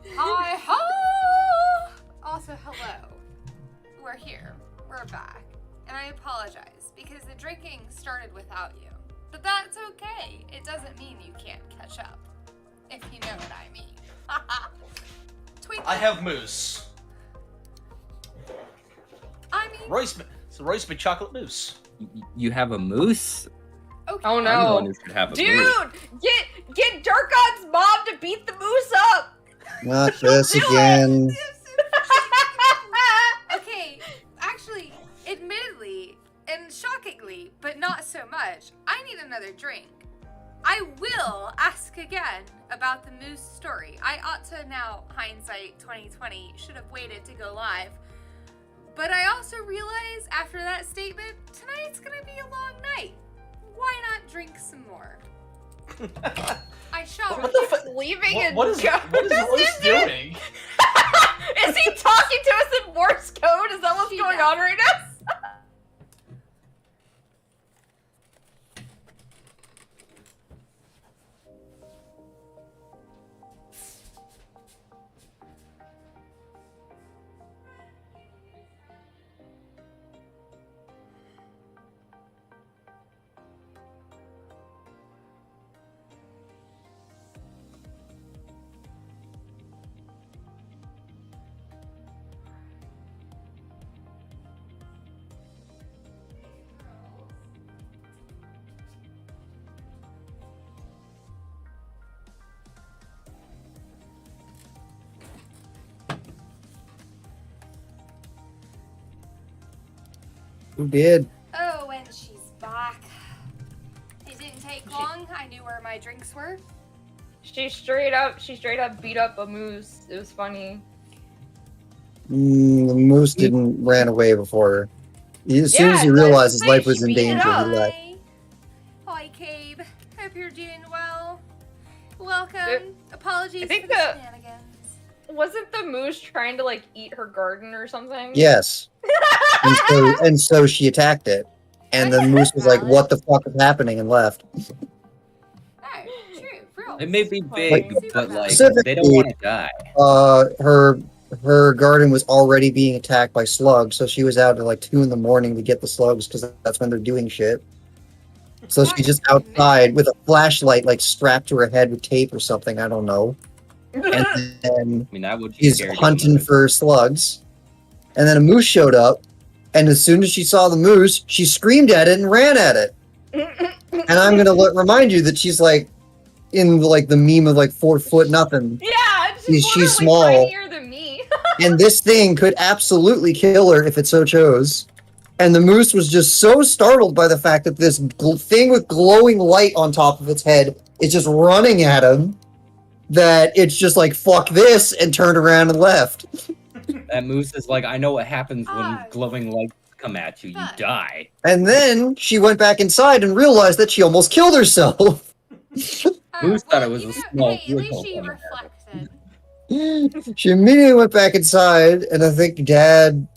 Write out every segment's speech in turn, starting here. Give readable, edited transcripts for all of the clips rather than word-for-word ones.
Hi-ho! Also, hello. We're here. We're back. And I apologize, because the drinking started without you. But that's okay. It doesn't mean you can't catch up. If you know what I mean. Twinkle. I have mousse. I mean... It's a roast chocolate mousse. You have a moose? Okay. Oh I'm the no. one who should have a Dude! moose. Get Darkon's mom to beat the moose up! Not this again. Okay, actually, admittedly, and shockingly, but not so much, I need another drink. I will ask again about the moose story. I ought to now, hindsight 2020, should have waited to go live. But I also realize after that statement, tonight's gonna be a long night. Why not drink some more? I shall. What the fuck? Leaving and What is Royce doing? Is he talking to us in Morse code? Is that what's going on right now? Who did? Oh, and she's back. It didn't take long. I knew where my drinks were. She straight up beat up a moose. It was funny. The moose didn't ran away before her. As soon as he realized his life was in danger, he left. Hi, Cabe. Hope you're doing well. Welcome. Apologies I think for the shenanigans. Wasn't the moose trying to like eat her garden or something? Yes. and so she attacked it. And the moose was like, what the fuck is happening? And left. No, true. Real. It may be big, but like, they Specifically, don't want to die. Her garden was already being attacked by slugs, so she was out at like 2 a.m. to get the slugs because that's when they're doing shit. So she's just outside with a flashlight like strapped to her head with tape or something, I don't know. And then I mean, that would be she's scary. hunting for slugs. And then a moose showed up, and as soon as she saw the moose, she screamed at it and ran at it. And I'm gonna remind you that she's like in like the meme of like 4 foot nothing. Yeah, She's small. tinier than me. And this thing could absolutely kill her if it so chose. And the moose was just so startled by the fact that this thing with glowing light on top of its head is just running at him that it's just like, fuck this, and turned around and left. That moose is like, I know what happens when glowing lights come at you. You die. And then she went back inside and realized that she almost killed herself. Moose thought it was a small Hey, at least vehicle she coming reflected. She immediately went back inside, and I think Dad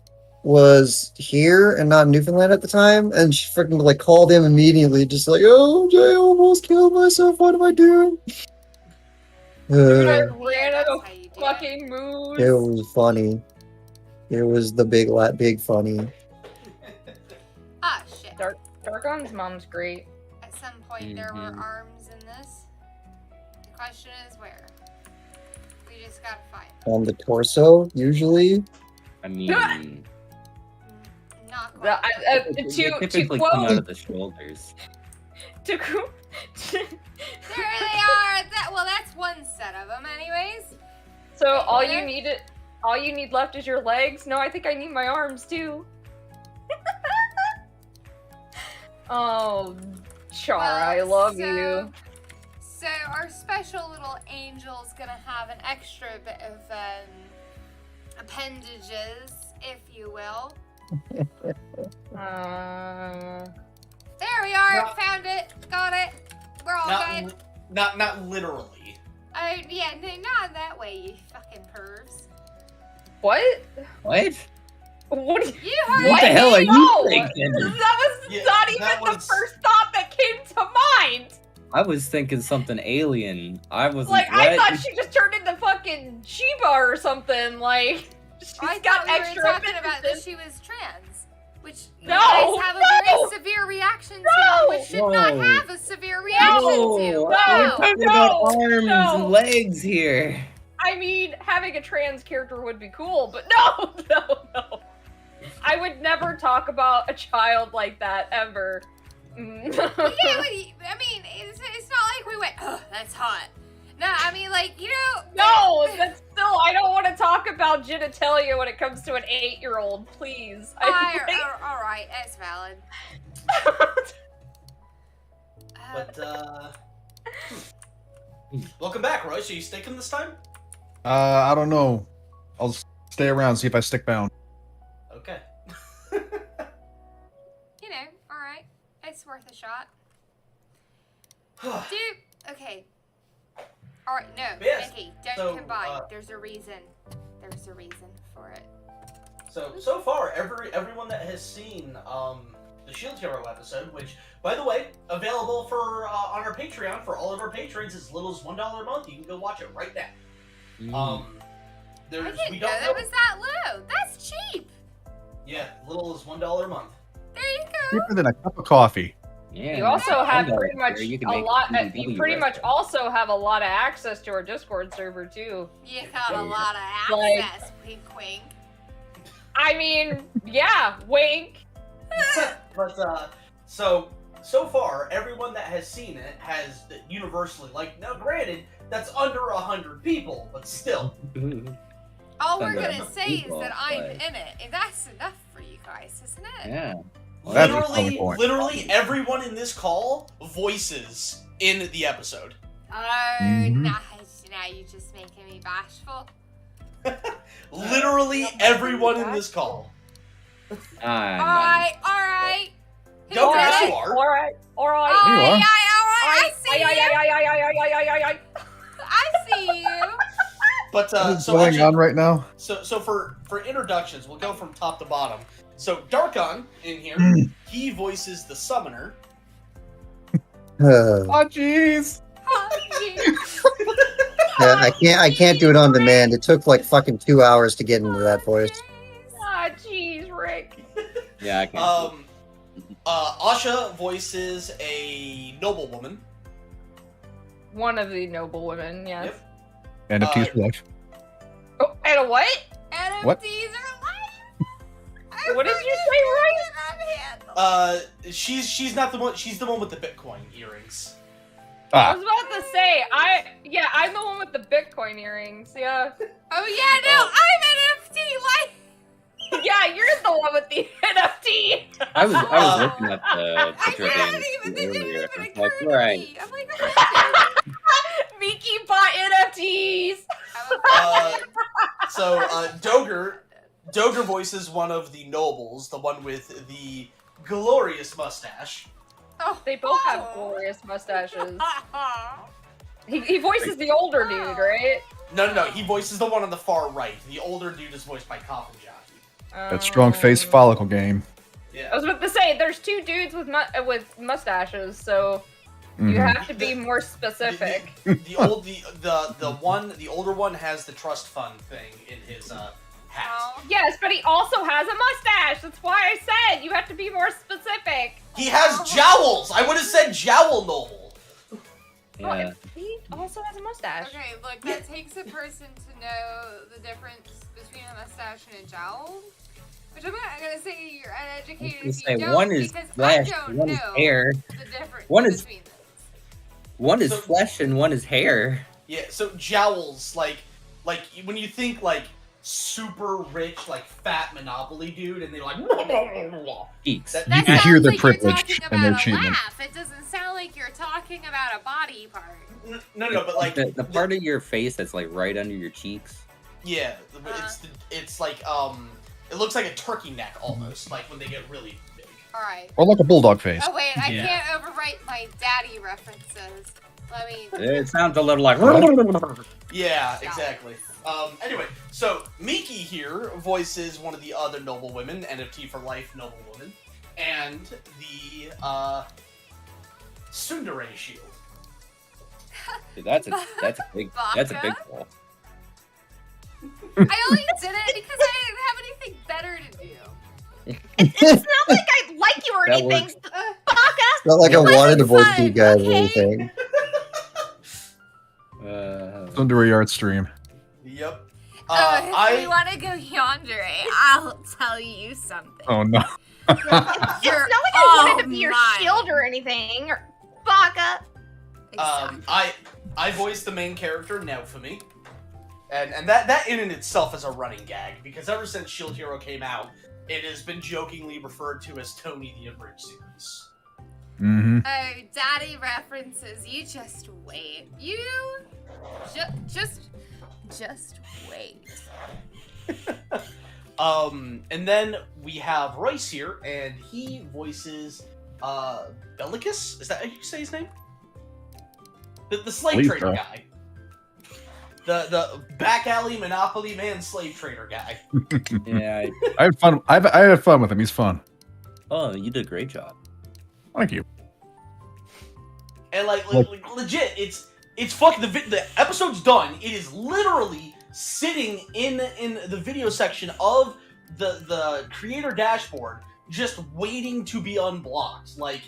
was here and not in Newfoundland at the time, and she freaking like called him immediately, just like, oh, Jay, I almost killed myself. What am I doing? Dude, I ran out of fucking moose. It was funny. It was the big funny. Ah, shit. Darkon's mom's great. At some point, there were arms in this. The question is where? We just gotta find them. On the torso, usually. I mean, Not quite. they typically come out of the shoulders. To There they are. That's one set of them, anyways. So Right all there. you need left is your legs? No, I think I need my arms too. Oh, Chara, I love you. So our special little angel's gonna have an extra bit of appendages, if you will. There we are. Found it. Got it. We're all good. Not literally. Yeah, no, not that way, you fucking pervs. What? What? What? You heard What the me. hell are you No! thinking? That was not even the first thought that came to mind. I was thinking something alien. I was Like, like, I thought she just turned into fucking fucking Sheba or something. Like, she's I got thought we were extra talking about that appendages. she was trans, which you No, guys have a very no! severe reaction to, No! which should not Whoa. have a severe reaction to. We're No. talking about No, arms no. and legs here. I mean, having a trans character would be cool, but no, no. I would never talk about a child like that ever. Mm. Yeah, but, I mean, it's not like we went, oh, that's hot. No, I mean, like, you know. No, that's still. I don't want to talk about genitalia when it comes to an 8-year-old. Please. All right, that's valid. But welcome back, Royce. Are you sticking this time? I don't know. I'll stay around, see if I stick bound. Okay. You know, all right, it's worth a shot. Dude, okay. All right, no, Yes, Mickey, don't so, combine. There's a reason. There's a reason for it. So far, everyone that has seen the Shield Hero episode, which, by the way, available for on our Patreon for all of our patrons as little as $1 a month. You can go watch it right now. I didn't know that was that low. That's cheap. Yeah, little as $1 a month. There you go. Cheaper than a cup of coffee. Yeah, You also have $10 pretty much here, you can a make lot. BBW You pretty much restaurant. also have a lot of access to our Discord server too. You got a lot of Like- access, wink wink. I mean, yeah, wink. But so far, everyone that has seen it has universally liked. Now, granted, that's under 100 people, but still. All we're Under gonna 100 say is people, that I'm but- in it, and that's enough for you guys, isn't it? Yeah. Well, that's a selling Literally, point. literally everyone in this call voices in the episode. Oh, Mhm. nice. Now you're just making me bashful. Literally everyone in this call. Alright, alright. Who Don't did ask it? you are. Alright. Alright, You are. alright, I see you. Alright. I see you. But What is so going actually, on right now? so for introductions, we'll go from top to bottom. So Darkon in here, he voices the summoner. Oh, jeez. Yeah, I can't do it on demand. It took like fucking 2 hours to get into that voice. Ah, jeez, Rick. Yeah, I can't. Asha voices a noblewoman. One of the noble women, yes. Yep. NFTs for life. Oh, and a what? NFTs What? are life. What did you say, right? She's not the one. She's the one with the Bitcoin earrings. I was about to say, I'm the one with the Bitcoin earrings, yeah. Oh yeah, no, I'm NFT life. Yeah, you're the one with the NFT. I was looking at the I picture of can't the even. It didn't earlier. even It's occur like, to right. me. I'm like, offended. Miki bought NFTs. I'm offended. Doger voices one of the nobles, the one with the glorious mustache. Oh, They both have glorious mustaches. He voices the older dude, right? No, he voices the one on the far right. The older dude is voiced by Coffin Jockey. That strong face follicle game. I Yeah. was about to say, there's two dudes with mustaches, so you Mhm. have to be more specific. The older one has the trust fund thing in his hat. Oh. Yes, but he also has a mustache. That's why I said you have to be more specific. He has jowls. I would have said jowl noble. Yeah. He also has a mustache. Okay, look, that takes a person to know the difference between a mustache and a jowl. Which I'm not gonna say you're uneducated I was if gonna you say, don't, one is because flesh, I don't one is know hair. the difference One is- between those. One is So- flesh and one is hair. Yeah. So jowls, like when you think like super rich, like fat Monopoly dude, and they're like. Cheeks. That- You That can sounds hear their like you're privilege talking and their about a achievement. laugh. It doesn't sound like you're talking about a body part. No, but like the part of your face that's like right under your cheeks. yeah, it's like it looks like a turkey neck almost, like when they get really big. Alright. Or like a bulldog face. Oh wait, I Yeah. can't overwrite my daddy references. Let me. It sounds a little like. Yeah, exactly. Anyway, so Miki here voices one of the other noble women, NFT for life noble woman, and the Tsundere shield. Dude, that's a big Vodka? goal. I only did it because I didn't have anything better to do. It's not like I like you or That anything. works. Baka. It's not like I wasn't wanted to voice fun, you guys or okay? anything. Don't do a yard stream. Yep. If you want to go yonder, I'll tell you something. Oh no. It's not like I wanted to be your shield or anything. Or Baka. I voiced the main character, Naofumi. And that in and itself is a running gag, because ever since Shield Hero came out, it has been jokingly referred to as Tony the Abridged series. Mm-hmm. Oh, daddy references. You just wait. You just wait. And then we have Royce here, and he voices Bellicus? Is that how you say his name? The slave trader so. guy. The back alley Monopoly man slave trader guy. Yeah. I had fun. I had fun with him. He's fun. Oh, you did a great job. Thank you. And like legit, it's fucking the episode's done. It is literally sitting in the video section of the creator dashboard, just waiting to be unblocked. Like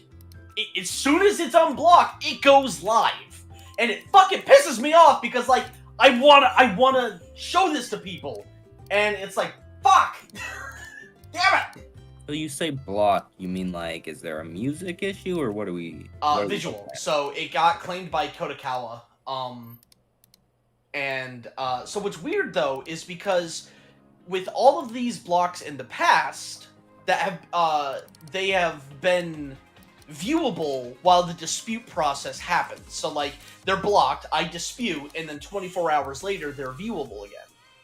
as soon as it's unblocked, it goes live, and it fucking pisses me off because like I wanna show this to people, and it's like fuck, damn it. So you say block, you mean like, is there a music issue or what are we? Visual. So it got claimed by Kodakawa. So what's weird though is because with all of these blocks in the past that have they have been viewable while the dispute process happens. So like they're blocked, I dispute, and then 24 hours later they're viewable again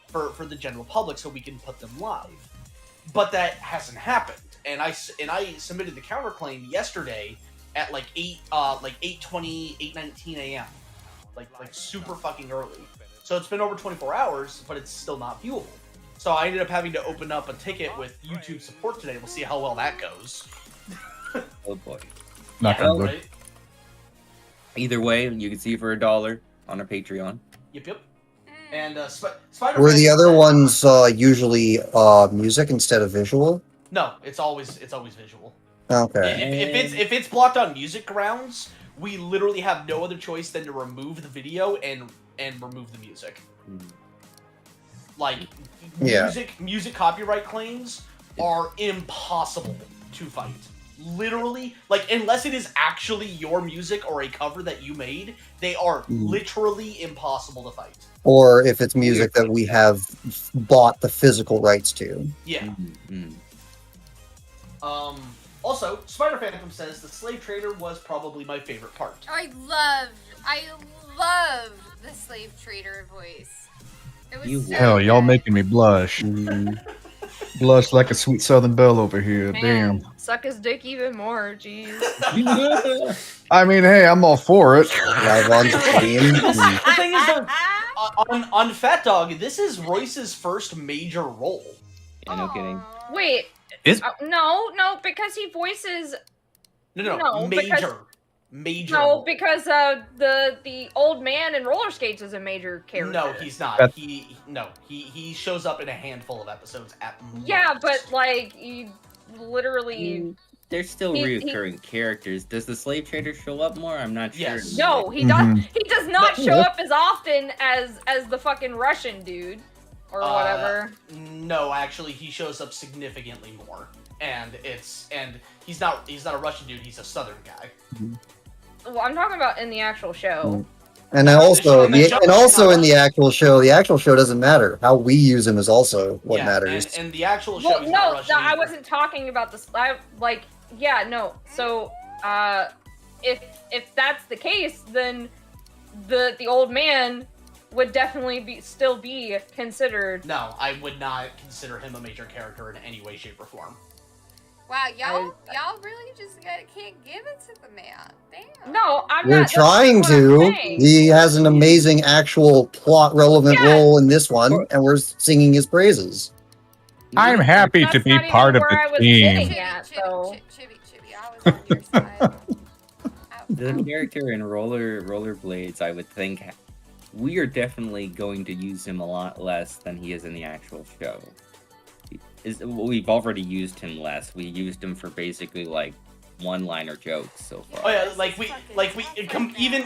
for the general public, so we can put them live. But that hasn't happened, and I submitted the counterclaim yesterday at like 8:20, 8:19 a.m. Like super fucking early. So it's been over 24 hours, but it's still not viewable. So I ended up having to open up a ticket with YouTube support today. We'll see how well that goes. Oh boy. Not Yeah, gonna good. Right? Either way, you can see for $1 on our Patreon. Yep. And Spider. Were the other ones usually music instead of visual? No, it's always visual. Okay. If it's blocked on music grounds, we literally have no other choice than to remove the video and remove the music. Like Yeah. music copyright claims are impossible to fight. Literally, like unless it is actually your music or a cover that you made, they are literally impossible to fight. Or if it's music that we have bought the physical rights to. Yeah. Mm-hmm. Also, Spider Phantom says the slave trader was probably my favorite part. I love the slave trader voice. It was You so Hell, y'all good. making me blush. Blush like a sweet Southern belle over here. Man, Damn. suck his dick even more. Jeez. I mean, hey, I'm all for it. Live on stream. The thing is, though, on Phatdog, this is Royce's first major role. Yeah, no kidding. Wait. Is- No, because he voices. No, because- major. No, role. because the old man in roller skates is a major character. No, he's not. That's- He shows up in a handful of episodes at most. Yeah, but like you literally. They're still He- reoccurring characters. Does the slave trader show up more? I'm not sure. Yes. No, he Mhm. does. He does not show up as often as the fucking Russian dude, or whatever. No, actually, he shows up significantly more, and he's not a Russian dude. He's a Southern guy. Well, I'm talking about in the actual show. And also, in the actual show doesn't matter. How we use him is also what Yeah, matters. And the actual show. Well, he's not no, Russian I either. wasn't talking about this. No. So, if that's the case, then the old man would definitely still be considered. No, I would not consider him a major character in any way, shape, or form. Wow, y'all really just can't give it to the man. Damn. No, I'm We're not. that's trying not what I'm to. saying. He has an amazing actual plot relevant Yeah. role in this one, and we're singing his praises. I'm happy to That's be not even part of where I the was team. getting at, so. Chibi, I was on your side. The character in rollerblades, I would think, we are definitely going to use him a lot less than he is in the actual show. We've already used him less. We used him for basically like one-liner jokes so far. Oh yeah,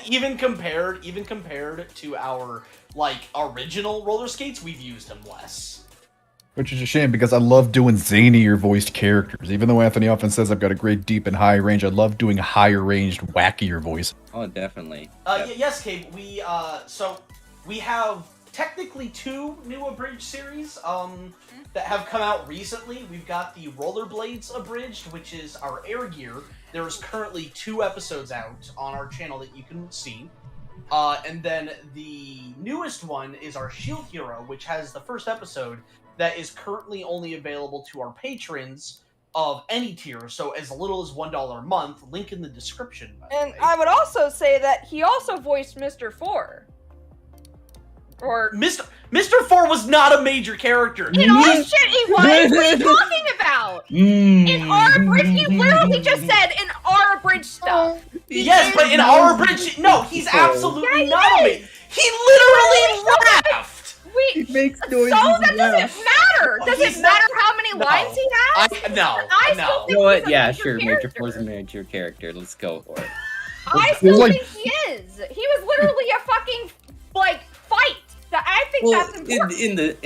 even compared to our like original roller skates, we've used him less. Which is a shame because I love doing zanier voiced characters. Even though Anthony often says I've got a great deep and high range, I love doing higher ranged, wackier voices. Oh, definitely. Yes, Cabe. We have technically 2 new Abridged series that have come out recently. We've got the Rollerblades Abridged, which is our air gear. There's currently 2 episodes out on our channel that you can see. And then the newest one is our Shield Hero, which has the first episode that is currently only available to our patrons of any tier, so as little as $1 a month. Link in the description. And I would also say that he also voiced Mr. 4. Or Mr. 4 was not a major character. in our shit he was. What are you talking about? In our Abridged, he literally just said in our Abridged stuff. Yes, but in our Abridged, no, he's absolutely not a major. He literally laughed. He makes noises. So that doesn't matter. Does it matter how many lines he has? No. Still You know what? think he's a Yeah, major sure. Major character. 4's a major character. Let's go for it. I still think he is. He was literally a fucking like fight. I think that's important.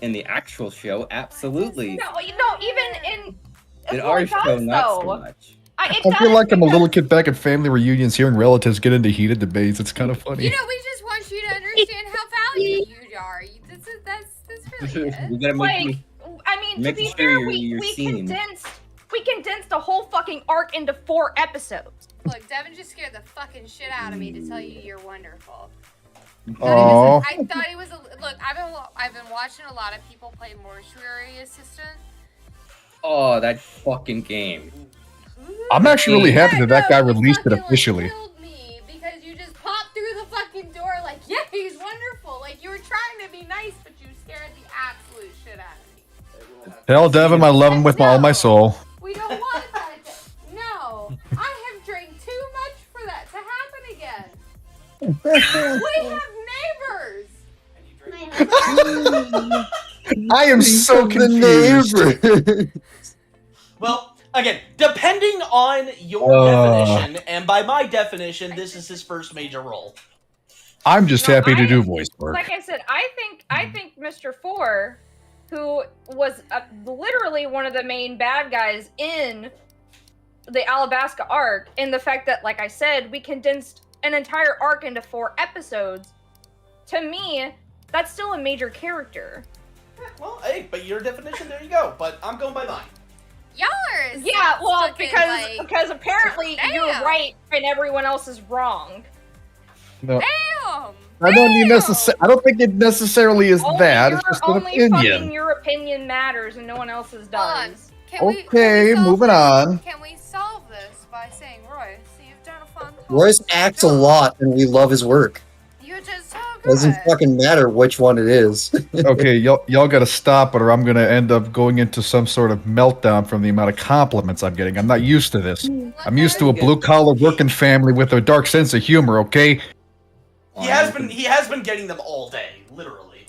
in the actual show, absolutely. No, even In our show, not so much. I feel like I'm a little kid back at family reunions hearing relatives get into heated debates. It's kind of funny. You know, we just want you to understand how valued you are. That's really it. We gotta make to be fair, we condensed a whole fucking arc into 4 episodes. Look, Devin just scared the fucking shit out of me to tell you you're wonderful. Aww. I thought he was look. I've been watching a lot of people play Mortuary Assistant. Oh, that fucking game. I'm actually really happy that guy released it officially. Killed me because you just popped through the fucking door like, yeah, he's wonderful. Like you were trying to be nice, but you scared the absolute shit out of me. Tell Devin I love him with all my soul. We don't want that. No, I have drank too much for that to happen again. We have neighbors. I am so confused. Well, again, depending on your definition, and by my definition, this is his first major role. I'm just happy to do voice work. Like I said, I think Mr. 4, who was literally one of the main bad guys in the Alabaska arc, in the fact that, like I said, we condensed an entire arc into 4 episodes. To me, that's still a major character. Well, hey, but your definition, there you go. But I'm going by mine. Y'all are because apparently you're right and everyone else is wrong. No. Damn! I don't think it necessarily is that. It's just an opinion. Fucking your opinion matters and no one else's does. Moving on. Can we solve this by saying, Royce, you've done a fun call. Royce acts a lot, and we love his work. You're just so good. Doesn't fucking matter which one it is. Okay, y'all gotta stop it or I'm gonna end up going into some sort of meltdown from the amount of compliments I'm getting. I'm not used to this. I'm used to a blue-collar working family with a dark sense of humor, okay? He has been getting them all day, literally.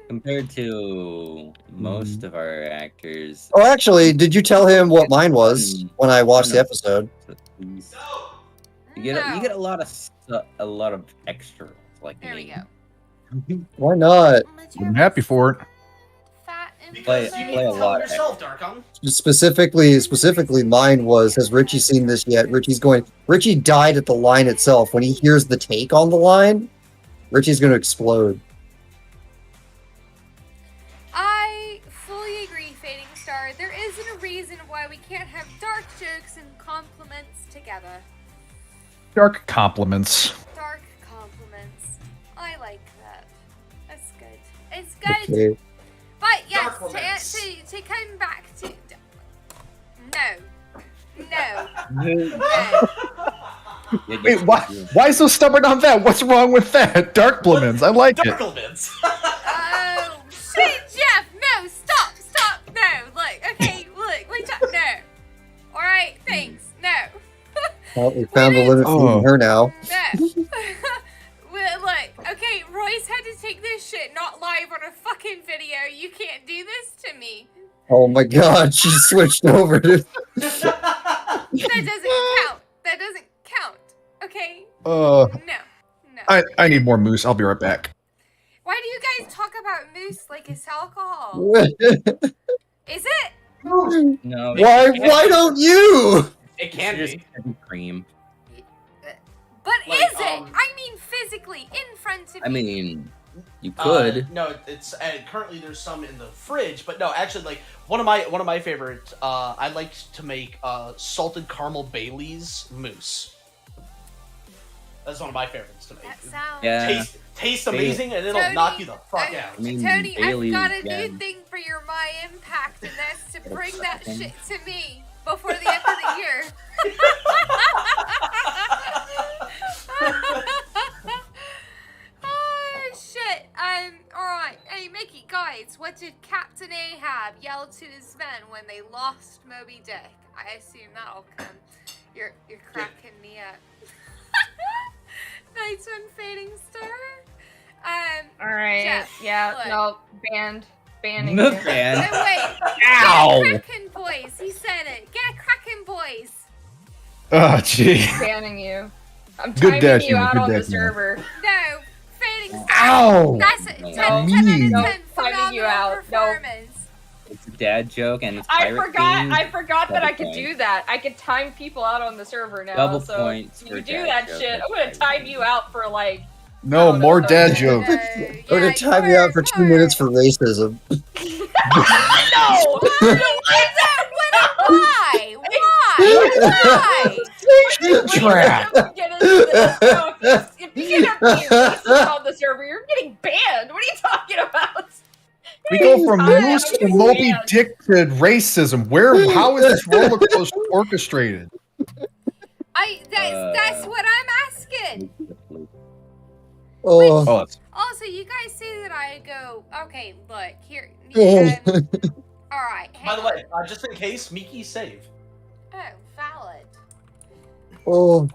Compared to most of our actors. Oh, actually, did you tell him what mine was when I watched the episode? You get a lot of extra like there me. We go. Why not? I'm happy for it. Play a lot. Yourself, Darkon. Specifically, mine was, has Richie seen this yet? Richie died at the line itself. When he hears the take on the line, Richie's going to explode. I fully agree, Fading Star. There isn't a reason why we can't have dark jokes and compliments together. Dark compliments. Dark compliments. I like that. That's good. It's good. Okay. But yes, to come back to... No. Wait, why so stubborn on that? What's wrong with that? Darklements, I like it. Darklements. Oh, shit, Jeff! No, stop! No, look, no. Alright, thanks, no. Well, we found the limit for her now. No. Look, Oh my god, she switched over to. That doesn't count. That doesn't count. Okay? Uh, No. I need more moose. I'll be right back. Why do you guys talk about moose like it's alcohol? Why Is it? No. don't you? It can Just be. heavy cream. But Like, is it? I mean physically, in front of you. I mean, you could. No, it's currently there's some in the fridge, but no, actually, like one of my favorite. I like to make salted caramel Bailey's mousse. That's one of my favorites to make. That sounds... Yeah. Taste amazing, and it'll Tony, knock you the fuck out. I mean, Tony, Bailey's, I've got a yeah. new thing for your My Impact, and that's to bring that shit to me before the end of the year. Oh, shit. Alright. Hey, Mickey, guys, what did Captain Ahab yell to his men when they lost Moby Dick? I assume that'll come. You're cracking me up. Nice one, Fading Star. Alright, Jeff, yeah, look. no, banning The you. ban. No, wait. Ow! Get a Kraken, boys. He said it. Get a Kraken, boys. Oh, gee. Banning you. I'm Good timing dash, you man, out good on the dash, man. server. No, Fading Star. Ow! That's it. No. 10 out of 10 Nope. Timing phenomenal you out. Nope. performance. It's a dad joke and it's I pirate forgot. themed. I forgot that Double I could point. do that. I could time people out on the server now. Double so points you for do dad that joke, shit. that's I'm gonna time pirate you themed. out for like. No, Oh, more no, dad no, jokes. I'm gonna time you out for 2 minutes for racism. No. Why? Why? Why? Trap. Get into this. No, if you get being racist on the server, you're getting banned. What are you talking about? We go from Time moose out. to Moby Dick to racism. How is this roller coaster orchestrated? That's what I'm asking. Oh. Oh, that's Also, you guys say that I go, okay, look, here. Alright. By the way, just in case, Miki's saved. Oh, valid. Oh.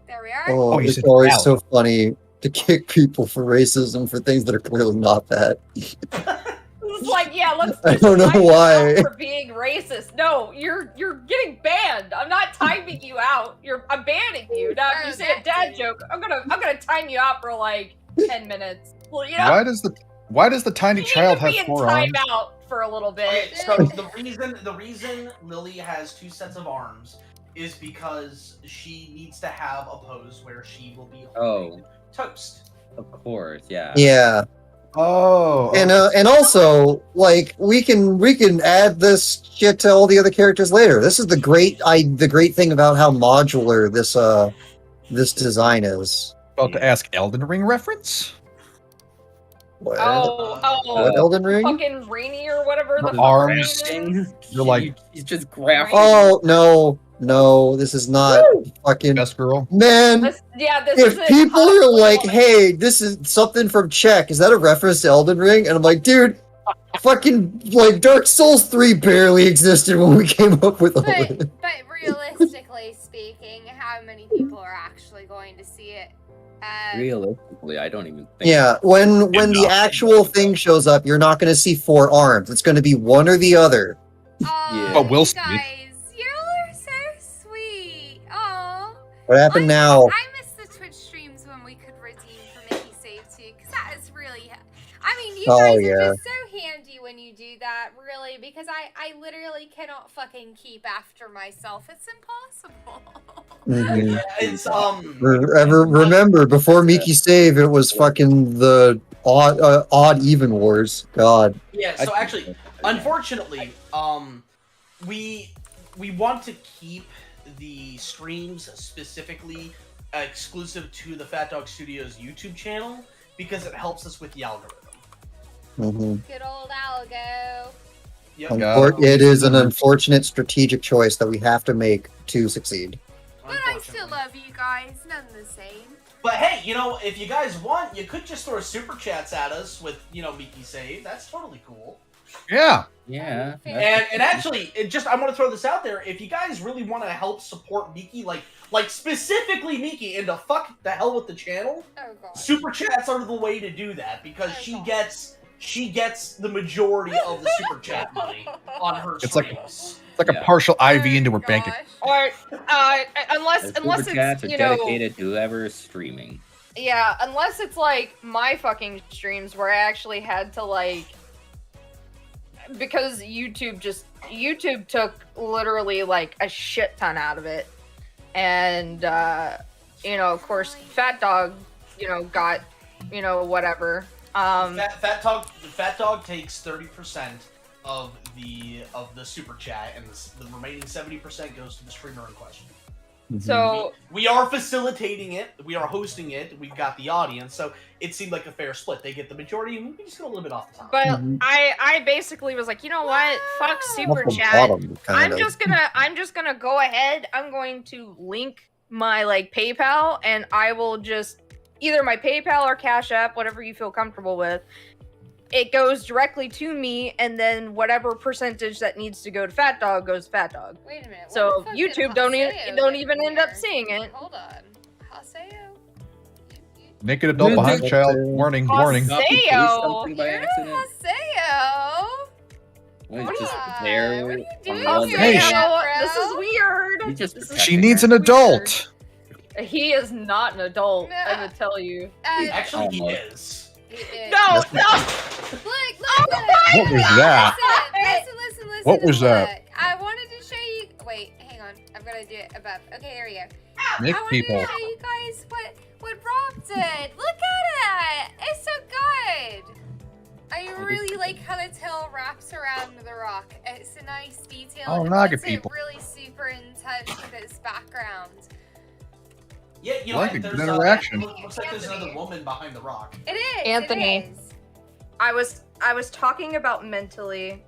There we are. Oh, you it's said always valid. so funny to kick people for racism for things that are clearly not that. It's like, yeah, let's. I don't know time you why. out for being racist. No, you're getting banned. I'm not timing you out. I'm banning you. Now, if you say a dad joke, I'm gonna time you out for like 10 minutes. Well, you know, why does the tiny you child need to have be in 4 arms? timeout for a little bit. Okay, so the reason Lily has 2 sets of arms is because she needs to have a pose where she will be holding toast. Of course, yeah. Yeah. Oh, And also, like, we can add this shit to all the other characters later. This is the great thing about how modular this design is. about to ask Elden Ring reference. What? What Elden Ring? Fucking Rainy or whatever the Her fuck arms. her name is. You're like, He's just graphic. Oh no, this is not fucking best girl. man. This If is people are like, cosplay. "Hey, this is something from Czech," is that a reference to Elden Ring? And I'm like, dude, fucking like Dark Souls 3 barely existed when we came up with all But, this. but realistically speaking, how many people are actually going to see it? Realistically, I don't even think. Yeah, when the actual thing shows up, you're not going to see 4 arms. It's going to be one or the other. Oh, Yeah. But Will you Smith. guys, you all are so sweet. Oh. What happened now? I miss the Twitch streams when we could redeem for Mickey Save too, because that is really. I mean, you Oh, guys yeah. are just so handy when you do that, really, because I literally cannot fucking keep after myself. It's impossible. Mhm. It's Remember, before Miki Save, it was fucking the odd even wars. God. Yeah, so actually, unfortunately, we want to keep the streams specifically exclusive to the Phatdog Studios YouTube channel because it helps us with the algorithm. Mhm. Good old Algo. Yep. It is an unfortunate strategic choice that we have to make to succeed. But I still love you guys, none the same. But hey, you know, if you guys want, you could just throw super chats at us with, Miki Save. That's totally cool. Yeah. Yeah. And actually, I want to throw this out there. If you guys really want to help support Miki, like specifically Miki, and to fuck the hell with the channel, Oh god. super chats are the way to do that because Oh, she God. gets the majority of the super chat money. on her It's like- streams. It's like a Yeah. partial IV into her bank gosh. account. Or unless The super chats it's are dedicated to whoever is streaming. yeah, unless it's like my fucking streams where I actually had to like, because YouTube took literally like a shit ton out of it, and of course Phatdog got whatever. Phatdog takes 30% of the super chat, and the remaining 70% goes to the streamer in question. So We are facilitating it. We are hosting it. We've got the audience, so it seemed like a fair split. They get the majority, and we just get a little bit off the top. but Mhm. I basically was like, you know what? Fuck Off super the chat. bottom, kind I'm of. just gonna go ahead. I'm going to link my like PayPal, and I will just either my PayPal or Cash App, whatever you feel comfortable with. It goes directly to me, and then whatever percentage that needs to go to Phatdog goes to Phatdog. Wait a minute. So what the fuck YouTube did don't Haseo even get end up here? seeing it. Hold on. Haseo? Naked adult Yeah, behind just- child. Warning, warning. Copy paste Haseo, something by You're accident. Haseo! What, Come just on, there? what are you doing on here, the- Hey, Haseo, bro? this is weird. You just This is protect She the needs an character. adult. He is not an adult. No. I would tell you. Actually, he Almost. is. He is. No, Look, no. What was that? Listen. What was that? Look. I wanted to show you. Wait, hang on. I've got to do it above. Okay, here we go. Make I wanted people. to show you guys what Rob did. Look at it. It's so good. I really like how the tail wraps around the rock. It's a nice detail. Oh, and Naga puts it people. really super in touch with its background. Yeah, I like a there's good interaction. looks like there's another woman behind the rock. It is. Anthony. It is. I was talking about mentally.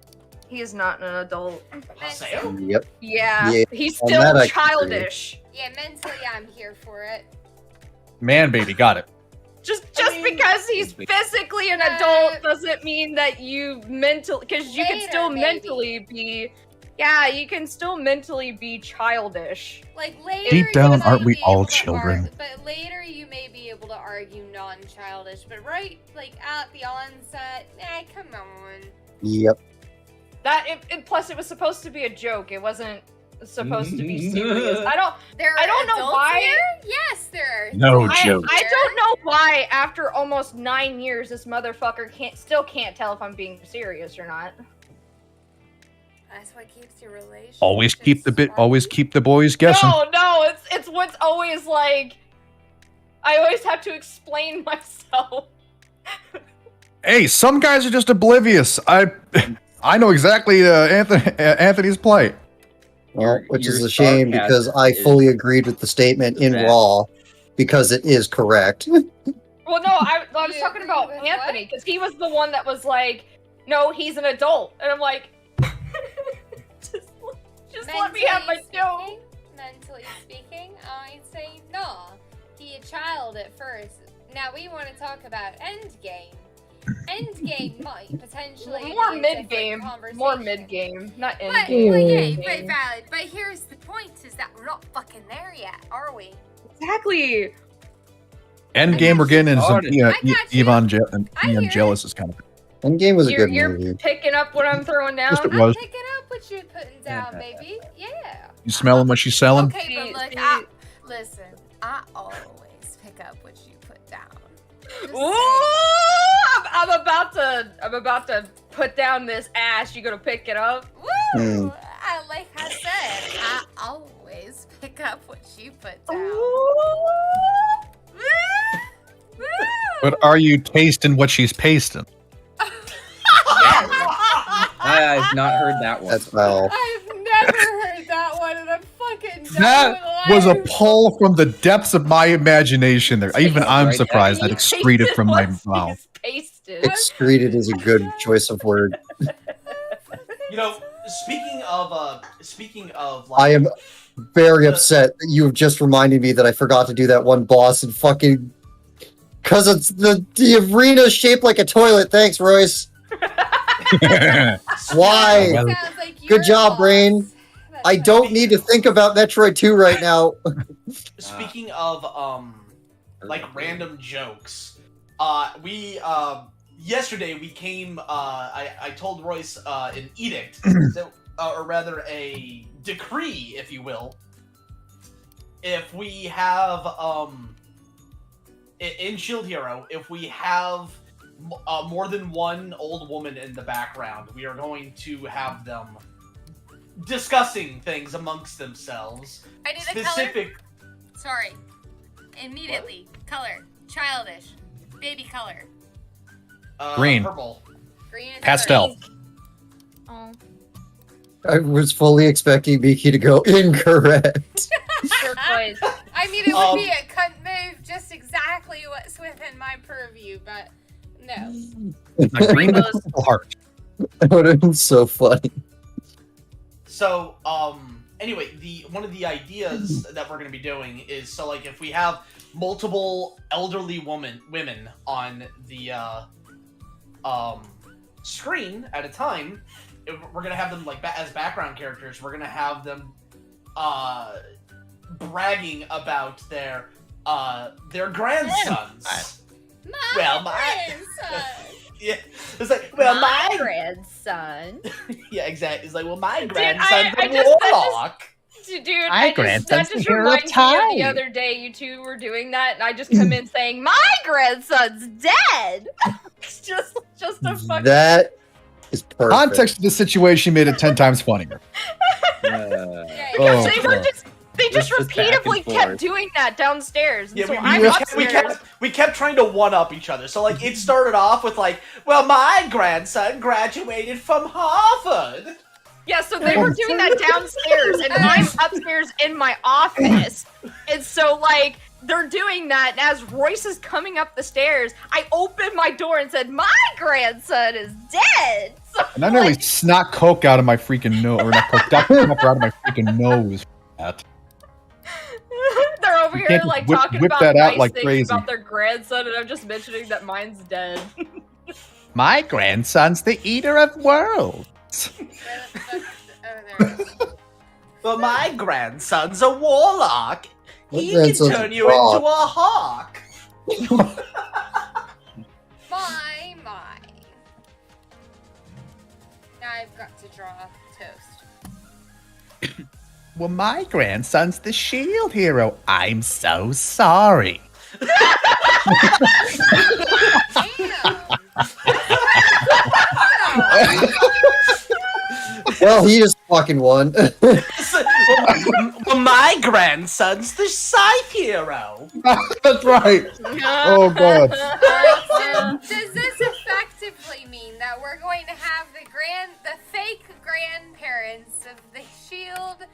He is not an adult. Haseo? Yep. Yeah, Yeah, he's on still that I can agree. childish. Yeah, mentally I'm here for it. Man, baby, got it. Just mean- because he's physically an adult doesn't mean that you mentally, because you can Later, still maybe. mentally be. Yeah, you can still mentally be childish. Like later, Deep down, you may aren't we be all able to children? but later you may be able to argue non-childish. But right, like at the onset, come on. Yep. Plus it was supposed to be a joke. It wasn't supposed to be serious. I don't There are I don't know adults why- here? Yes, there are. No adults joke. I here. don't know why after almost 9 years this motherfucker still can't tell if I'm being serious or not. That's what keeps your relationship. Always keep the boys guessing. No, it's what's always like. I always have to explain myself. Hey, some guys are just oblivious. I know exactly Anthony's plight. Well, Your- which is your a shame sarcasm because I is fully agreed with the statement in bad. Raw because it is correct. Well, no, I was You talking agree about with Anthony what? because he was the one that was like, "No, he's an adult," and I'm like, just let me have my joke. Mentally speaking, I'd say no. He a child at first. Now we want to talk about Endgame. Endgame might potentially More be a mid game, different more conversation. mid game, not end But, game. well, yeah, Mid but game. valid. But here's the point: is that we're not fucking there yet, are we? Exactly. Endgame, we're getting into some I got you. I hear it. Evangelis kind of. Endgame was a good You're movie. picking up what I'm throwing down. Yes, it I'm was. picking up what you're putting down, baby. Yeah. You smelling what she's selling? Okay, but look, See- listen. I always pick up what you put down. Just Ooh, saying. I'm about to put down this ass. You gonna pick it up? Woo! Like I said, I always pick up what you put down. Ooh. Woo! But are you tasting what she's pasting? I've not heard that one. That's foul. I've never heard that one, and I'm fucking done That with was a life. pull from the depths of my imagination there. Even I'm Right, surprised that You excreted pasted from my what mouth. she's pasted. Excreted is a good choice of word. You know, speaking of like, I am very upset that you have just reminded me that I forgot to do that one boss and fucking. Because it's the arena shaped like a toilet. Thanks, Royce. Why? Well, Sounds like good you're job, lost. Brain. That's I right. don't need to think about Metroid 2 right now. speaking of like random jokes, we yesterday we came. I told Royce an edict, or rather a decree, if you will. If we have in Shield Hero, if we have more than one old woman in the background, we are going to have them discussing things amongst themselves. I need a color. Sorry. Immediately. What? Color. Childish. Baby color. Green. Purple. Green is Pastel. Oh. I was fully expecting Miki to go incorrect. Turquoise. I mean, it would be a cunt move, just exactly what's within my purview, but no. A green heart. That would have been so funny. So, anyway, one of the ideas that we're going to be doing is, so like if we have multiple elderly women on the screen at a time, we're going to have them like as background characters. We're going to have them bragging about their grandsons. My grandson. Yeah, it's like, well, my grandson. Yeah, exactly. It's like, well, my Dude, grandson's I a just- warlock. Dude, My that grandson's just the hero of reminds me of the time. other day you two were doing that, and I just come in saying, "My grandson's dead." It's just a fucking. That is perfect. Context of the situation made it 10 times funnier. Yeah, Oh, They just Just back and repeatedly kept forth. doing that downstairs. And Yeah, so I'm upstairs. we kept trying to one up each other. So like it started off with like, well, my grandson graduated from Harvard. Yeah, so they were doing that downstairs, and I'm upstairs in my office. And so, like, they're doing that, and as Royce is coming up the stairs, I opened my door and said, "My grandson is dead!" So, And I nearly snot coke out of my freaking nose, or not coke, Dr. Pepper out of my freaking nose. For that. they're over here, can't like, whip talking that about out nice like things crazy. about their grandson, and I'm just mentioning that mine's dead. My grandson's the eater of worlds. Well, my grandson's a warlock. My He can grandson's turn a you rock. into a hawk. My. Now I've got to draw toast. Well, my grandson's the shield hero. I'm so sorry. Well, he just fucking won. Well, my grandson's the scythe hero. That's right. Oh, God. Does this effectively mean that we're going to have the fake grandparents of the shield,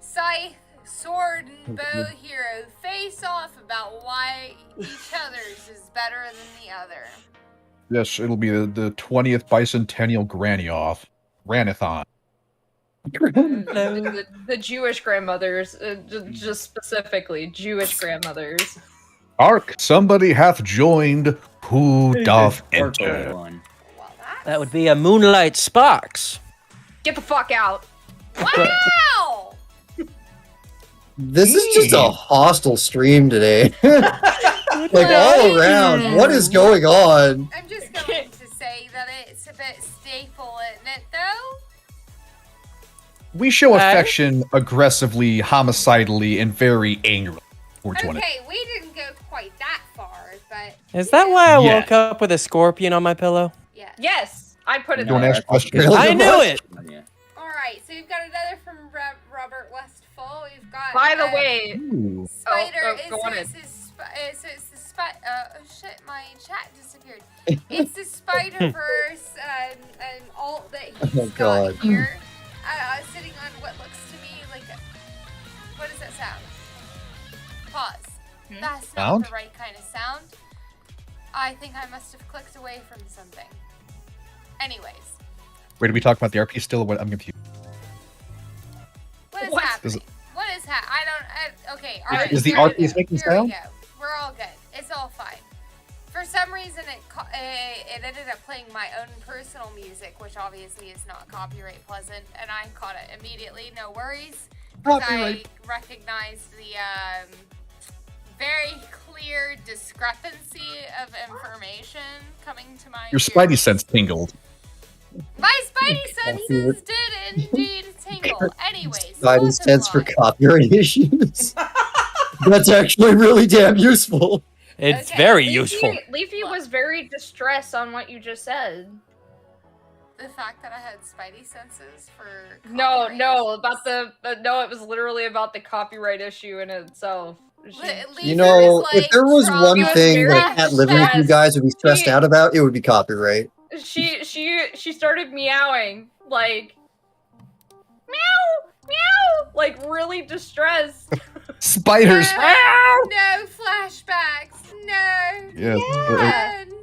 scythe, sword, and bow hero face off about why each other's is better than the other? Yes, it'll be the 20th bicentennial granny off. Granathon. the Jewish grandmothers, just specifically Jewish grandmothers. Hark, somebody hath joined. Who doth Purple enter? one. Well, That would be a Moonlight Sparks. Get the fuck out. wow! This is just a hostile stream today. Like all around. What is going on? I'm just going to say that it's a bit staple, isn't it, though? We show affection aggressively, homicidally, and very angrily towards one another. Okay, we didn't go quite that far, but... Is that why I Yeah. woke up with a scorpion on my pillow? Yeah. Yes, I put it You want to there. ask questions? Really? I knew it! Yeah. Alright, so we've got another from Robert Westfall. We've got... By the way, Ooh. Spider go on it's the spider. Oh shit! My chat disappeared. It's the Spider-Verse an alt that he's Oh, God. got here, sitting on what looks to me like a. What does that sound? Pause. That's not Sound? the right kind of sound. I think I must have clicked away from something. Anyways, Wait, are we talking about the RP still? What? I'm confused. what is What? happening? What is okay. All Is- right. is the here we RPs go. making Here we sound? go. We're all good. It's all fine. For some reason, it ended up playing my own personal music, which obviously is not copyright pleasant, and I caught it immediately. No worries. 'Cause I Copyright. recognized the very clear discrepancy of information coming to my Your ears. spidey sense tingled. My spidey senses did indeed tingle. Anyways, Spidey moving sense for along. copyright issues. That's actually really damn useful. It's Okay, very Leafy- useful. Leafy was very distressed on what you just said. The fact that I had spidey senses for No, copyright about issues. no, it was literally about the copyright issue in itself. Leafy You know, was, if like, there was one traumatized. thing very that Cat living with you stressed. guys would be stressed She- out about, it would be copyright. She started meowing like meow meow like really distressed. Spiders! No flashbacks. No. Yes. None.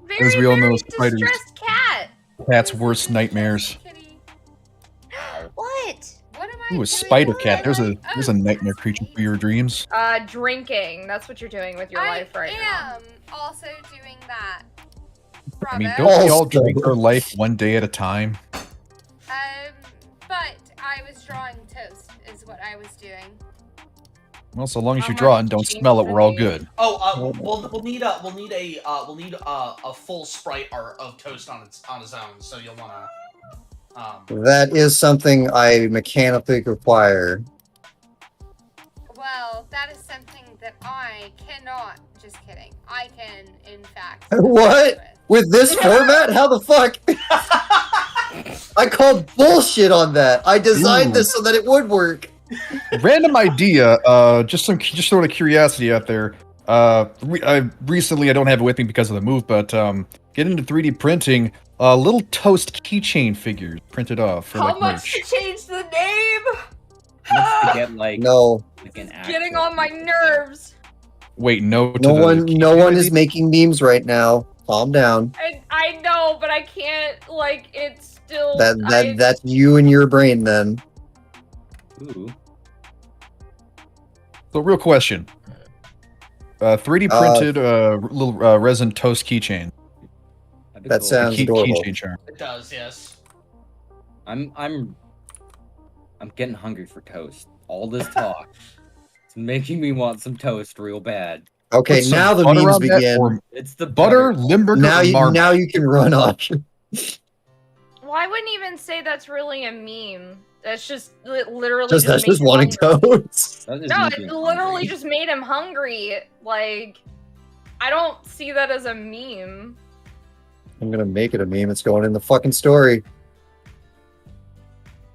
Very, As we all know, very spiders. distressed cat. Cat's worst nightmares. Kitty. What? What am I Ooh, a doing? spider What cat. am There's I- a Oh, nightmare that's creature right. for your dreams. Drinking. That's what you're doing with your life right now. I am also doing that. I mean, Bravo. don't we all Also- drink our life one day at a time? But I was drawing toast, is what I was doing. Well, so long as you How draw much and don't change smell it, do we're all they- good. Oh, we'll need a full sprite art of Toast on its own. So you'll wanna. That is something I mechanically require. Well, that is something that I cannot. Just kidding. I can, in fact. What? do it. With this format? How the fuck? I called bullshit on that. I designed Ooh. this so that it would work. Random idea. Just sort of curiosity out there. Recently I don't have it with me because of the move, but get into 3D printing. Little Toast keychain figures printed off for How like much merch. to change the name? Let's get like, No, like an Getting actual on my thing. nerves. Wait, no. to no the one is community? making memes right now. Calm down. I know, but I can't. Like, it's still. That's you and your brain then. Ooh. So, real question. 3D printed little resin Toast keychain. That'd be That cool. sounds adorable. Keychain charm. It does, yes. I'm getting hungry for toast. All this talk, it's making me want some toast real bad. Okay, Put some now the butter memes on that, begin. or It's the butter, Limburger, Now or you Marmite? can run off. Well, I wouldn't even say that's really a meme. That's just literally That's made just him wanting hungry. toast. That is No, me it being literally hungry. just made him hungry. Like, I don't see that as a meme. I'm gonna make it a meme. It's going in the fucking story.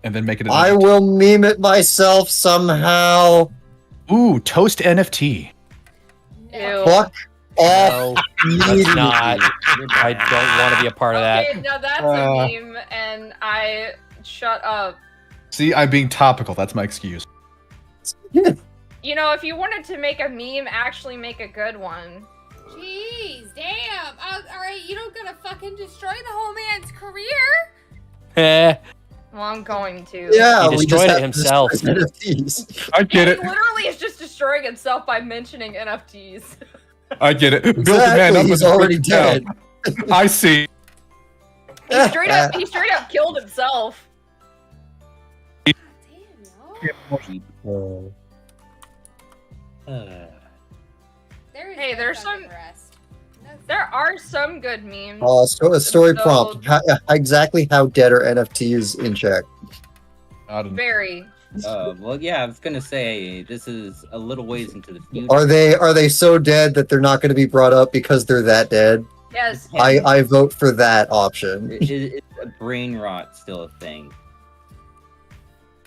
And then make it. I will meme it myself somehow. Ooh, Toast NFT. Ew. Fuck off. No, immediately. that's not. You're I bad. don't want to be a part of that. Okay, now that's Uh. a meme, and I shut up. See, I'm being topical. That's my excuse. You know, if you wanted to make a meme, actually make a good one. Jeez, damn. Alright, you don't gotta fucking destroy the whole man's career. Eh, Well, I'm going to. Yeah, He we destroyed just it have to himself. destroy NFTs. I get He it. literally is just destroying himself by mentioning NFTs. I get it. Build the man Exactly, up he's and already break it dead. down. I see. He straight up killed himself. Damn, no. There is Hey, no there's fucking some- rest. No There are some good memes. A story So- prompt. Exactly how dead are NFTs in check? Very. Well, yeah, I was gonna say this is a little ways into the future. Are they so dead that they're not going to be brought up because they're that dead? Yes. I vote for that option. Is a brain rot still a thing?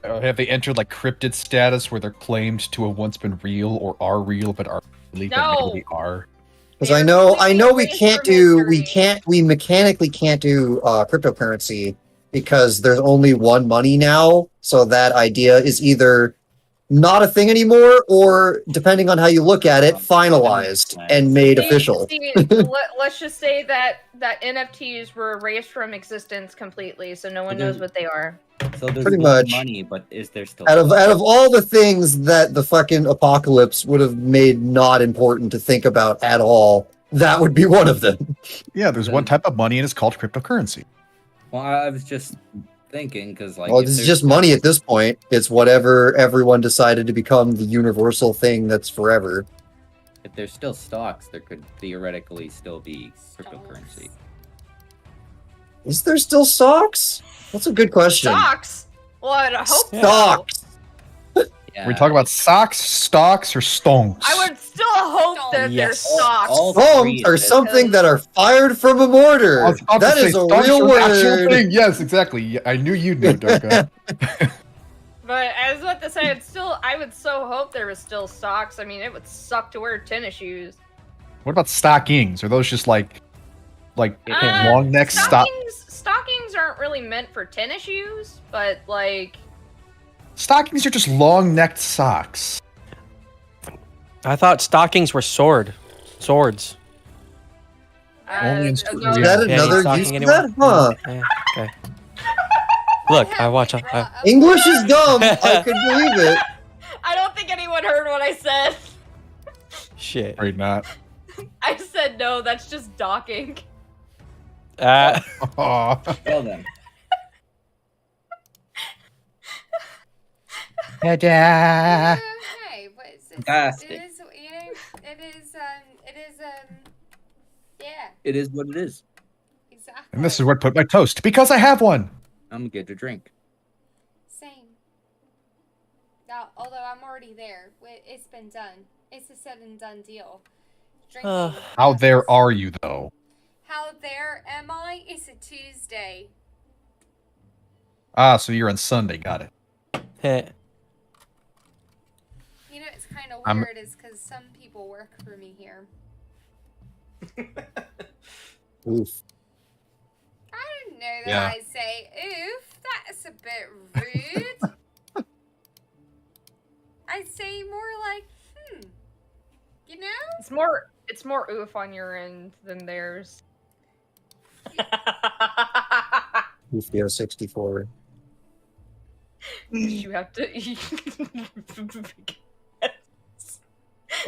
Have they entered like cryptid status where they're claimed to have once been real or are real but are really No. but maybe are? Because They're I know we completely can't erased from we mechanically can't do cryptocurrency because there's only one money now. So that idea is either not a thing anymore, or depending on how you look at it, finalized and made official. Let's just say that NFTs were erased from existence completely, so no one knows what they are. So there's Pretty no much. money, but is there still Out of all the things that the fucking apocalypse would have made not important to think about at all, that would be one of them. Yeah, there's one type of money and it's called cryptocurrency. Well, I was just thinking because like Well, if it's there's- just money at this point. It's whatever everyone decided to become the universal thing that's forever. If there's still stocks, there could theoretically still be cryptocurrency. Is there still socks? That's a good question. Socks? Well, I'd hope so. Stocks. Yeah. We talk about socks, stocks, or stonks. I would still hope that Yes. there's socks. All Bombs are exist. something that are fired from a I mortar. was about to That say is a stonks real are an actual word. thing. Yes, exactly. Yeah, I knew you'd know, Darko. But I was about to say, I would so hope there was still socks. I mean, it would suck to wear tennis shoes. What about stockings? Are those just like Uh, long neck stock? Stockings aren't really meant for tennis shoes, but like, Stockings are just long necked socks. I thought stockings were swords. Only in no, school, Is yeah. that Yeah, another stocking use for anyone? that? Huh. Yeah, okay. Look, I watch. English is dumb. I could believe it. I don't think anyone heard what I said. Shit. Right, not. I said no. That's just docking. Aw. Well then. Ta-da. Hey, but it's Fantastic. it is, you know, yeah, It is what it is. exactly. And this is what put my toast, because I have one. I'm good to drink. Same. Now, although I'm already there, it's been done. It's a said and done deal. Drinking. How there are you, though? How there am I? It's a Tuesday. Ah, so you're on Sunday. Got it. Heh. You know, it's kind of I'm- weird is because some people work for me here. Oof. I didn't know that Yeah. I'd say, oof, that's a bit rude. I'd say more like, you know? It's more oof on your end than theirs. UFO 64. You have to.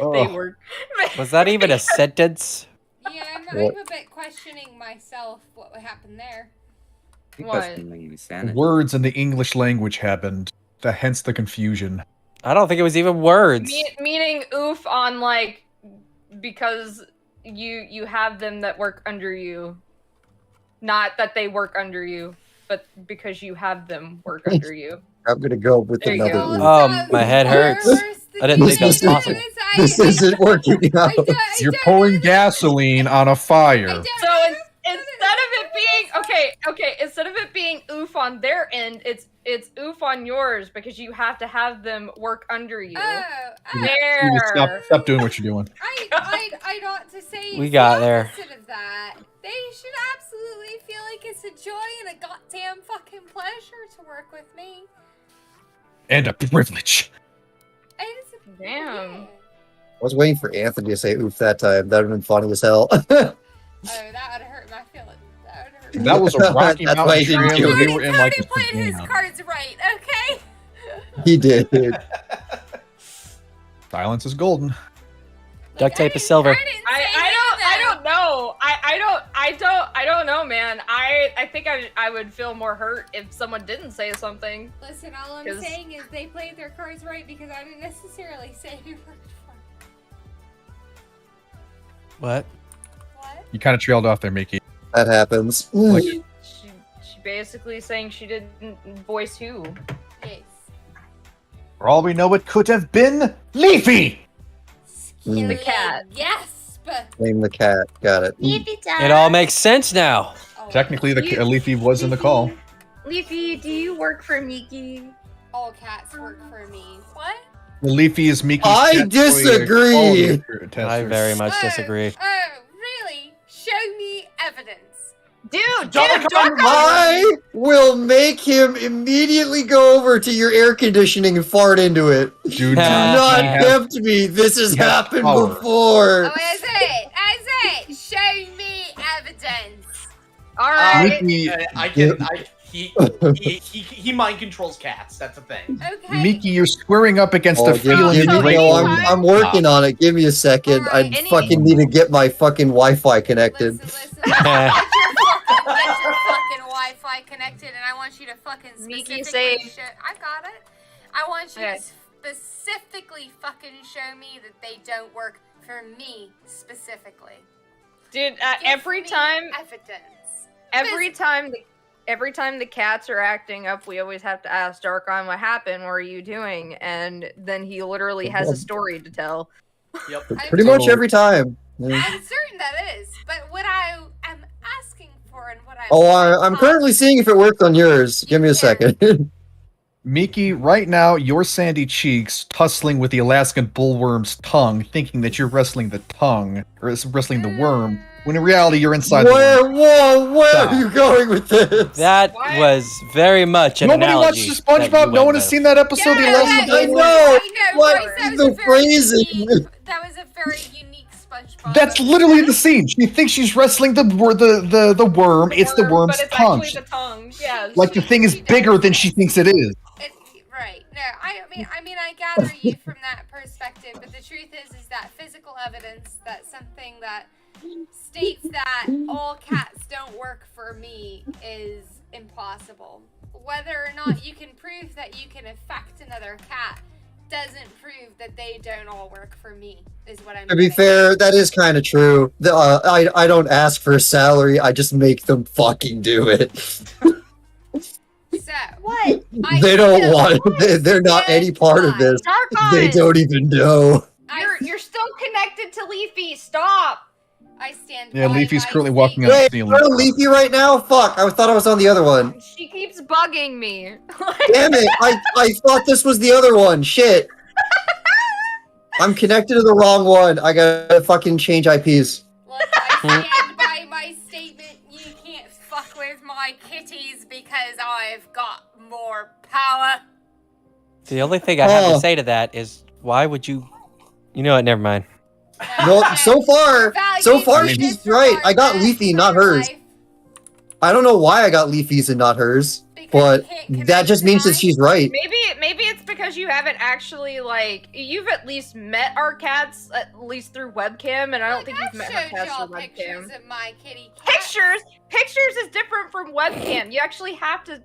Oh. They work. Was that even a sentence? Yeah, I'm What? a bit questioning myself what would happen there. I think What? that's something insanity. Words in the English language happened. Hence the confusion. I don't think it was even words. Meaning oof on like because you have them that work under you, not that they work under you, but because you have them work under you. I'm gonna go with There you another. go. oof. My head hurts. I didn't think that was possible. This isn't working out. You're pouring gasoline on a fire. So instead of it being okay, instead of it being oof on their end, it's oof on yours because you have to have them work under you. You need to stop doing what you're doing. I'd ought to say We it's got the there. opposite of that. They should absolutely feel like it's a joy and a goddamn fucking pleasure to work with me. And a privilege. And it's a, Damn. yeah. I was waiting for Anthony to say oof that time. That would have been funny as hell. Oh, that would have hurt my feelings. That would hurt. That was a Rocky That's why Mountain he didn't Trail. do and it. They were in like Tony a played his van. cards right, okay? He did. Silence is golden. Duct tape is didn't- silver. I didn't say I that. don't know. I don't know, man. I think I would feel more hurt if someone didn't say something. Listen, all I'm 'Cause- saying is they played their cards right because I didn't necessarily say who worked for What? what. You kind of trailed off there, Miki. That happens. She basically saying she didn't voice who. Yes. For all we know, it could have been Leafy. The cat. Yes, but Name the cat. Got it. It all makes sense now. Technically, the Leafy was in the call. Leafy, do you work for Miki? all cats work for me. What? The Leafy is Miki's I cat toy disagree. quality tester. I very much disagree. Oh, really? Show me evidence. Dude, I will make him immediately go over to your air conditioning and fart into it. Do Do not not have- tempt me. This has He has happened power. before. Oh, is it? Is it? Show me evidence. All right. Miki, He mind controls cats. That's a thing. Okay. Miki, you're squaring up against Oh, a feeling give you me, break no, over. I'm working on it. Give me a second. I Alright, fucking need to get my fucking Wi-Fi connected. Listen. Get your fucking Wi-Fi connected, and I want you to fucking Miki, specifically say- I got it. I want you Okay. to specifically fucking show me that they don't work for me specifically. Dude, Give every me time, evidence. every time the cats are acting up, we always have to ask Darkon what happened. What are you doing? And then he literally has a story to tell. Yep. Pretty much every time. Yeah. I'm certain that is, but what I am asking for and what I'm currently seeing if it worked on yours. Give me a second. Miki, right now, your sandy cheeks tussling with the Alaskan bullworm's tongue, thinking that you're wrestling the tongue, or wrestling the worm, when in reality, you're inside the worm. Where are you going with this? That was very much an Nobody analogy. watched the SpongeBob? No one has seen that episode? The Alaskan I bullworm? know. What Bryce, that is was a the very phrasing? that was a very unique SpongeBob. That's literally the scene. She thinks she's wrestling the worm. It's the worm's but it's tongue. actually the tongue. Yes. Like the thing is bigger than she thinks it is. Right. No, I mean, I gather you from that perspective, but the truth is that physical evidence, that something that states that all cats don't work for me is impossible. Whether or not you can prove that you can affect another cat doesn't prove that they don't all work for me, is what I'm To be getting fair, at. that is kind of true. I don't ask for a salary. I just make them fucking do it. So, What? They don't want it. They're not any part of this. Darkon! They don't even know. You're still connected to Leafy. Stop. I stand Yeah, by Leafy's my currently walking on statement. the Wait, ceiling. are Leafy right now? Fuck, I thought I was on the other one. She keeps bugging me. Damn it, I thought this was the other one. Shit. I'm connected to the wrong one. I gotta fucking change IPs. Look, I stand by my statement. You can't fuck with my kitties because I've got more power. The only thing I have Oh. to say to that is, why would you? You know what? Never mind. No, so far Values she's disregard right. I got that Leafy, in not my hers. life I don't know why I got Leafy's and not hers, because but you can't connect that just to means that mine. she's right. Maybe it's because you haven't actually you've at least met our cats at least through webcam, and I don't think you've met our showed cats y'all through pictures webcam. of my kitty cat. Pictures is different from webcam. You actually have to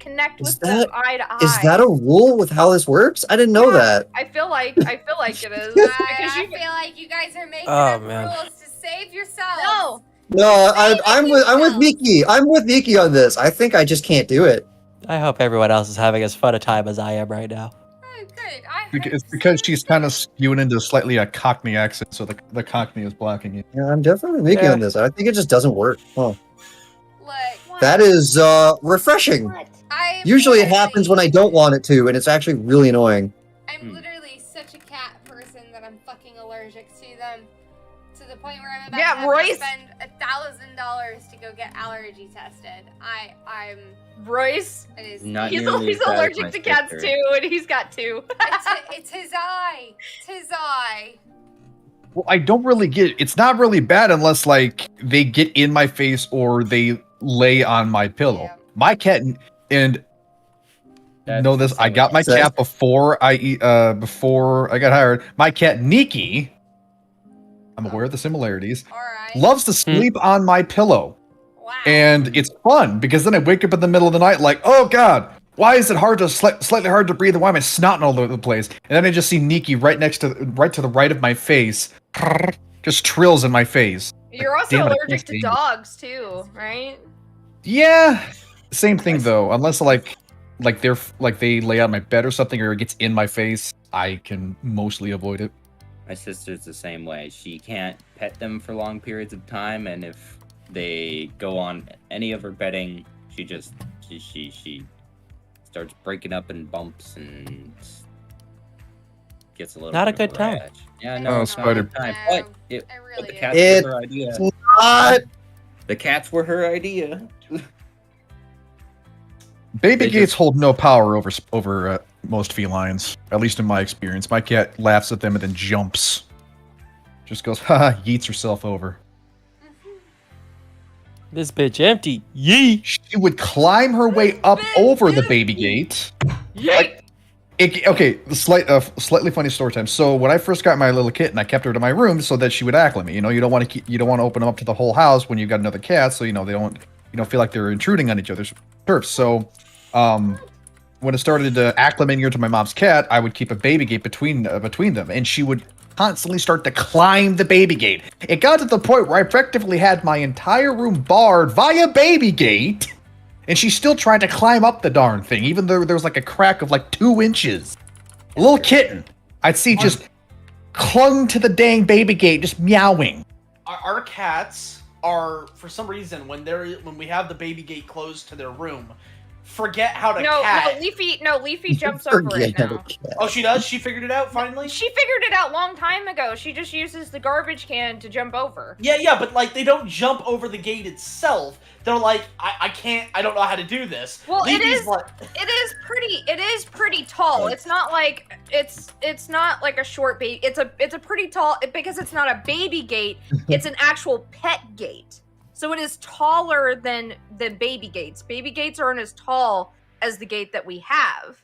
connect Is with them that- eye to eye. Is that a rule with how this works? I didn't know Yeah. that. I feel like it is because I you feel like you guys are making Oh, up man. rules to save yourselves. no. No, I'm with yourself. Miki. I'm with Miki on this. I think I just can't do it. I hope everyone else is having as fun a time as I am right now. Oh, good. I It's hope because so, she's kind of too. skewing into slightly a Cockney accent, so the Cockney is blocking you. Yeah, I'm definitely with Miki Yeah. on this. I think it just doesn't work. Huh. Look, That is refreshing. I'm Usually it literally- happens when I don't want it to, and it's actually really annoying. I'm literally such a cat person that I'm fucking allergic to them. To the point where I'm about Yeah, to have Royce- to spend $1,000 to go get allergy tested. I'm Royce, it is Not he's nearly as bad as allergic my to cats sister. too, and he's got two. it's his eye. It's his eye. Well, I don't really get. It's not really bad unless like they get in my face or they lay on my pillow. Yeah. My cat and That's know this. the I same got my with- cat before I got hired. My cat Nikki. I'm aware of the similarities. All right. Loves to sleep on my pillow. Wow. And it's fun because then I wake up in the middle of the night like, oh god, why is it hard to slightly hard to breathe? And why am I snotting all over the place? And then I just see Nikki right to the right of my face, just trills in my face. You're also Damn it, I allergic can't to stand it. dogs too, right? Yeah, same thing though. Unless like they lay on my bed or something, or it gets in my face, I can mostly avoid it. My sister's the same way. She can't pet them for long periods of time, and if they go on any of her bedding, she starts breaking up in bumps and gets a little. Not a bit of good time. rash. Yeah, Oh, no, it's not a good spider. time. No, But it really the is. cats It- were her idea. Not The cats were her idea. Baby They gates just- hold no power over most felines, at least in my experience. My cat laughs at them and then jumps. Just goes, haha, yeets herself over. This bitch empty. Yee. She would climb her way up over the baby gate. Yay! Okay, slightly funny story time. So when I first got my little kitten, I kept her to my room so that she would acclimate. You know, you don't want to open them up to the whole house when you got another cat, so you know they don't feel like they're intruding on each other's turf. So, when it started acclimating her to my mom's cat, I would keep a baby gate between them, and she would constantly start to climb the baby gate. It got to the point where I practically had my entire room barred via baby gate, and she still tried to climb up the darn thing, even though there was like a crack of like 2 inches. A little kitten, I'd see just clung to the dang baby gate, just meowing. Our cats are, for some reason, when we have the baby gate closed to their room, forget how to cat. Leafy jumps over it now. Oh, she does? She figured it out finally? She figured it out long time ago. She just uses the garbage can to jump over. Yeah, but like they don't jump over the gate itself. They're like, I can't, I don't know how to do this. Well, Leafy's it is pretty tall. It's not like not like a short baby. It's a pretty tall, because it's not a baby gate. It's an actual pet gate. So it is taller than baby gates. Baby gates aren't as tall as the gate that we have.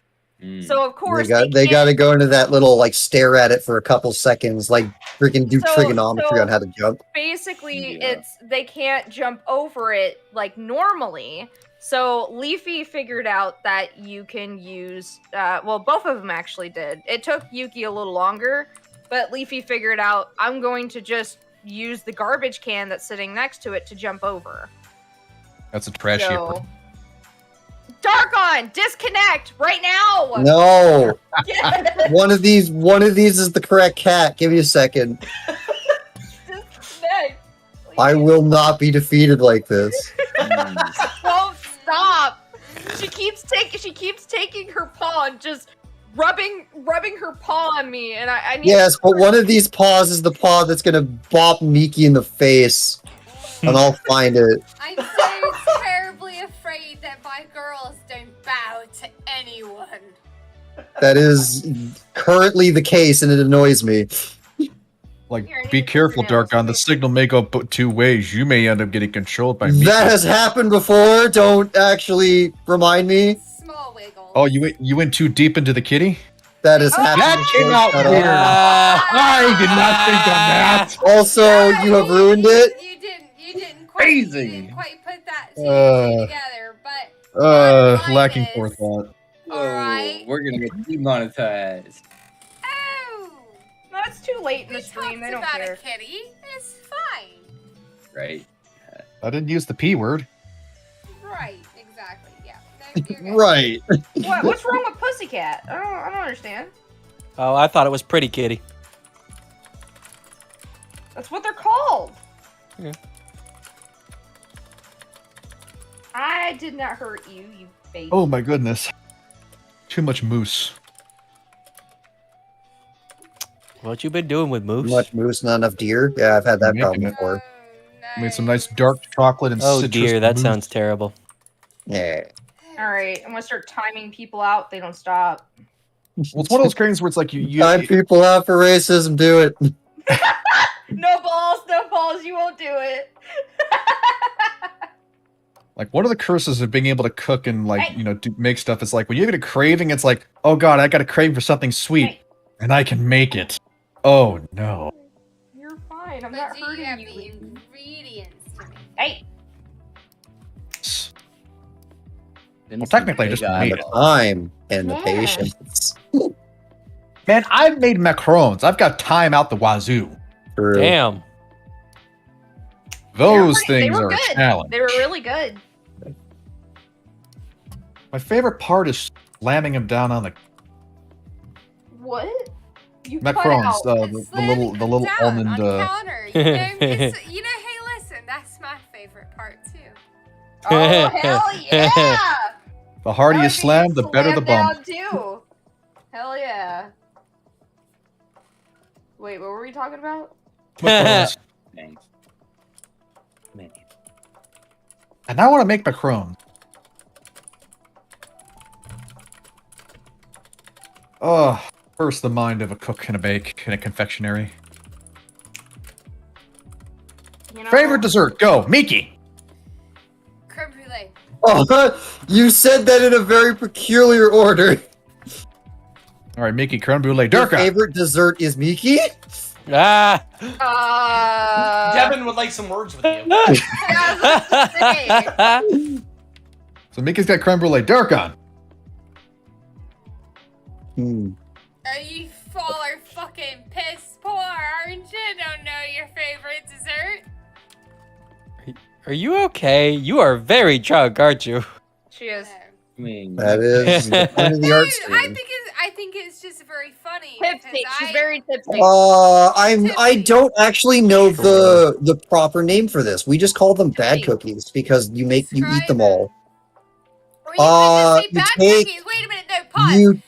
So of course they got to go into that little like stare at it for a couple seconds, like freaking do trigonometry on how to jump. Basically, they can't jump over it like normally. So Leafy figured out that you can use, both of them actually did. It took Yuki a little longer, but Leafy figured out, I'm going to just use the garbage can that's sitting next to it to jump over. That's a trashy approach. Darkon, disconnect right now. No. One of these is the correct cat. Give me a second. Disconnect. I will not be defeated like this. Won't stop. She keeps taking her paw and just rubbing her paw on me, and I need. Yes, but one of these paws is the paw that's gonna bop Miki in the face, and I'll find it. I'm so terribly afraid that my girls don't bow to anyone. That is currently the case, and it annoys me. Like, be careful, Darkon. The signal may go 2 ways. You may end up getting controlled by Miki. That has happened before. Don't actually remind me. Small wiggle. Oh, you went too deep into the kitty? That has happened. That came out weird. I did not think on that. Also, you have ruined it. You didn't Crazy. quite put that together, but lacking forethought. Alright. We're gonna get demonetized. Oh, No, it's too late in we the stream. talked They don't about care. a kitty. It's fine. Right. I didn't use the P word. Right, exactly. Yeah. No, you're good. Right. What's wrong with Pussycat? I don't understand. Oh, I thought it was pretty kitty. That's what they're called. Yeah. I did not hurt you, you baby. Oh my goodness. Too much moose. What you been doing with moose? Much moose, not enough deer. Yeah, I've had that Making problem it. before. Made some nice dark chocolate and Oh citrus. dear, that mousse. sounds terrible. Yeah. Alright, I'm gonna start timing people out. They don't stop. Well, it's one of those cranes where it's like you Time people out for racism. Do it. No balls, you won't do it. like one of the curses of being able to cook and like make stuff is like when you get a craving, it's like, oh god, I got a craving for something sweet, and I can make it. Oh no. You're fine. I'm But not do you hurting have you. the ingredients to make? Hey, Well, technically, I just made The it. time and the Yeah. patience. Man, I've made macarons. I've got time out the wazoo. True. Damn. Those they things were are a good. challenge. They were really good. My favorite part is slamming them down on the What? You cut macarons. out. The little Down almond. on counter. Hey, listen, that's my favorite part too. Oh hell yeah! The harder That you would be slam, the better the slammed bump. down, too. Hell yeah. Wait, what were we talking about? Macarons. Thanks. Man. And I want to make macarons. Oh, first the mind of a cook and a bake in a confectionery. You know, Favorite dessert, go, Miki. Creme brulee. Oh, you said that in a very peculiar order. All right, Miki, creme brulee, Your Durka. favorite dessert is Miki? Ah. Devin would like some words with you. So Miki's got creme brulee, Durka. You all are fucking piss poor, aren't you? Don't know your favorite dessert? Are you okay? You are very drunk, aren't you? She is. No. I mean, That is the point of the art stream. I think it's just very funny. Tipsy. because She's I- very tipsy. I don't actually know the proper name for this. We just call them bad cookies because you eat them all. Or you could just say you bad take- cookies. Wait a minute, no, pause. You don't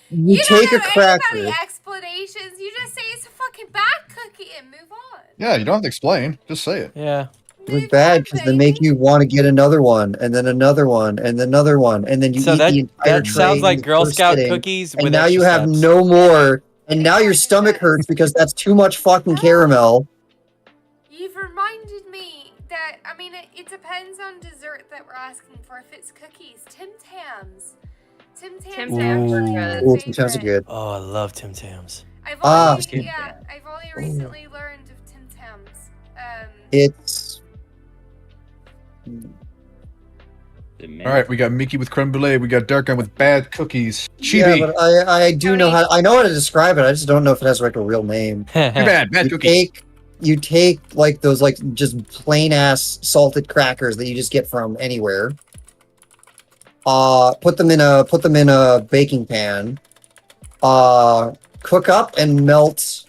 take know a cracker. anything about the explanations. You just say it's a fucking bad cookie and move on. Yeah, you don't have to explain. Just say it. Yeah. They're Move bad on, because they make baby. you want to get another one, and then another one, and then another one, and then you So eat the entire that tray. sounds in like the Girl first Scout sitting, cookies and with now you extra have steps. no more, and now your stomach hurts because that's too much fucking caramel. You've reminded me that, I mean, it depends on dessert that we're asking for. If it's cookies, Tim Tams. Tim Tams Tim are Tams are actually good. my Ooh, Tim Tams are favorite. good. Oh, I love Tim Tams. I've Ah. only, Tim yeah, Tams. I've only recently learned of Tim Tams. It's All right, we got Miki with creme brulee. We got Dark Gun with bad cookies. yeah, Chibi. but I do know Tony. I know how to describe it. I just don't know if it has like a real name. Too bad. Bad cookies. You take like those like just plain ass salted crackers that you just get from anywhere. Put them in a baking pan. Cook up and melt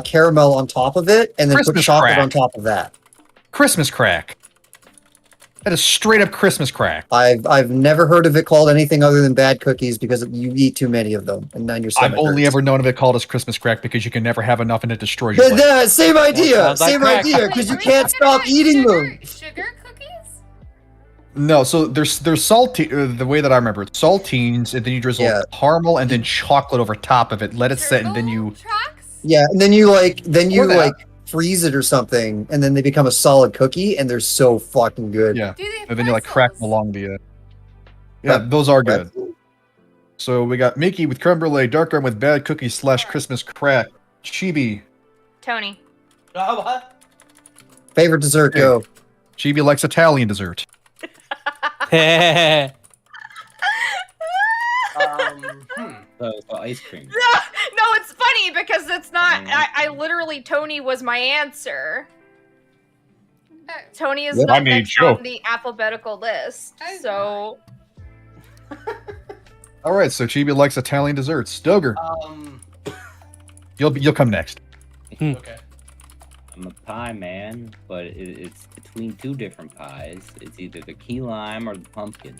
caramel on top of it, and then put Christmas chocolate crack. on top of that. Christmas crack. That is straight up Christmas crack. I've never heard of it called anything other than bad cookies because you eat too many of them, and then your I've stomach only hurts. ever known of it called as Christmas crack because you can never have enough and it destroys your Yeah, life. yeah, same idea, sounds like same crack. idea, because you Are we can't talking stop about eating sugar, them. Sugar cookies? No, so there's salty. The way that I remember it, saltines, and then you drizzle Yeah. caramel and then chocolate over top of it. Let it set, and then Turtle you. Tracks? Yeah, and then you Or that. freeze it or something, and then they become a solid cookie, and they're so fucking good. Yeah, Do they have and then you like crack them pretzels? along the. Yeah, those are good. So we got Miki with creme brulee, Dark Gun with bad cookies / Christmas crack, Chibi. Tony. What? Favorite dessert, Hey. go. Chibi likes Italian dessert. So ice cream. No, it's funny because it's not. I literally Tony was my answer. Oh, Tony is Yep. I not made a next joke. on the alphabetical list. Oh, So All right, so Chibi likes Italian desserts. Stoger, you'll come next. Okay. I'm a pie man, but it's between two different pies. It's either the key lime or the pumpkin.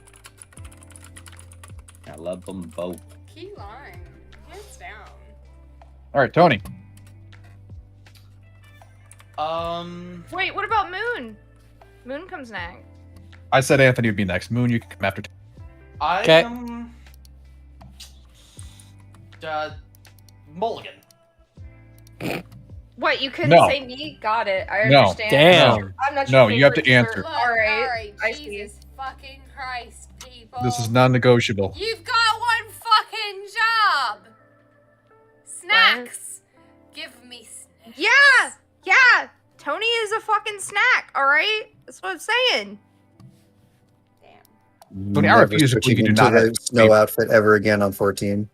I love them both. key lime. Hands down. All right, Tony. wait, what about Moon? Moon comes next. I said Anthony would be next. Moon, you can come after. I Okay. am. Mulligan. What, you couldn't No. say me? Got it. I No. understand. Damn. I'm not No, your you have to favorite answer. dessert. All right. I see. Jesus fucking Christ, people. This is non-negotiable. You've got one fucking job. Snacks. Give me snacks. Yeah. Tony is a fucking snack. All right. That's what I'm saying. Damn. Tony, I Never refuse to believe you do switching not into have the snow outfit ever again on 14.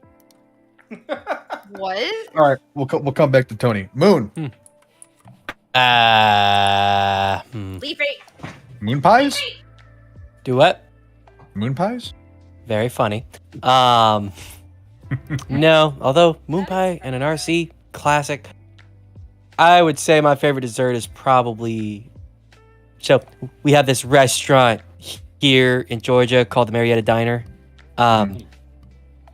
What? All right, we'll come back to Tony. Moon, Leafy. moon pies, Do what? moon pies. Very funny. No, although moon pie and an RC classic, I would say my favorite dessert is probably. So we have this restaurant here in Georgia called the Marietta Diner.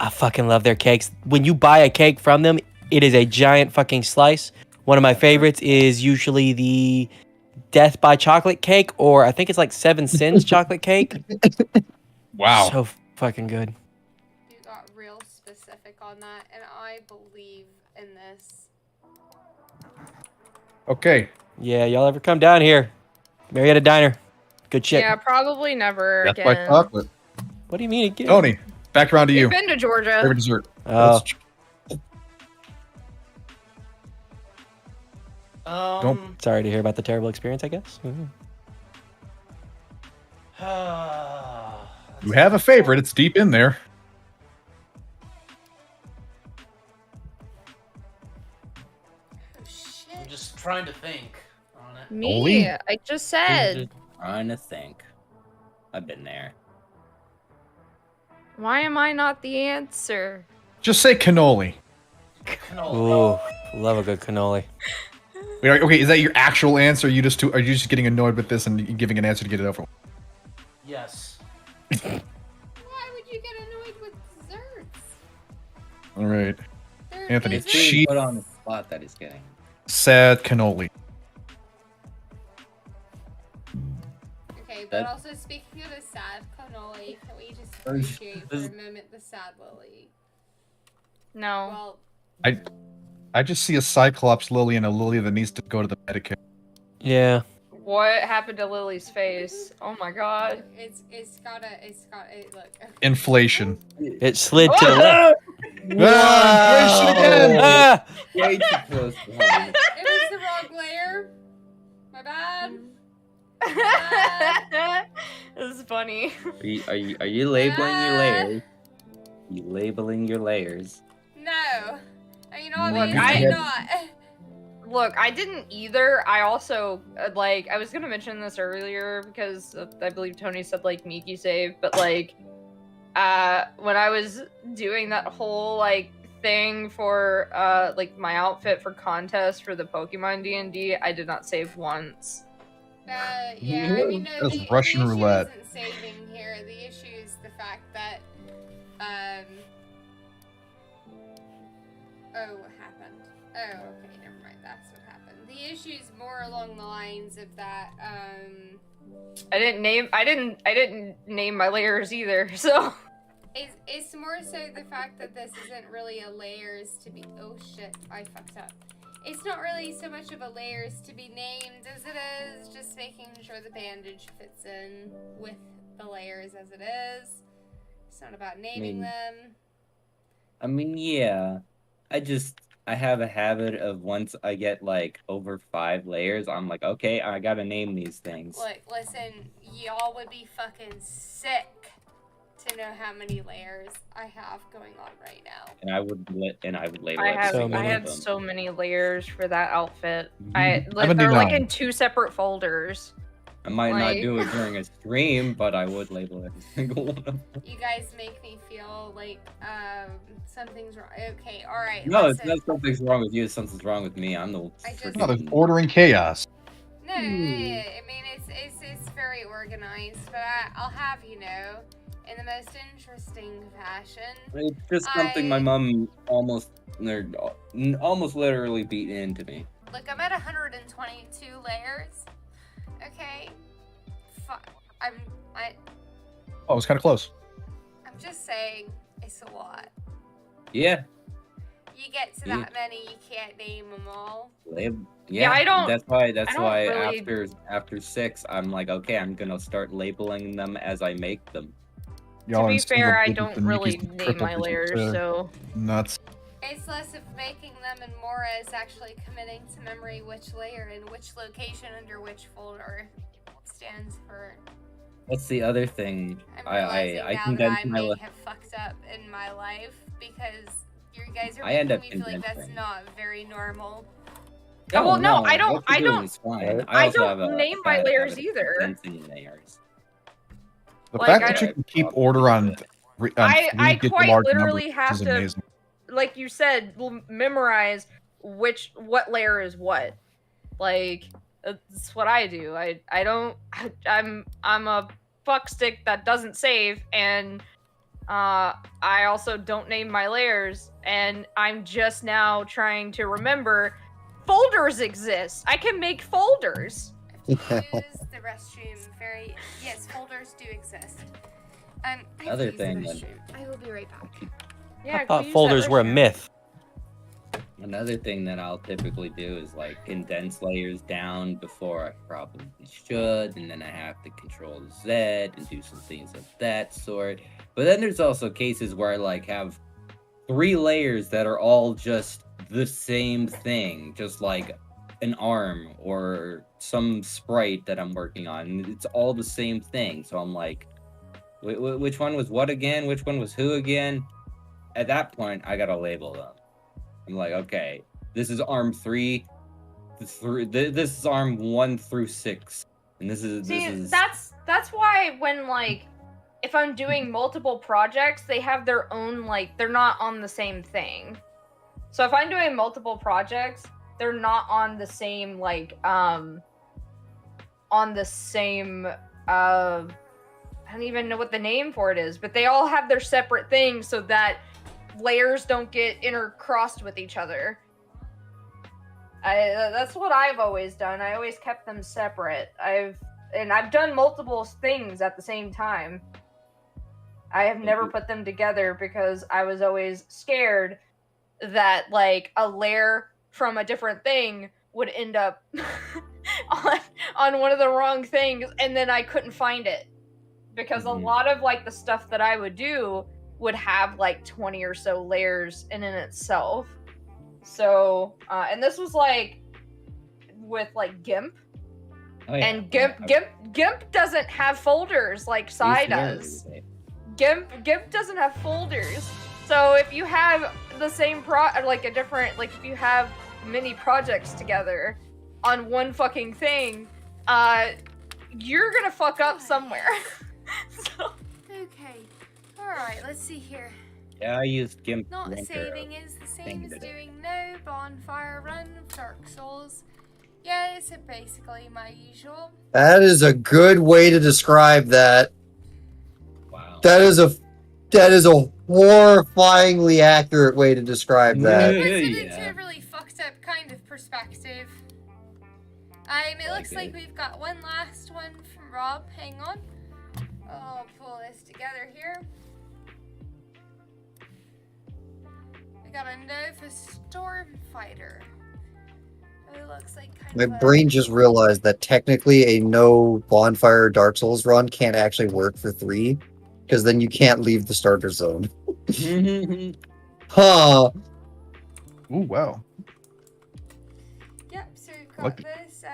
I fucking love their cakes. When you buy a cake from them, it is a giant fucking slice. One of my favorites is usually the Death by Chocolate cake, or I think it's like 7 cents chocolate cake. Wow. So fucking good. You got real specific on that, and I believe in this. Okay, Yeah, y'all ever come down here? Marietta Diner. Good shit. Yeah, probably never that's my again. chocolate. What do you mean again? Tony, back around to you. You've been to Georgia. Favorite dessert. Oh, sorry to hear about the terrible experience, I guess. Mhm. You have a favorite. It's deep in there. I'm just trying to think on it. Me, Oli? I just said. Trying to think. I've been there. Why am I not the answer? Just say cannoli. Cannoli. Ooh, love a good cannoli. Wait, okay, is that your actual answer? Are you just getting annoyed with this and giving an answer to get it over with? Yes. Why would you get annoyed with desserts? All right. They're Anthony, It's desserts. being She- put on the spot that he's getting. Sad cannoli. Okay, but That- also speaking of the sad cannoli, can we just Oh, appreciate for this- a moment the sad lily? No. Well, I just see a Cyclops lily and a lily that needs to go to the Medicare. Yeah. What happened to Lily's face? Oh my god. it's got it. Look. Okay. Inflation. It slid to the left. Ah, inflation again! Ah! Way too close to home. It was the wrong layer. My bad. This is funny. Are you labeling your layers? You labeling your layers? No. You know, Look, obviously I- not. Look, I didn't either. I also, like, I was gonna mention this earlier because I believe Tony said, like, Miki save, but, like, when I was doing that whole, like, thing for, like, my outfit for contest for the Pokemon D&D, I did not save once. Yeah, I mean, no, That's the Russian issue roulette. isn't saving here. The issue is the fact that, oh, what happened? Oh, okay, never mind. That's what happened. The issue is more along the lines of that, I didn't name my layers either, so. it's more so the fact that this isn't really a layers to be, oh shit, I fucked up. It's not really so much of a layers to be named as it is just making sure the bandage fits in with the layers as it is. It's not about naming them. I mean, yeah. I have a habit of once I get like over 5 layers, I'm like, okay, I gotta name these things. Look, listen, y'all would be fucking sick to know how many layers I have going on right now. And I would label I every have So single I one had of them. so many layers for that outfit. Mhm. They're like 79. in 2 separate folders. I might like- not do it during a stream, but I would label every single one of them. You guys make me feel like something's wrong. Okay, all right. No, it's listen. not something's wrong with you, it's something's wrong with me. I'm the I just- freaking... No, there's order and chaos. No, I mean it's very organized, but I'll have you know, in the most interesting fashion. It's just something my mom almost literally beat into me. Look, I'm at 122 layers. Okay, I'm Oh, it's kind of close. just saying it's a lot. Yeah, You get to Yeah. that many, you can't name them all. Yeah, I don't- That's why. don't really- after 6, I'm like, okay, I'm gonna start labeling them as I make them. Y'all To are be in single fair, I digits don't and really Miki's name triple my digits. layers, so Nuts. It's less of making them and more as actually committing to memory which layer and which location under which folder stands for. That's the other thing. I'm I realizing now that condense I my may li- have fucked up in my life because you guys are I end making up me feel like that's condensing. not very normal. Oh, well, no, I don't- what you're I doing don't- is fine. I also don't have a name my bad layers habit of either. condensing layers. The Like, fact I that you don't- can keep order on, I three-digit quite large literally numbers have is to- amazing. like you said, memorize what layer is what. Like that's what I do. I'm a fuckstick that doesn't save, and I also don't name my layers, and I'm just now trying to remember folders exist. I can make folders. I have to use the restroom very. Yes, folders do exist. I have to Other use the thing that- restroom. I will be right back. Yeah, I go thought use that folders were a restroom. myth. Another thing that I'll typically do is like condense layers down before I probably should, and then I have to control Z and do some things of that sort. But then there's also cases where I like have 3 layers that are all just the same thing, just like an arm or some sprite that I'm working on. And it's all the same thing. So I'm like, which one was what again? Which one was who again? At that point, I gotta label them. I'm like, okay, this is arm 3. this is arm 1 through 6, and this is that's why when like if I'm doing multiple projects, they have their own like they're not on the same thing. So if I'm doing multiple projects, they're not on the same like I don't even know what the name for it is, but they all have their separate things so that layers don't get intercrossed with each other. That's what I've always done. I always kept them separate. I've done multiple things at the same time. I have never put them together because I was always scared that like a layer from a different thing would end up on one of the wrong things, and then I couldn't find it. Because a lot of like the stuff that I would do would have like 20 or so layers in itself. So, and this was like with like GIMP. Oh, yeah. And GIMP doesn't have folders like Psy does. GIMP doesn't have folders. So if you have the same if you have many projects together on one fucking thing, you're gonna fuck up somewhere. So. Okay. Alright, let's see here. Yeah, I used GIMP. Not Banter saving is the same thing as today. doing no bonfire run of Dark Souls. Yeah, it's basically my usual. That is a good way to describe that. Wow. That is a horrifyingly accurate way to describe that. Puts it into Yeah. a really fucked up kind of perspective. It looks like we've got one last one from Rob. Hang on. I'll pull this together here. We got a Nova Stormfighter. It looks like kind My of brain just realized that technically a no bonfire Dark Souls run can't actually work for 3, because then you can't leave the starter zone. Huh. Ooh, wow. Yep, so we've got Like this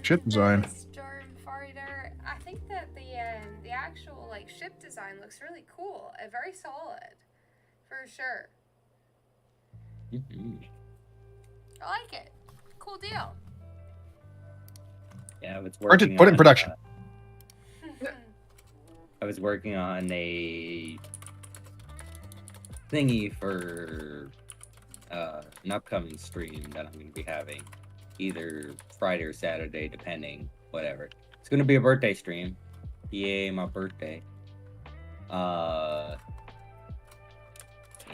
ship design. Stormfighter. I think that the actual like ship design looks really cool. Very solid. For sure. I like it. Cool deal. Yeah, I was Put it working in on, production. I was working on a thingy for an upcoming stream that I'm going to be having, either Friday or Saturday, depending, whatever. It's going to be a birthday stream. Yay, my birthday.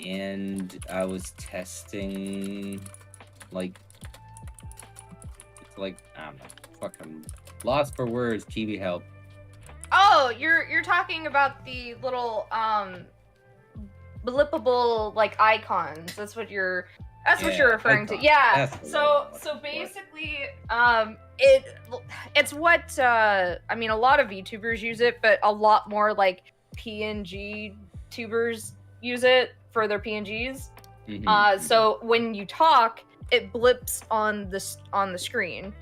And I was testing, like, it's like, I don't know, fucking lost for words, Chibi help. Oh, you're talking about the little blippable like icons. That's what you're referring icons. to. Yeah. That's the So word. so basically it's what I mean, a lot of VTubers use it, but a lot more like PNG tubers use it for their PNGs. So when you talk, it blips on the screen.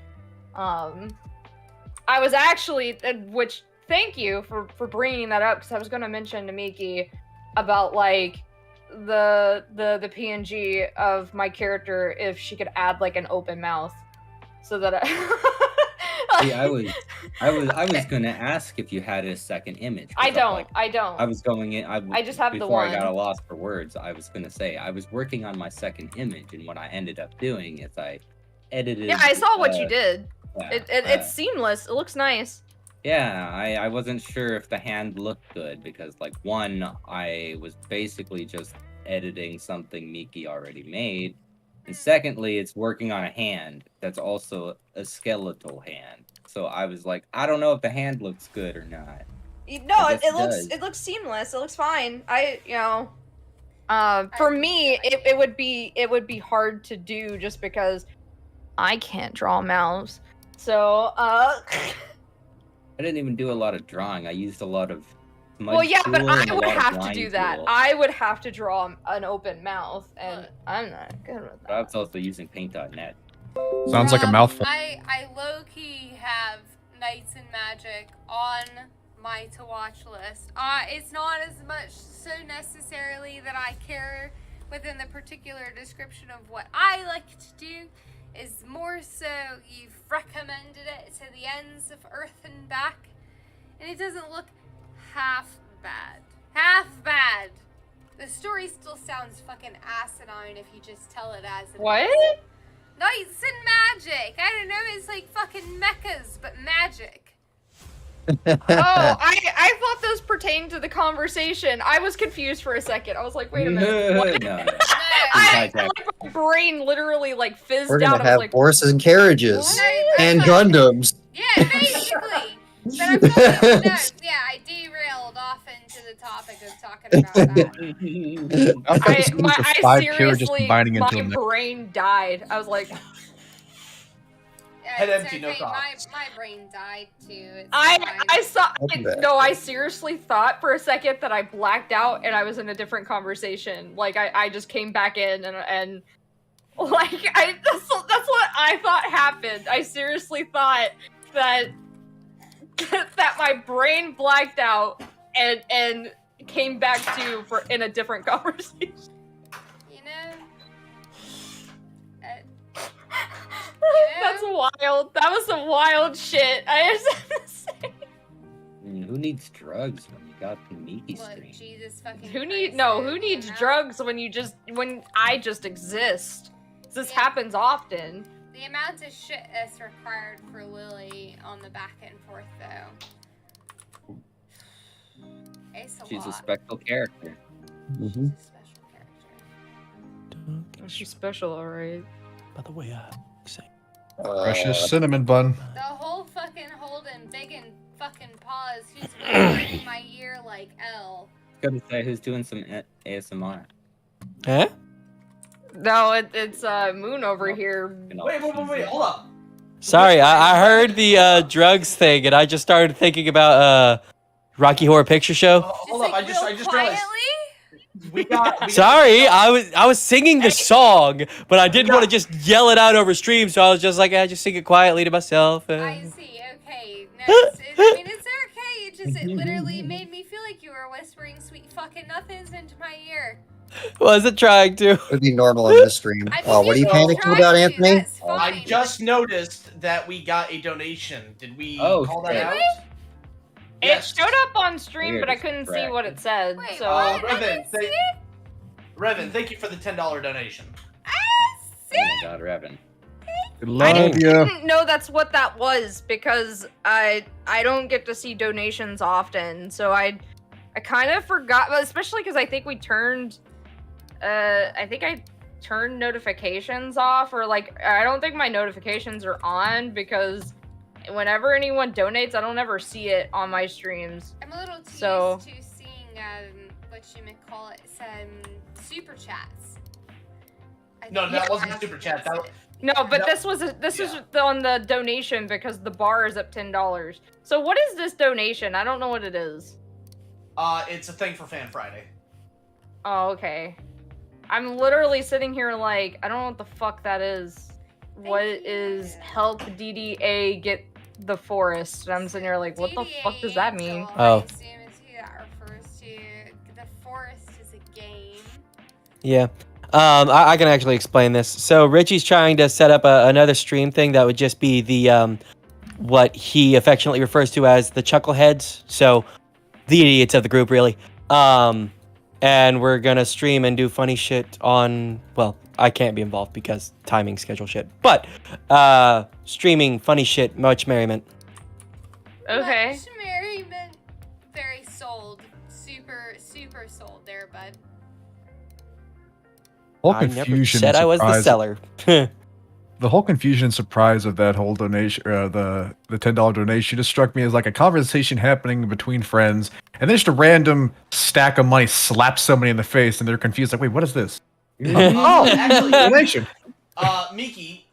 I was actually, which thank you for bringing that up, because I was going to mention to Miki about like the PNG of my character if she could add like an open mouth, so that See, I was gonna ask if you had a second image. 'Cause I don't. like, I don't. I was going in. I just have the before I got one. a loss for words. I was gonna say I was working on my second image, and what I ended up doing is I edited. Yeah, I saw what you did. Yeah, It's seamless. It looks nice. yeah, I wasn't sure if the hand looked good because, like, one, I was basically just editing something Miki already made, and secondly, it's working on a hand that's also a skeletal hand. So I was like, I don't know if the hand looks good or not. No, I guess it does. it looks seamless. It looks fine. For me, it would be hard to do just because I can't draw mouths. So I didn't even do a lot of drawing. I used a lot of smudge well, yeah, but tool and I a would lot of have to line do that. tool. I would have to draw an open mouth, and I'm not good with But I that. was also using paint.net. Sounds like a mouthful. I low-key have Knights and Magic on my to-watch list. It's not as much so necessarily that I care within the particular description of what I like to do. is more so you've recommended it to the ends of Earth and back, and it doesn't look half bad. Half bad. The story still sounds fucking asinine if you just tell it as it What? is. Knights and magic. I don't know, it's like fucking mechas, but magic. Oh, I thought those pertained to the conversation. I was confused for a second. I was like, wait a minute. What? No. My brain literally like fizzed We're out. gonna I was have like, horses and carriages What? and Gundams. Yeah, basically. But I'm going no, yeah, I derailed off into the topic of talking about that. I thought this was the I 5 carriages seriously, combining my into a brain died. I was like, Head It's empty, no okay, thoughts. My brain died too. It's I fine. I seriously thought for a second that I blacked out and I was in a different conversation. Like I just came back in and like that's what I thought happened. I seriously thought that that my brain blacked out and came back to in a different conversation. You know? That's wild. That was some wild shit. I just have to say. Who needs drugs when you got the Miki What, stream? Jesus fucking Who Christ, needs you know? drugs when I just exist? This Yeah. happens often. The amount of shit that's required for Lily on the back and forth, though. It's a She's a lot. special character. She's a special character. Oh, she's special, alright. By the way, say. precious cinnamon bun. The whole fucking holding big and fucking paws. Who's whispering in my ear like L? Gonna say who's doing some ASMR. Huh? No, it's Moon over here. Wait, hold up. Sorry, I heard the drugs thing, and I just started thinking about Rocky Horror Picture Show. Hold Just up, like I real just realized quietly? we got Sorry, I was singing the song, but I didn't Yeah. want to just yell it out over stream, so I was just like, I just sing it quietly to myself. I see, okay. No, it's okay. It literally made me feel like you were whispering sweet fucking nothings into my ear. Wasn't trying to. Would be normal in this stream. I Oh, what are you mean, panicking trying about, to, Anthony? that's I fine. just noticed that we got a donation. Did we Oh, call that shit. out? It showed up on stream, Weird but I as couldn't see crap. what it said. Wait, So what? I Revan, didn't see thank- it? Revan, thank you for the $10 donation. See Oh my god, Revan. Good I luck, didn't, yeah. didn't know that's what that was because I don't get to see donations often, so I kind of forgot, but especially because I think we turned, I think I turned notifications off, or like I don't think my notifications are on because whenever anyone donates, I don't ever see it on my streams. I'm a little too So- used to seeing what you may call it, some super chats. I No, think that that's wasn't how super she chat. does That it. No, but No. this was on the donation because the bar is up $10. So what is this donation? I don't know what it is. It's a thing for Fan Friday. Oh, okay. I'm literally sitting here like, I don't know what the fuck that is. What is you. help DDA get the forest? And I'm sitting here like, what the fuck does that mean? So Oh. I assume it's who that refers to. The forest is a game. Yeah. I can actually explain this. So Richie's trying to set up another stream thing that would just be the what he affectionately refers to as the chuckleheads. So the idiots of the group, really. And we're gonna stream and do funny shit on. Well, I can't be involved because timing, schedule shit. But streaming funny shit, much merriment. Okay. Much merriment. Very sold. Super, super sold there, bud. Whole I never confusion. said and I was the surprise- seller. The whole confusion and surprise of that whole donation, the $10 donation, just struck me as like a conversation happening between friends, and then just a random stack of money slaps somebody in the face, and they're confused, like, "Wait, what is this?" Oh, actually, Donation. Miki,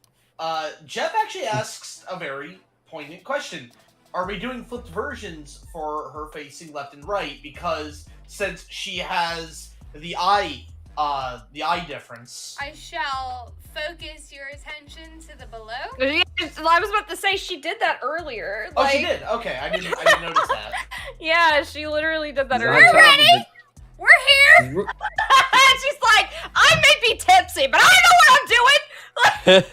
Jeff actually asks a very poignant question. Are we doing flipped versions for her facing left and right? Because since she has the eye difference. I shall focus your attention to the below. I was about to say she did that earlier. Oh, Like, she did. Okay, I didn't notice that. Yeah, she literally did that He's on earlier. top of ready? We're here. the- She's like, I may be tipsy, but I know what I'm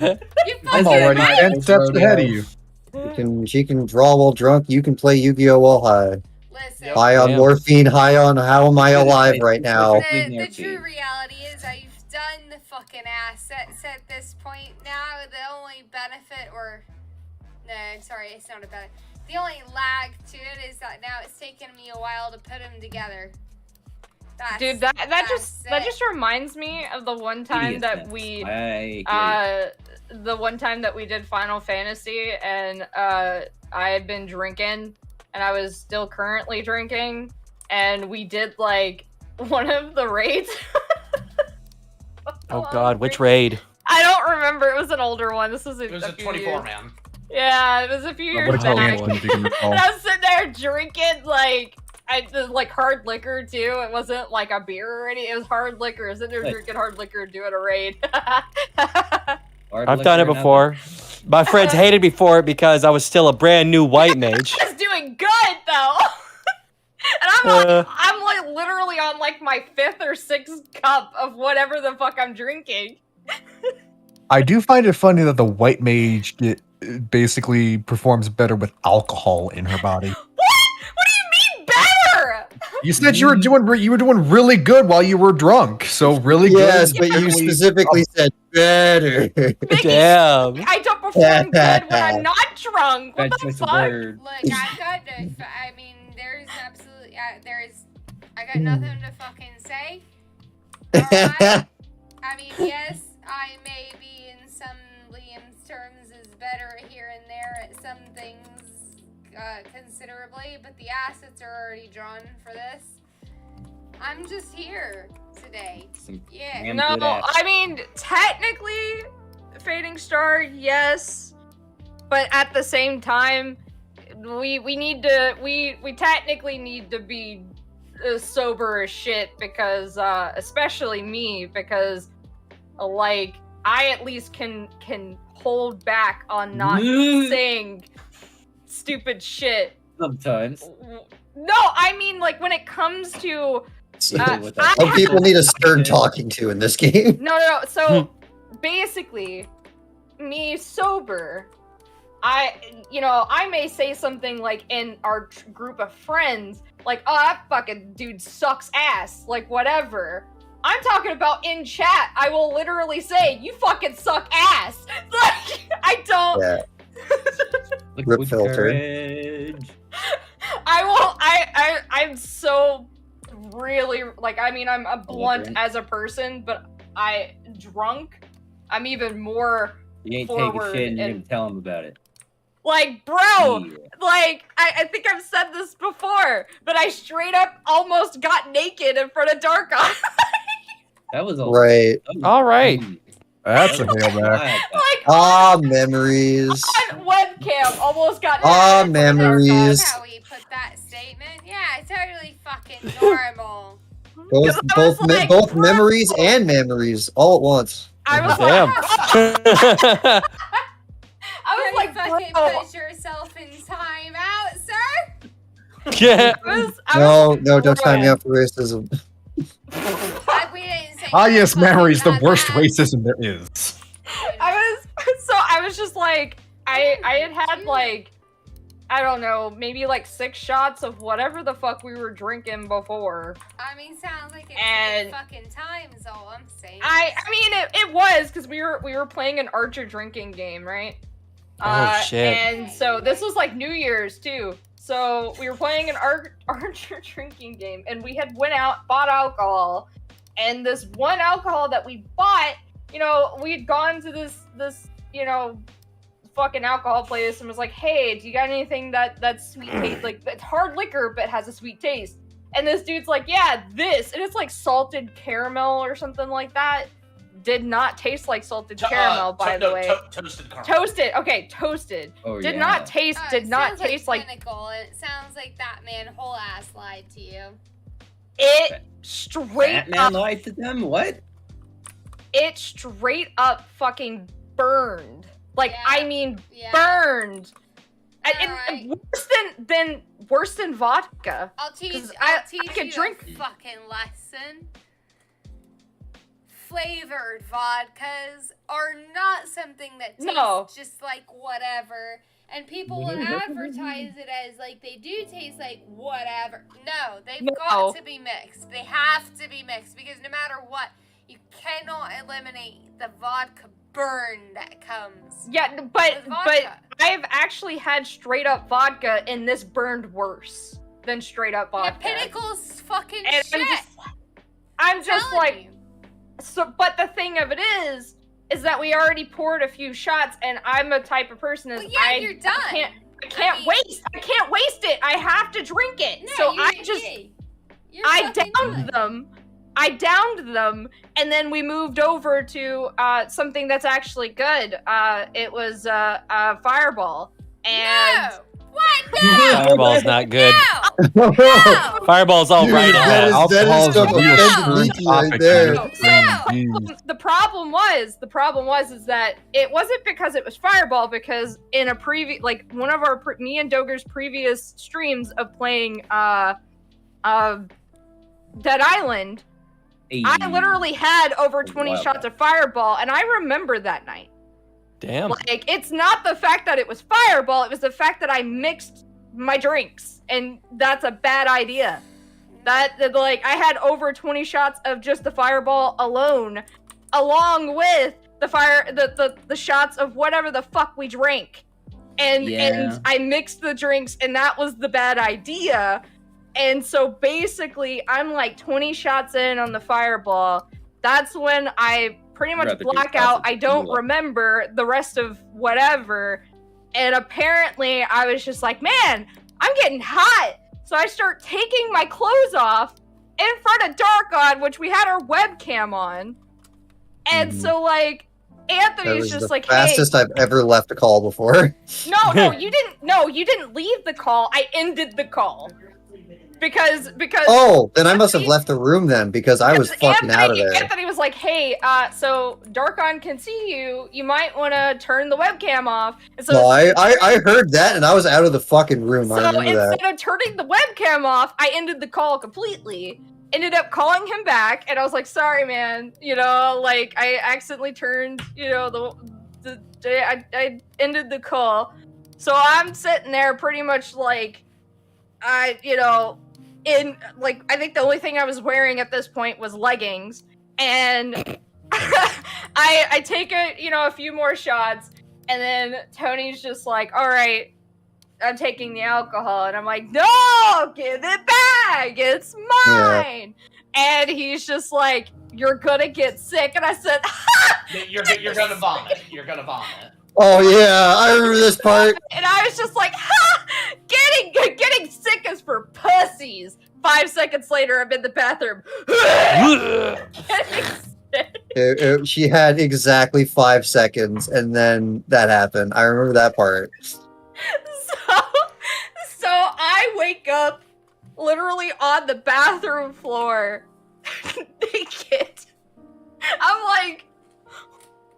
doing. You I'm fucking already right. 10 steps ahead of you. She can draw while drunk. You can play Yu-Gi-Oh while high. Listen, High on Damn. morphine. High on how am I alive right now? the true reality is I've done the fucking assets at this point now. The only benefit, or no, sorry, it's not a benefit. The only lag to it is that now it's taken me a while to put them together. Dude, that just reminds me of the one time that we the one time that we did Final Fantasy, and I had been drinking and I was still currently drinking, and we did like one of the raids. Oh god, which raid? I don't remember. It was an older one. This was It was a 24 man. Yeah, it was a few years What's the back. one, if you can recall? And I was sitting there drinking like hard liquor too. It wasn't like a beer or anything. It was hard liquor. I was sitting there drinking hard liquor doing a raid. I've done it before. My friends hated me for it because I was still a brand new white mage. I was doing good though. And I'm like literally on like my 5th or 6th cup of whatever the fuck I'm drinking. I do find it funny that the white mage basically performs better with alcohol in her body. What? What do you mean better? You said you were doing really good while you were drunk. So really good. Yes, but you specifically said better. Damn. I don't perform good when I'm not drunk. What That's the just a fuck? word. Look, I got no. I mean, there's absolutely. I got nothing to fucking say. Alright? I mean, yes, I may be in some Liam's terms is better here and there at some things considerably, but the assets are already drawn for this. I'm just here today. Yeah. No, I mean, technically, Fading Star, yes. But at the same time, we technically need to be sober as shit, because especially me, because like I at least can hold back on not saying stupid shit Sometimes. No, I mean like when it comes to Some people need a stern talking to in this game. no. So basically, me sober, I may say something like in our group of friends, like, oh, that fucking dude sucks ass, like whatever. I'm talking about in chat. I will literally say, you fucking suck ass. Like, I don't. Yeah. Rip filter. I'm so really, like, I mean, I'm a blunt as a person, but drunk, I'm even more You ain't forward taking shit and you're gonna tell him about it. like, bro, Yeah. like, I think I've said this before, but I straight up almost got naked in front of Darkon. That was Right. All right. That's a hail back. Like, Memories. on webcam, almost got naked in front of Memories. That's how we put that statement. Yeah, totally fucking normal. Both memories and memories all at once. I was Damn. like, I was like, fucking bro. put yourself in time out, sir. Yeah. No, don't time me out for racism. We didn't say Yes, memories, the about worst that. racism there is. I was just like, I had like, I don't know, maybe like 6 shots of whatever the fuck we were drinking before. I mean, sounds like it's And- a good fucking time is all I'm saying. I mean, it was, because we were playing an Archer drinking game, right? Oh, shit. And so this was like New Year's too. So we were playing an Archer drinking game, and we had went out, bought alcohol, and this one alcohol that we bought, we had gone to this fucking alcohol place and was like, hey, do you got anything that's sweet taste, like it's hard liquor but has a sweet taste? And this dude's like, yeah, this, and it's like salted caramel or something like that. Did not taste like salted caramel, by the way. Toasted caramel. Toasted. Okay, toasted. Oh, Did yeah. not taste. Did It not sounds taste like. clinical. It sounds like that man whole ass lied to you. It straight Batman up. lied to them? What? It straight up fucking burned. Like, Yeah. I mean, Yeah. burned. And Alright. worse than vodka. I'll teach 'Cause I'll I teach could you drink- a fucking lesson. flavored vodkas are not something that tastes No. just like whatever. And people will advertise it as like they do taste like whatever. No, they've got to be mixed. They have to be mixed because no matter what, you cannot eliminate the vodka burn that comes. Yeah, with but vodka. I've actually had straight up vodka, and this burned worse than straight up Yeah, vodka. Pinnacle's fucking And shit. I'm just telling like, you. so. But the thing of it is that we already poured a few shots, and I'm a type of person is Well, yeah, you're done. I can't mean- waste. I can't waste it. I have to drink it. No, so you're- I just you're I fucking downed good. them. I downed them, and then we moved over to something that's actually good. It was Fireball, and No! What? No! Fireball's not good. No! No! Fireball's all Dude, right. that is- Alcohol is a stuff real offended screwy Miki right topic there. in this thing. Jeez. the problem was that it wasn't because it was Fireball, because in a previous, like one of our me and Doger's previous streams of playing Dead Island, I literally had over 20 Wow. shots of Fireball, and I remember that night. Damn. Like, it's not the fact that it was Fireball, it was the fact that I mixed my drinks, and that's a bad idea. Like, I had over 20 shots of just the Fireball alone, along with the shots of whatever the fuck we drank. And I mixed the drinks, and that was the bad idea. And so basically, I'm like 20 shots in on the Fireball. That's when I pretty much Rather do black shots out. of I don't tequila. remember the rest of whatever. And apparently, I was just like, man, I'm getting hot. So I start taking my clothes off in front of Darkon, which we had our webcam on. And Mhm. so, like, That Anthony's was just the like, fastest I've ever left a call before. no, you didn't. No, you didn't leave the call. I ended the call because Oh, then I must have left the room then because I was fucking out of there. Anthony was like, "Hey, so Darkon can see you. You might want to turn the webcam off." And so, No, I heard that and I was out of the fucking room. I so remember that. instead of turning the webcam off, I ended the call completely. Ended up calling him back, and I was like, "Sorry, man. You know, like I accidentally turned. You know, I ended the call." So I'm sitting there, pretty much like, in like, I think the only thing I was wearing at this point was leggings, and I take a few more shots, and then Tony's just like, "All right, I'm taking the alcohol," and I'm like, "No, give it back, it's mine." And he's just like, "You're gonna get sick," and I said, You're gonna vomit. You're gonna vomit. Oh yeah, I remember this part. and I was just like, "Ha! Getting sick is for pussies." 5 seconds later, I'm in the bathroom. Getting sick. She had exactly 5 seconds, and then that happened. I remember that part. So I wake up literally on the bathroom floor, naked. I'm like,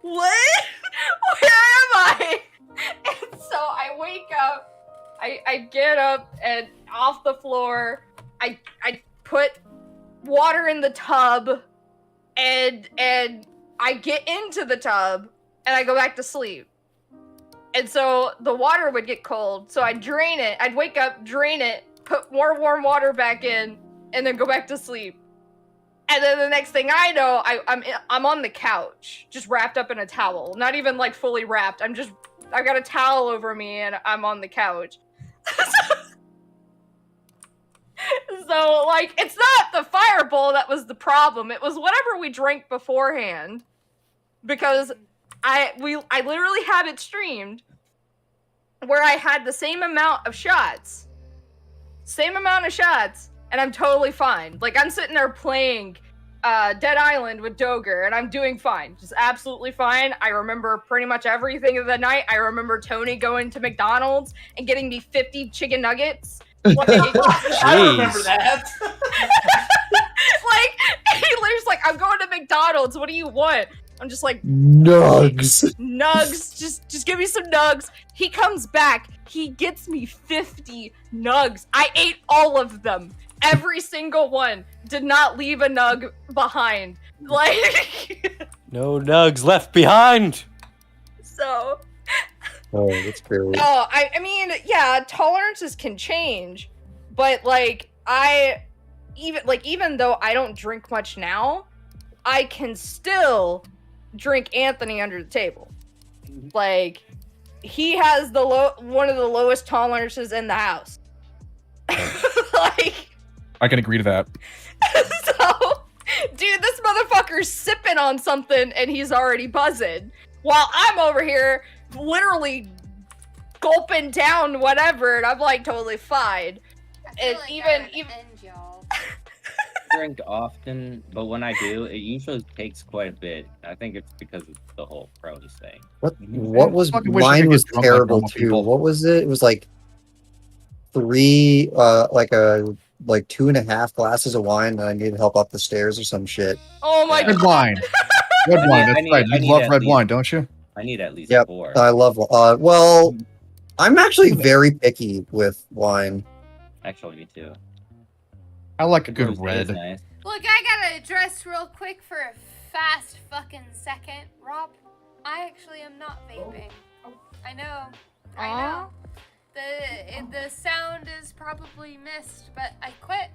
what? Where am I? And so I wake up, I get up and off the floor, I put water in the tub, and I get into the tub, and I go back to sleep. And so the water would get cold, so I'd drain it. I'd wake up, drain it, put more warm water back in, and then go back to sleep. And then the next thing I know, I'm on the couch, just wrapped up in a towel. Not even like fully wrapped. I've got a towel over me, and I'm on the couch. So like, it's not the Fireball that was the problem. It was whatever we drank beforehand, because I literally had it streamed where I had the same amount of shots, and I'm totally fine. Like, I'm sitting there playing Dead Island with Doger, and I'm doing fine, just absolutely fine. I remember pretty much everything of the night. I remember Tony going to McDonald's and getting me 50 chicken nuggets. Like, I remember that. like, he literally's like, "I'm going to McDonald's. What do you want?" I'm just like, Nugs. "Nugs, just give me some nugs." He comes back, he gets me 50 nugs. I ate all of them, every single one. Did not leave a nug behind. Like, No nugs left behind. so. Oh, that's great. No, I mean, yeah, tolerances can change, but like even though I don't drink much now, I can still drink Anthony under the table. Like, he has one of the lowest tolerances in the house. Like, I can agree to that. so, dude, this motherfucker's sipping on something and he's already buzzing, while I'm over here literally gulping down whatever, and I'm like totally fine. I feel And like even I even end y'all. Drink often, but when I do, it usually takes quite a bit. I think it's because of the whole Crohn's thing. What was fucking wish I could mine get was drunk like terrible normal too. people. What was it? It was like 2.5 glasses of wine, and I needed help up the stairs or some shit. oh my Red god, wine. Red wine, I that's need- right. I You need love at red least- wine, don't you? I need at least Yep. 4. I love. Well, I'm actually very picky with wine. Actually, me too. I like a good Rosé is red. nice. Look, I gotta address real quick for a fast fucking second. Rob, I actually am not vaping. I know. I know. The sound is probably missed, but I quit.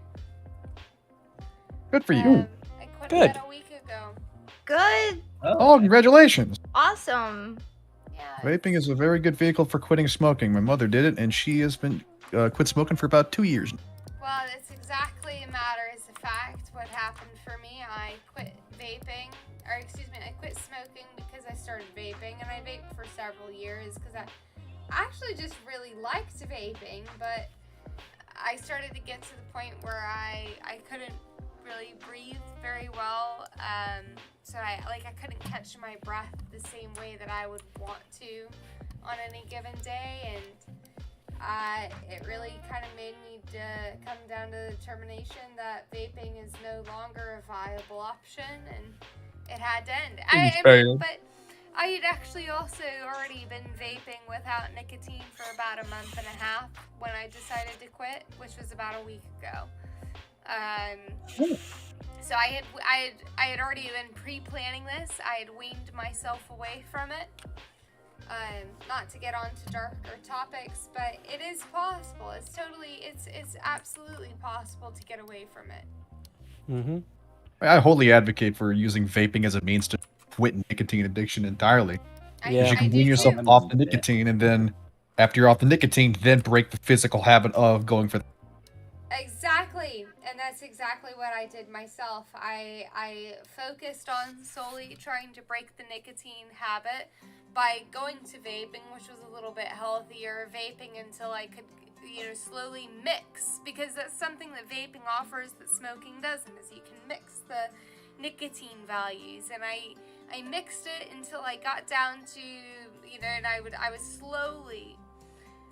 Good for you. I quit Good. about a week ago. Good. Oh, congratulations. Awesome. Yeah. Vaping is a very good vehicle for quitting smoking. My mother did it, and she has been quit smoking for about 2 years. Well, it's exactly a matter as a fact what happened for me. I quit vaping, or excuse me, I quit smoking because I started vaping, and I vaped for several years because I actually just really liked vaping, but I started to get to the point where I couldn't really breathe very well, so I couldn't catch my breath the same way that I would want to on any given day, and it really kind of made me come down to the determination that vaping is no longer a viable option, and it had to end. But I had actually also already been vaping without nicotine for about a month and a half when I decided to quit, which was about a week ago. So I had already been pre-planning this. I had weaned myself away from it. Not to get on to darker topics, but it is possible. It's absolutely possible to get away from it. Mm-hmm. I wholly advocate for using vaping as a means to quit nicotine addiction entirely. Yeah. You I can do wean yourself too. off the nicotine, and then after you're off the nicotine, then break the physical habit of going for. Exactly, and that's exactly what I did myself. I focused on solely trying to break the nicotine habit by going to vaping, which was a little bit healthier, vaping until I could, slowly mix, because that's something that vaping offers that smoking doesn't, is you can mix the nicotine values, and I mixed it until I got down to, and I would slowly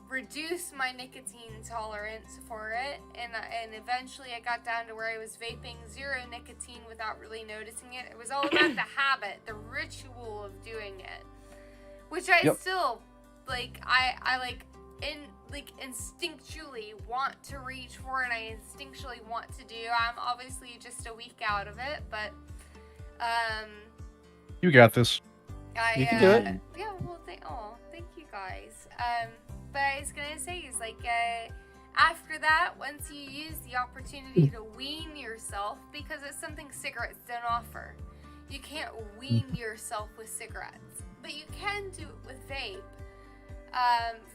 reduce my nicotine tolerance for it, and eventually I got down to where I was vaping 0 nicotine without really noticing it. It was all about the habit, the ritual of doing it, which I still instinctually want to reach for, and I instinctually want to do. I'm obviously just a week out of it, but You got this. You can do it. Yeah, well, thank you guys. But I was gonna say is after that, once you use the opportunity to wean yourself, because it's something cigarettes don't offer. You can't wean yourself with cigarettes, but you can do it with vape.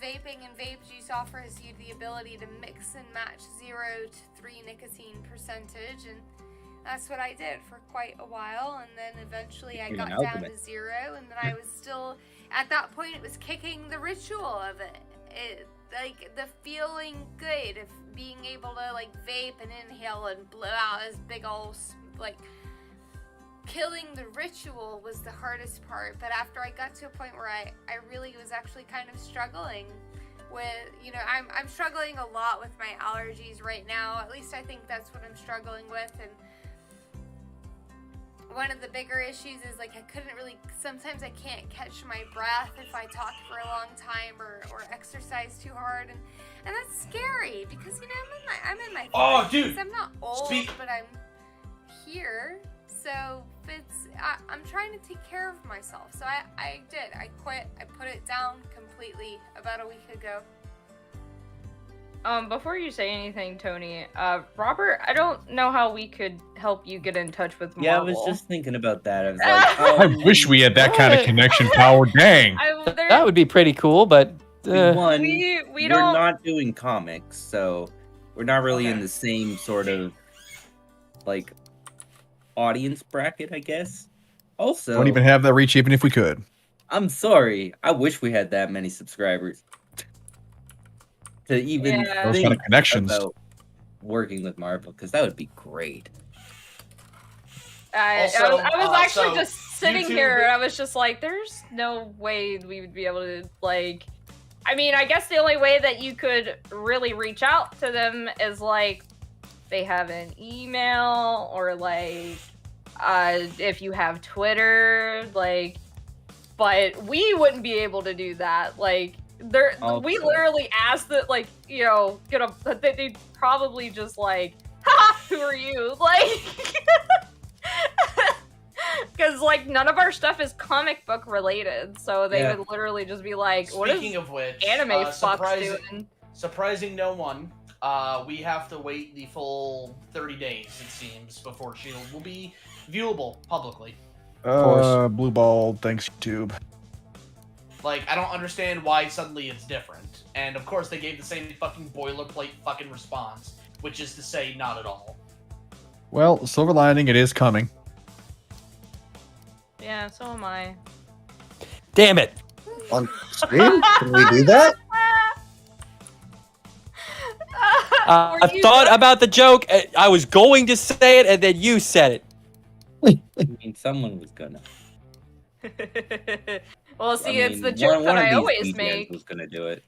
Vaping and vape juice offers you the ability to mix and match 0 to 3 nicotine percentage, and that's what I did for quite a while, and then eventually I You're got an down ultimate. to 0, and then I was still, at that point, it was kicking the ritual of it. The feeling good of being able to, vape and inhale and blow out this big old, killing the ritual was the hardest part. But after I got to a point where I really was actually kind of struggling with, I'm struggling a lot with my allergies right now. At least I think that's what I'm struggling with. And one of the bigger issues is sometimes I can't catch my breath if I talk for a long time or exercise too hard, and that's scary because I'm in my Oh, 30s. dude. I'm not old, Speak- but I'm here. So I'm trying to take care of myself. So I did. I quit. I put it down completely about a week ago. Before you say anything, Tony, Robert, I don't know how we could help you get in touch with Marvel. Yeah, I was just thinking about that. I was like, I wish we had that kind of connection power. Dang. That would be pretty cool, but one, we we're don't. not doing comics, so we're not really in the same sort of like audience bracket, I guess. Also, Don't even have that reach, even if we could. I'm sorry. I wish we had that many subscribers to even Those think kind of connections. about working with Marvel, because that would be great. I Also, was actually so just sitting YouTube- here, and I was just like, "There's no way we would be able to like." I mean, I guess the only way that you could really reach out to them is like they have an email or like if you have Twitter, like. But we wouldn't be able to do that. Like, we literally asked that, like, you know, they'd probably just like, "Ha! Who are you?" Like. Because, like, none of our stuff is comic book related, so they would literally just be like, what Speaking is of which, anime Fox doing? surprising no one, we have to wait the full 30 days, it seems, before S.H.I.E.L.D. will be viewable publicly. Blue ball, thanks YouTube. Like, I don't understand why suddenly it's different. And, of course, they gave the same fucking boilerplate fucking response, which is to say, not at all. Well, silver lining, it is coming. Yeah, so am I. damn it. On stream? Can we do that? I thought about the joke. I was going to say it, and then you said it. I mean, someone was gonna. Well, see, I it's mean, the joke one that of I these always weekends make. was gonna do it.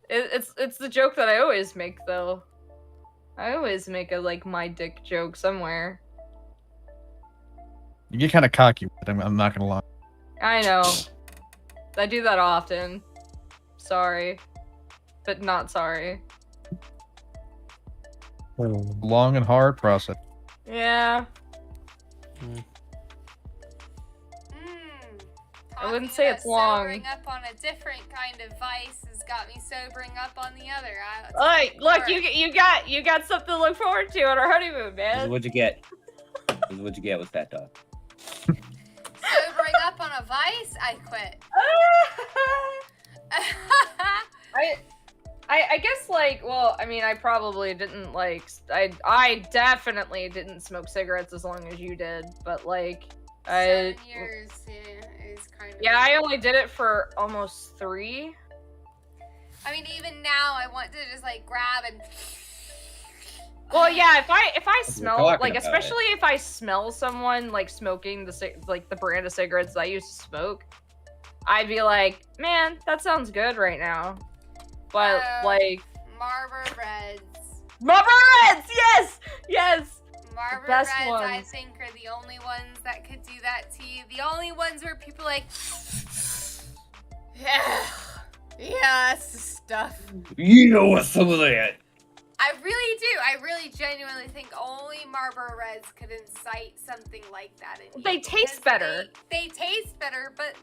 It's the joke that I always make, though. I always make a, like, my dick joke somewhere. You get kind of cocky with it, I'm not gonna lie. I know. I do that often. Sorry. But not sorry. Long and hard process. Yeah. I wouldn't say it's long. Sobering up on a different kind of vice has got me sobering up on the other. Alright, look, you got something to look forward to on our honeymoon, This is man. what you get. This is what you get with Phatdog. Sobering up on a vice? I quit. I guess, like, well, I mean, I probably didn't, like, I definitely didn't smoke cigarettes as long as you did, but, like, 7 years, is kind of. Yeah, I only did it for almost 3. I mean, even now, I want to just like grab and. Well, yeah, if I smell, talking like, about especially if I smell someone like smoking the brand of cigarettes that I used to smoke, I'd be like, man, that sounds good right now. But like Marlboro Reds. Marlboro Reds, yes. Marlboro best Reds, I ones. think, are the only ones that could do that to you. The only ones where people like, yeah, that's the stuff. You know what's some of that? I really do. I really genuinely think only Marlboro Reds could incite something like that in you. They taste Because better. They taste better, but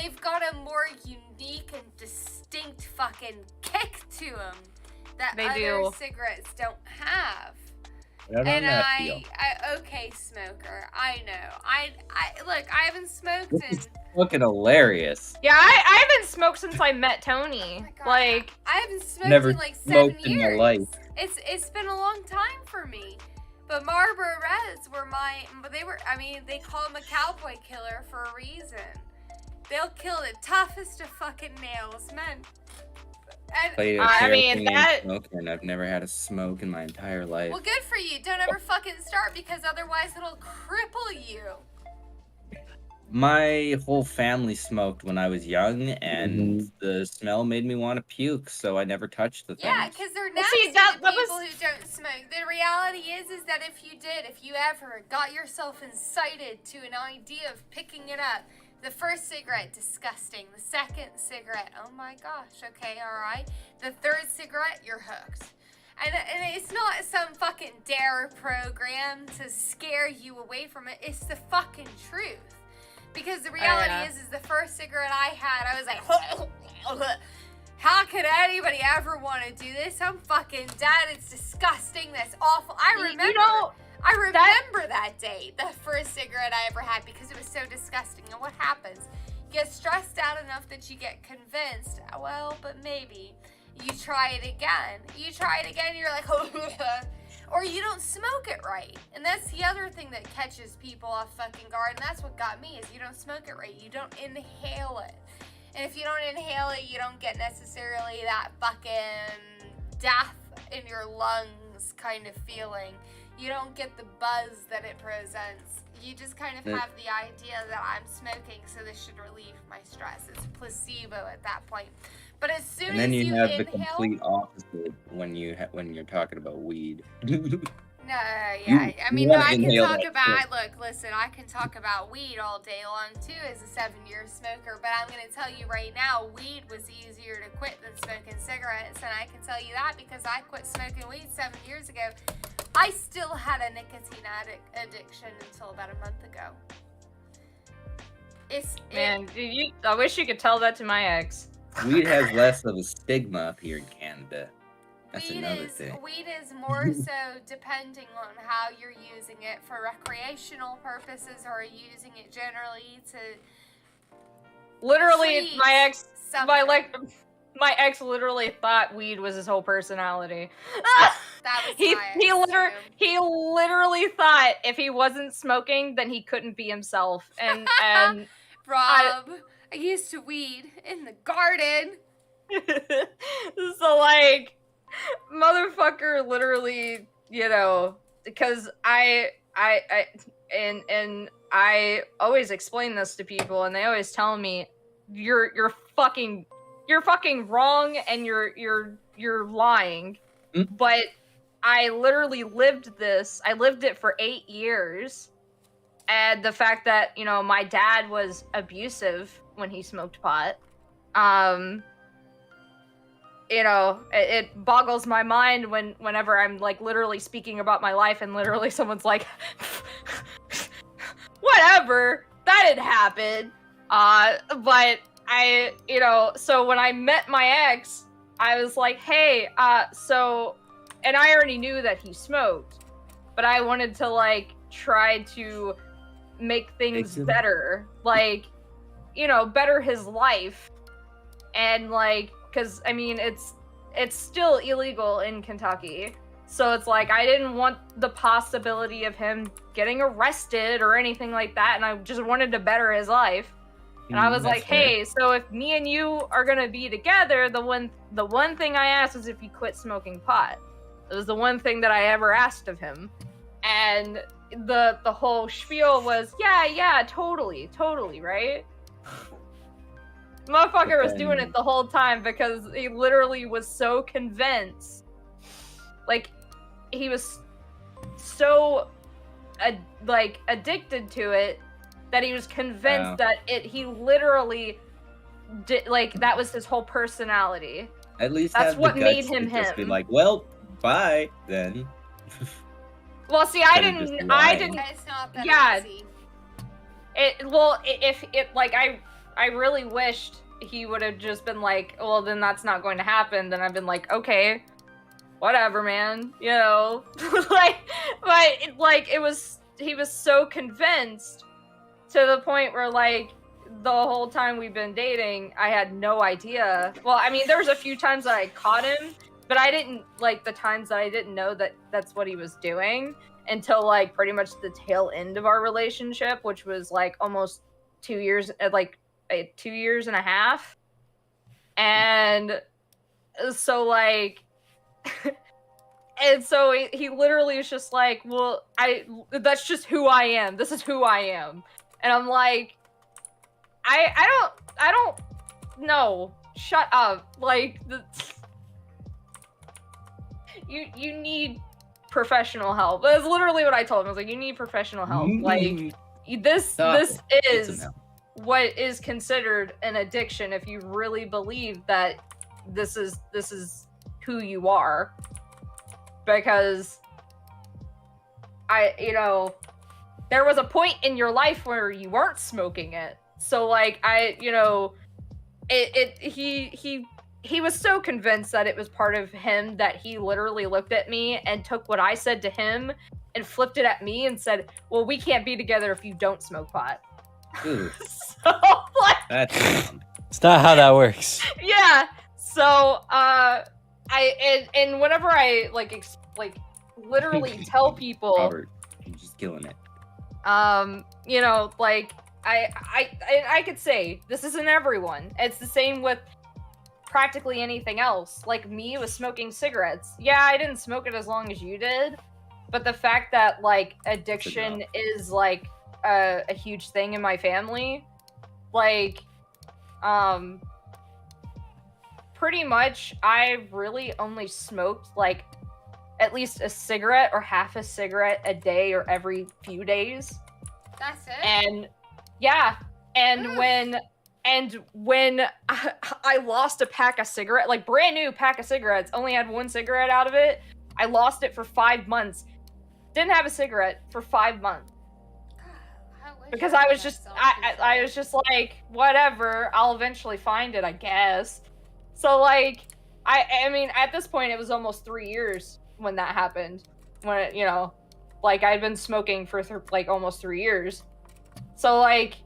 they've got a more unique and distinct fucking kick to them that They other do. cigarettes don't have. I don't And know. okay, smoker. I know. I look. I haven't smoked in. Fucking hilarious. Yeah, I haven't smoked since I met Tony. Oh my God. Like, I haven't smoked Never in like 7 smoked in years. my life. It's been a long time for me. But Marlboro Reds were they call them a cowboy killer for a reason. They'll kill the toughest of fucking nails, man. And, I mean, that- and I've never had a smoke in my entire life. well, good for you. Don't ever fucking start because otherwise it'll cripple you. My whole family smoked when I was young, and the smell made me want to puke, so I never touched the thing. Yeah, because they're Well, nasty see, that to people was- who don't smoke. The reality is that if you ever got yourself incited to an idea of picking it up, the first cigarette, disgusting. The second cigarette, oh my gosh, okay, all right. The third cigarette, you're hooked. And it's not some fucking dare program to scare you away from it. It's the fucking truth. Because the reality is the first cigarette I had, I was like, how could anybody ever want to do this? I'm fucking dead. It's disgusting. That's awful. I remember that day, the first cigarette I ever had, because it was so disgusting. And what happens? You get stressed out enough that you get convinced, well, but maybe. You try it again. You're like, or you don't smoke it right. And that's the other thing that catches people off fucking guard. And that's what got me, is you don't smoke it right. You don't inhale it. And if you don't inhale it, you don't get necessarily that fucking death in your lungs kind of feeling. You don't get the buzz that it presents. You just kind of have the idea that I'm smoking, so this should relieve my stress. It's placebo at that point. But as soon And then as you you have inhale, the complete opposite when you're talking about weed. No, yeah. I mean, no, I can talk about, listen, I can talk about weed all day long, too, as a 7-year smoker, but I'm going to tell you right now, weed was easier to quit than smoking cigarettes, and I can tell you that because I quit smoking weed 7 years ago. I still had a nicotine addiction until about a month ago. I wish you could tell that to my ex. Weed has less of a stigma up here in Canada. That's another thing. Weed is more so depending on how you're using it for recreational purposes, or using it generally to. Literally, my ex literally thought weed was his whole personality. That was he literally thought if he wasn't smoking, then he couldn't be himself. And Rob, I used to weed in the garden. So like, motherfucker, literally, because I always explain this to people, and they always tell me, you're fucking wrong, and you're lying. But I literally lived this. I lived it for 8 years. And the fact that, my dad was abusive when he smoked pot, it boggles my mind whenever I'm like literally speaking about my life and literally someone's like, whatever, that didn't happen. But so when I met my ex, I was like, hey, and I already knew that he smoked, but I wanted to like try to make things better, like, better his life. And like, because I mean, it's still illegal in Kentucky, so it's like I didn't want the possibility of him getting arrested or anything like that, and I just wanted to better his life. And I was like, hey, so if me and you are gonna be together, the one thing I asked was if you quit smoking pot. It was the one thing that I ever asked of him. And the whole spiel was, yeah, totally, right? Motherfucker was doing it the whole time because he literally was so convinced. Like, he was so addicted to it that he was convinced that he literally did, like, that was his whole personality. At least that's what made him him. Just be like, well, bye then. Well, see, I didn't. It's not that easy. I really wished he would have just been like, well, then that's not going to happen. Then I've been like, okay, whatever, man, he was so convinced to the point where, like, the whole time we've been dating, I had no idea. Well, I mean, there was a few times that I caught him, but I didn't, like, the times that I didn't know that that's what he was doing until, like, pretty much the tail end of our relationship, which was, like, almost 2 years, 2 years and a half. And so, like, and so he literally was just like, well, that's just who I am. This is who I am. And I'm like, I don't know. Shut up. Like, you need professional help. That's literally what I told him. I was like, you need professional help. Like, this is what is considered an addiction if you really believe that this is who you are. because there was a point in your life where you weren't smoking it. So like he was so convinced that it was part of him that he literally looked at me and took what I said to him and flipped it at me and said, well, we can't be together if you don't smoke pot. Ooh, So like, that's dumb. It's not how that works. yeah. So and whenever I literally tell people, Robert, you're just killing it. like I could say this isn't everyone. It's the same with practically anything else. Like me with smoking cigarettes. Yeah, I didn't smoke it as long as you did, but the fact that like addiction is like a huge thing in my family, like pretty much I really only smoked like at least a cigarette or half a cigarette a day or every few days. That's it? And yeah, and when I lost a pack of cigarettes, like brand new pack of cigarettes, only had one cigarette out of it. I lost it for 5 months. Didn't have a cigarette for 5 months. Because I was just like, whatever, I'll eventually find it, I guess. So like, I mean, at this point it was almost 3 years when that happened. When it, like I'd been smoking for like almost 3 years. So like,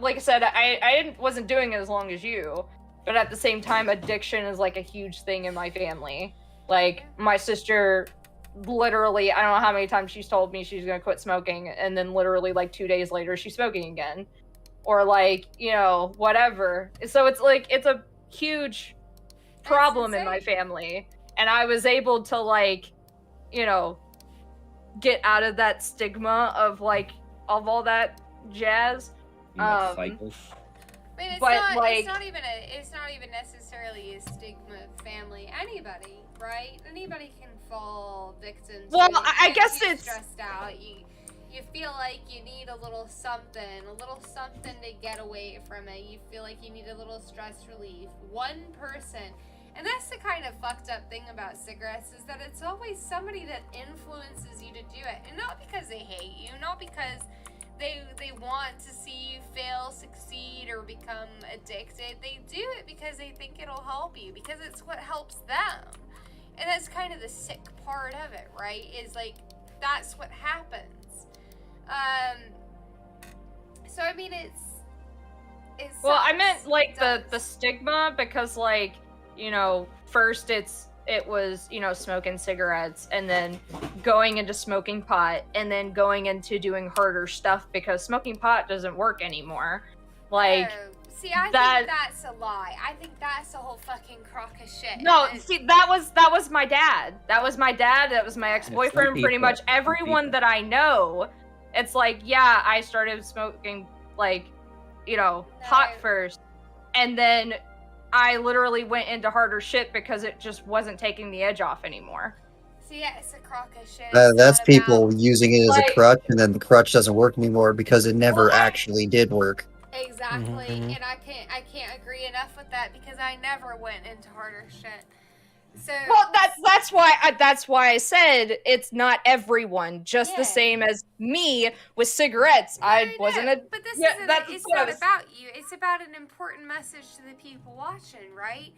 like I said, I wasn't doing it as long as you, but at the same time, addiction is like a huge thing in my family. Like my sister, literally, I don't know how many times she's told me she's gonna quit smoking, and then literally like 2 days later, she's smoking again, or like whatever. So it's like it's a huge problem in my family, and I was able to like, get out of that stigma of like of all that jazz. Cycles. I mean, But, like- it's not even necessarily a stigma of family. Anybody, right? Anybody can fall victim to Well, it. I You guess get it's- stressed out. You feel like you need a little something to get away from it. You feel like you need a little stress relief. One person. And that's the kind of fucked up thing about cigarettes, is that it's always somebody that influences you to do it. And not because they hate you, not because they want to see you fail, succeed, or become addicted. They do it because they think it'll help you, because it's what helps them. And that's kind of the sick part of it, right? Is like, that's what happens. So I mean, it's Well, I sucks. meant like It the does. stigma, because like, first it was, smoking cigarettes, and then going into smoking pot, and then going into doing harder stuff because smoking pot doesn't work anymore. Like, Oh, see, I that- think that's a lie. I think that's a whole fucking crock of shit. no, And- see, that was my dad. That was my dad. That was my ex-boyfriend. some Pretty people- much some everyone people. that I know, it's like, yeah, I started smoking like, pot No. first, and then I literally went into harder shit because it just wasn't taking the edge off anymore. See, yeah, it's a crock of shit. That's It's not people about- using it as Like- a crutch, and then the crutch doesn't work anymore because it never Well, I- actually did work. Exactly, Mhm. and I can't agree enough with that, because I never went into harder shit. So Well, that's why I said it's not everyone. Just Yeah. the same as me with cigarettes. I wasn't know, a. But this yeah, isn't. that's It's what I not was- about you. It's about an important message to the people watching, right?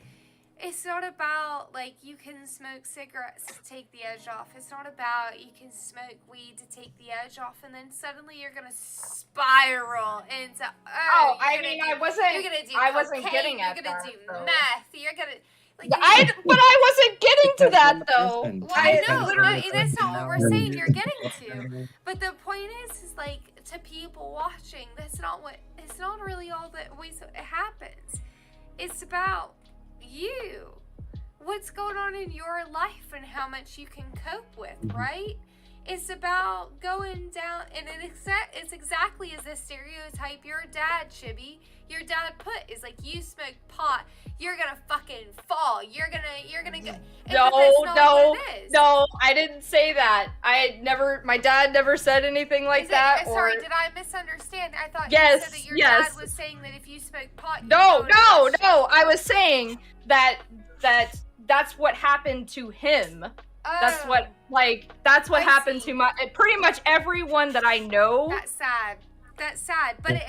It's not about like you can smoke cigarettes to take the edge off. It's not about you can smoke weed to take the edge off, and then suddenly you're gonna spiral into. Oh, you're I gonna mean, do- I wasn't. You're gonna do. I wasn't cocaine, getting at You're gonna that, do though. meth. You're gonna. Like, But I wasn't getting to that though. Person. Well, I know, literally. that's not what we're Now saying you're you're getting getting to. But the point is like, to people watching, it's not really all that always happens. It's about you. What's going on in your life and how much you can cope with, right? It's about going down, and it's exactly as a stereotype your dad, Chibi, your dad put, is like, you smoke pot, you're gonna fucking fall, you're gonna go. And No, that's not no, what it is. no, I didn't say that. My dad never said anything like that. Sorry, or did I misunderstand? I thought Yes, you said that your yes. dad was saying that if you smoke pot, you no, go into that shit. I was saying that that's what happened to him. That's Oh, what I happened see. to pretty much everyone that I know. That's sad. That's sad. But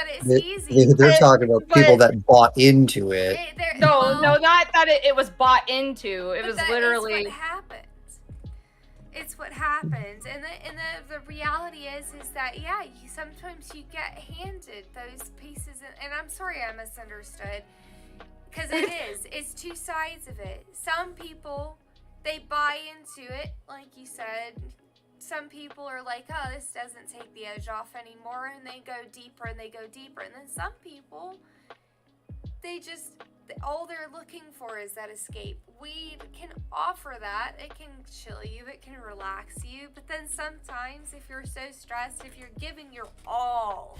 it's They- easy. They're talking about people But- that bought into it. No, not that it was bought into. It But was that is literally. what happens. It's what happens, and the reality is that sometimes you get handed those pieces, and I'm sorry I misunderstood, because it's two sides of it. Some people, they buy into it, like you said. Some people are like, oh, this doesn't take the edge off anymore, and they go deeper and they go deeper, and then some people, all they're looking for is that escape. Weed can offer that. It can chill you. It can relax you. But then sometimes if you're so stressed, if you're giving your all,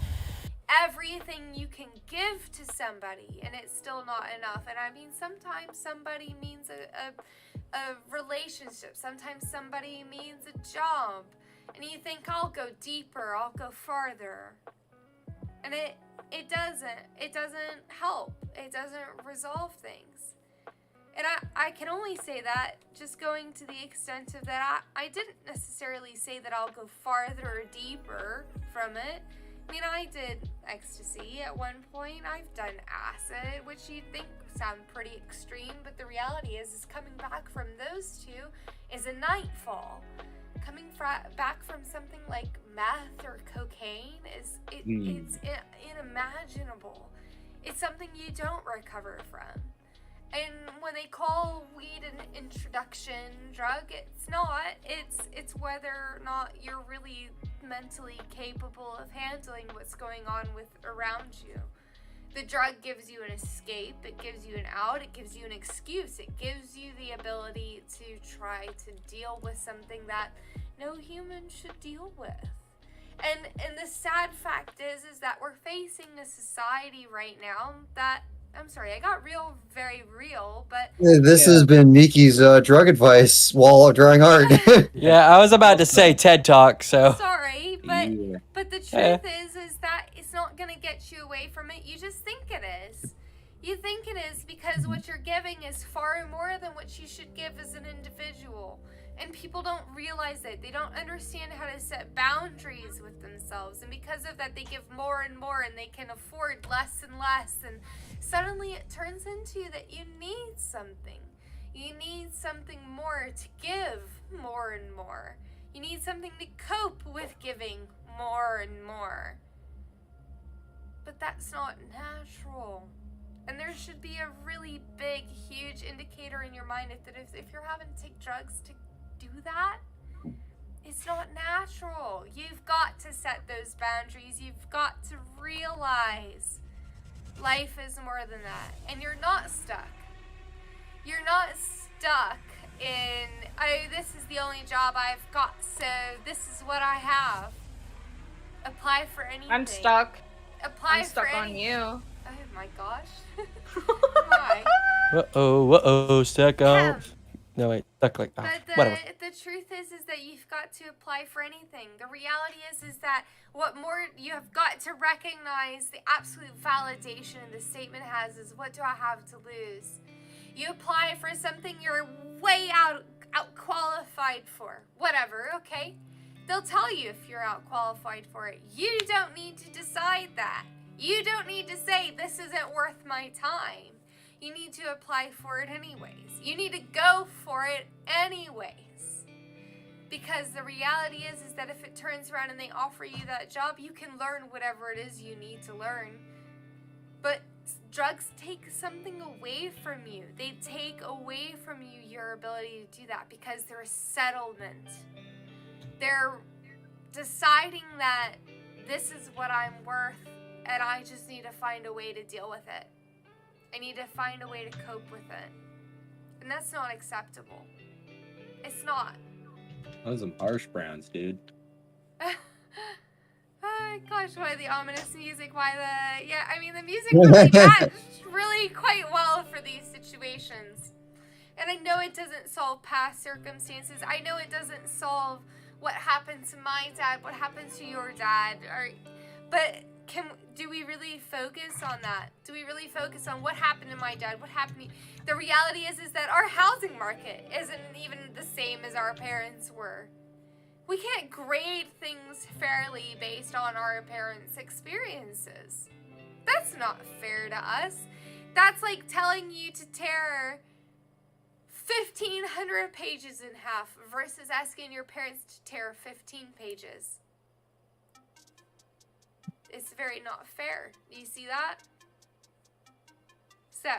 everything you can give to somebody, and it's still not enough. And I mean, sometimes somebody means a relationship. Sometimes somebody means a job. And you think, I'll go deeper. I'll go farther. And it doesn't help. It doesn't resolve things. And I can only say that just going to the extent of that I didn't necessarily say that I'll go farther or deeper from it. I mean, I did ecstasy at one point. I've done acid, which you'd think sound pretty extreme, but the reality is coming back from those two is a nightfall. Coming back from something like meth or cocaine it's unimaginable. It's something you don't recover from. And when they call weed an introduction drug, it's not. It's whether or not you're really mentally capable of handling what's going on around you. The drug gives you an escape, it gives you an out, it gives you an excuse, it gives you the ability to try to deal with something that no human should deal with. And the sad fact is that we're facing a society right now that, I'm sorry, I got very real, but... This has been Miki's drug advice while drawing art. Yeah, I was about to say TED Talk, so. Sorry, but the truth is that it's not going to get you away from it. You just think it is. You think it is because what you're giving is far more than what you should give as an individual. And people don't realize it. They don't understand how to set boundaries with themselves. And because of that, they give more and more, and they can afford less and less. And suddenly it turns into that you need something. You need something more to give more and more. You need something to cope with giving more and more. But that's not natural. And there should be a really big, huge indicator in your mind if you're having to take drugs to do that, it's not natural. You've got to set those boundaries. You've got to realize life is more than that. And you're not stuck. You're not stuck in, this is the only job I've got, so this is what I have. Apply for anything. I'm stuck. Apply I'm stuck for on you. Oh my gosh. Why? Uh-oh, stuck on. No, wait, stuck like, oh, But whatever. the truth is that you've got to apply for anything. The reality is that what more you have got to recognize the absolute validation the statement has is, what do I have to lose? You apply for something you're way out qualified for. Whatever, okay? They'll tell you if you're out qualified for it. You don't need to decide that. You don't need to say, this isn't worth my time. You need to apply for it anyways. You need to go for it anyways. Because the reality is that if it turns around and they offer you that job, you can learn whatever it is you need to learn. But drugs take something away from you. They take away from you your ability to do that because they're a settlement. They're deciding that this is what I'm worth and I just need to find a way to deal with it. I need to find a way to cope with it. And that's not acceptable. It's not. Those are some harsh browns, dude. Oh gosh, why the ominous music? Why the... Yeah, I mean, the music really matched really quite well for these situations. And I know it doesn't solve past circumstances. I know it doesn't solve what happened to my dad, what happened to your dad. But do we really focus on that? Do we really focus on what happened to my dad? What happened? The reality is that our housing market isn't even the same as our parents were. We can't grade things fairly based on our parents' experiences. That's not fair to us. That's like telling you to tear 1,500 pages in half versus asking your parents to tear 15 pages. It's very not fair. Do you see that? So,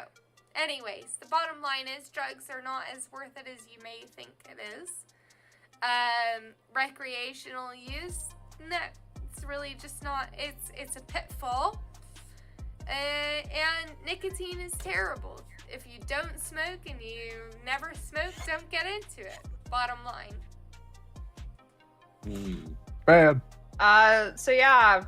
anyways, the bottom line is drugs are not as worth it as you may think it is. Recreational use? No, it's really just not. It's a pitfall. And nicotine is terrible. If you don't smoke and you never smoke, don't get into it. Bottom line. Bad. So yeah,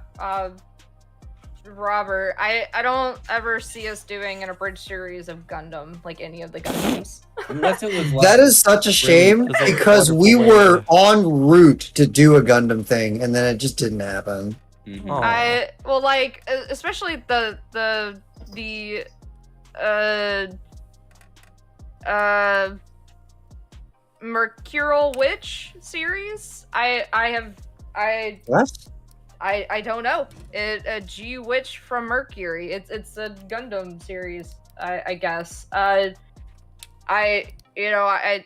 Robert, I don't ever see us doing an abridged series of Gundam, like any of the Gundams. Unless it was like, That is such a shame It's a because we wonderful way were to- en route to do a Gundam thing, and then it just didn't happen. Mhm. Aw. Well, like especially the Mercurial Witch series. What? I don't know. A G Witch from Mercury. It's a Gundam series, I guess. I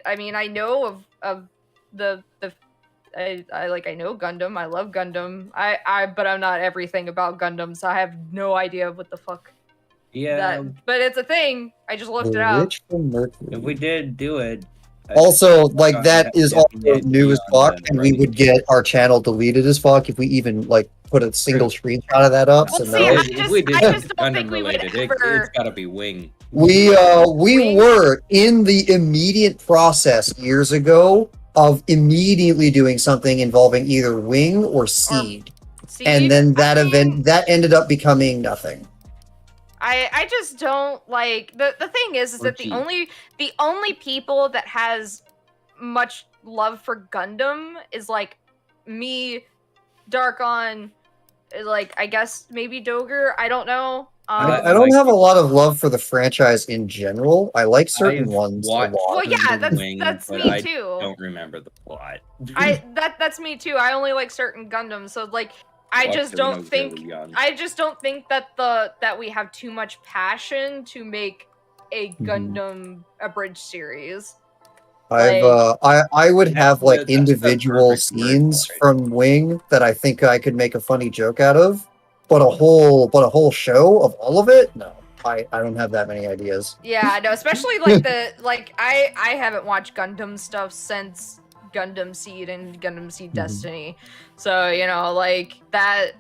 mean I know of the I know Gundam. I love Gundam. But I'm not everything about Gundam, so I have no idea what the fuck Yeah, but it's a thing. I just looked it The up. Witch from Mercury. if we did do it. I Also, think like that that is would also definitely new be as on fuck, the and we right. would get our channel deleted as fuck if we even like put a single screenshot of that up. Well, So see, no. If we did I just don't Gundam think we would related, ever- it's gotta be Wing. We Wing? were in the immediate process years ago of immediately doing something involving either Wing or Seed, and then that event that ended up becoming nothing. I just don't like the thing is Or that G. the only people that has much love for Gundam is like me, Darkon, like I guess maybe Doger. I don't know. I don't have a lot of love for the franchise in general. I like certain I've ones a watched lot. Well, yeah, the Wing, that's but me I too. don't remember the plot. That's me too. I only like certain Gundams, so like I Watched just it when I don't was think really young. I just don't think that we have too much passion to make a Gundam abridged series. I would have like That's the individual perfect word scenes for it. from Wing that I think I could make a funny joke out of, but a whole show of all of it, no. I don't have that many ideas. Yeah, no, especially like I haven't watched Gundam stuff since Gundam Seed and Gundam Seed Destiny. So, you know, like that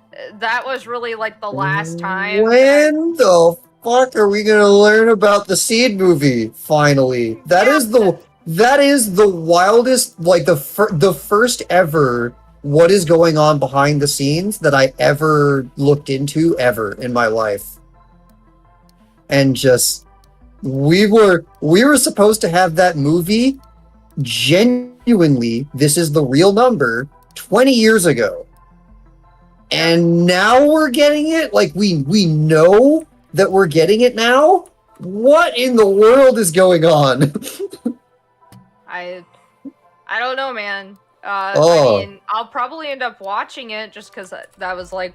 was really like the last time When the fuck are we gonna learn about the Seed movie? Finally, that is the wildest, like the first ever. What is going on behind the scenes that I ever looked into ever in my life? And just we were supposed to have that movie genuinely, this is the real number, 20 years ago. And now we're getting it? Like we know that we're getting it now? What in the world is going on? I don't know, man. Oh. I mean, I'll probably end up watching it just because that was like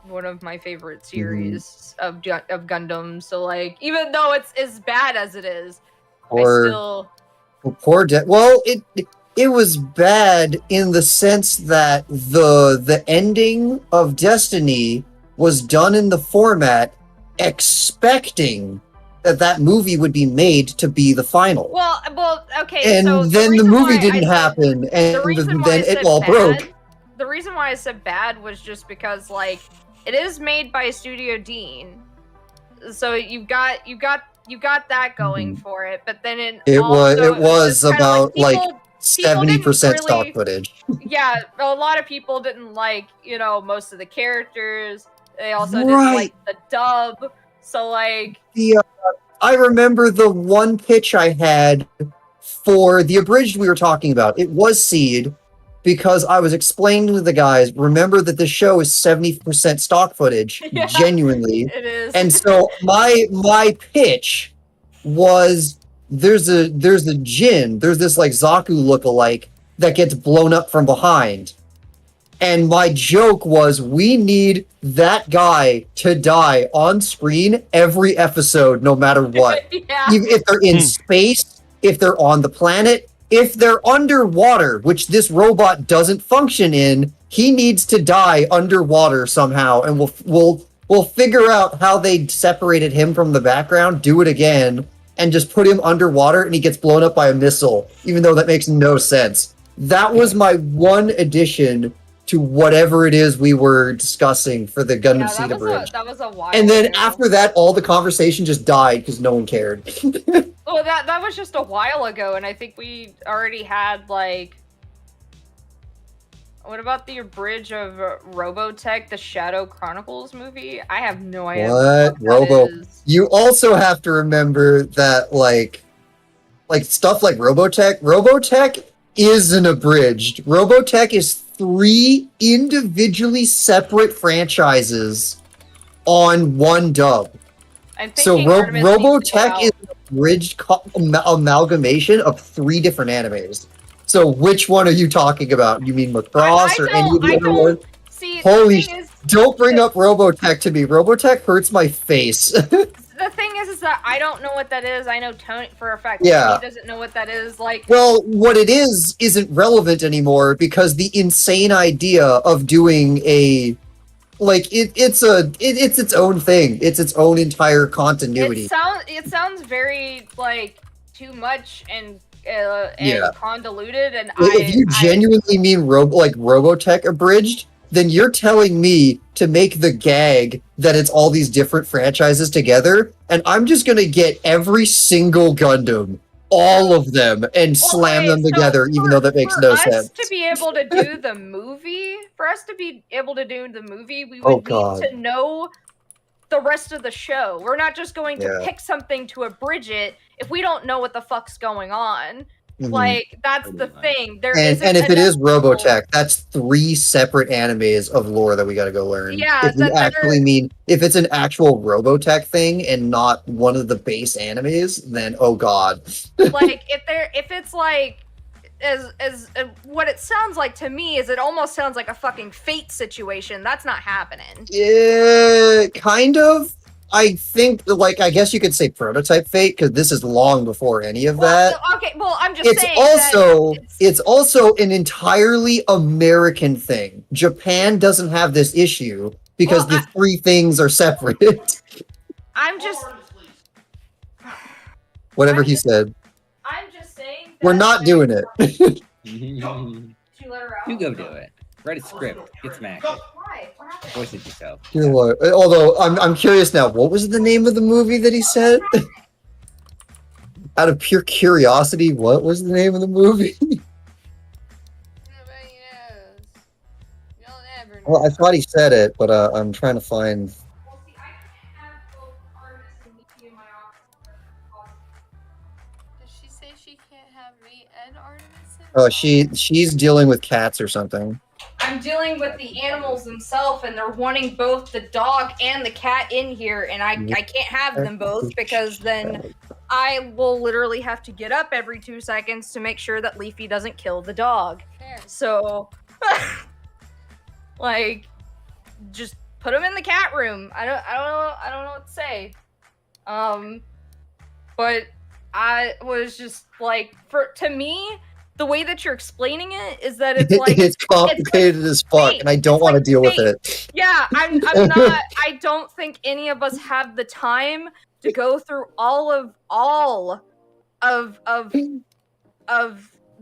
one of my favorite series of Gundam. So like, even though it's as bad as it is, I still Well, it was bad in the sense that the ending of Destiny was done in the format expecting that movie would be made to be the final. well, okay. And so then the reason movie why didn't I said- happen, the and reason why then I it said all bad- broke. The reason why I said bad was just because like it is made by Studio Dean, so you've got that going for it. But then It also, was just kinda about like people 70% didn't stock really- footage. yeah, a lot of people didn't like, most of the characters. They also didn't Right. like the dub. So like, I remember the one pitch I had for the abridged we were talking about. It was Seed, because I was explaining to the guys, remember that the show is 70% stock footage, Yeah, genuinely. It is. And so my pitch was there's a Jin, there's this like Zaku lookalike that gets blown up from behind. And my joke was we need that guy to die on screen every episode, no matter what. Yeah. Even if they're in space, if they're on the planet, if they're underwater, which this robot doesn't function in, he needs to die underwater somehow, and we'll figure out how they separated him from the background, do it again, and just put him underwater and he gets blown up by a missile, even though that makes no sense. That was my one addition to whatever it is we were discussing for the Gundam Seed Abridged. That was a while And then ago. after that, all the conversation just died because no one cared. Well, that was just a while ago, and I think we already had, like... What about the abridge of Robotech, the Shadow Chronicles movie? I have no idea. What? That is. You also have to remember that, like stuff like Robotech is an abridged. Robotech is 3 individually separate franchises on one dub. I'm So thinking Artemis Robotech needs is to an abridged amalgamation of 3 different animes. So which one are you talking about? You mean Macross or any of the other ones? See, Holy the thing is, Don't bring up Robotech to me. Robotech hurts my face. the thing is that I don't know what that is. I know Tony for a fact. Yeah. Tony doesn't know what that is. Like, Well, what it is isn't relevant anymore because the insane idea of doing a it's its own thing. It's its own entire continuity. it sounds very like too much and Yeah. convoluted. And If you genuinely mean Robotech abridged, then you're telling me to make the gag that it's all these different franchises together, and I'm just gonna get every single Gundam, all of them, and slam them together, even though that makes no sense. To be able to do the movie, we Oh, would God. need to know the rest of the show. We're not just going to Yeah. pick something to abridge it if we don't know what the fuck's going on. Mhm. Like, that's Pretty the much. thing. There And isn't if it is enough- Robotech, that's 3 separate animes of lore that we gotta go learn. Yeah, if you that are- actually mean if it's an actual Robotech thing and not one of the base animes, then oh god. like if it's like as what it sounds like to me is it almost sounds like a fucking Fate situation. That's not happening. Yeah, kind of. I think, I guess you could say prototype Fate because this is long before any of that. Well, okay, well, I'm just It's saying also that it's also an entirely American thing. Japan doesn't have this issue because Well, the 3 things are separate. I'm just Whatever he said. I'm just saying We're that, not like, doing it. You did you let her out? go do it. Write a script. Get smacked. Why? What happened? Voice it yourself. You know what? Although I'm curious now, what was the name of the movie that he said? Out of pure curiosity, what was the name of the movie? Nobody knows. You'll never know. Well, I thought he said it, but I'm trying to find. Well, see, I have both Artemis and Miki in my office. Did she say she can't have me and Artemis in? Oh, she's dealing with cats or something. I'm dealing with the animals themselves, and they're wanting both the dog and the cat in here, and I can't have them both because then I will literally have to get up every 2 seconds to make sure that Leafy doesn't kill the dog. Fair. So, like, just put them in the cat room. I don't know what to say. But I was just like, to me, the way that you're explaining it is that it's like it's complicated as fuck, Fate. and I don't It's want to like deal with Fate. it. Yeah, I'm not. I don't think any of us have the time to go through all of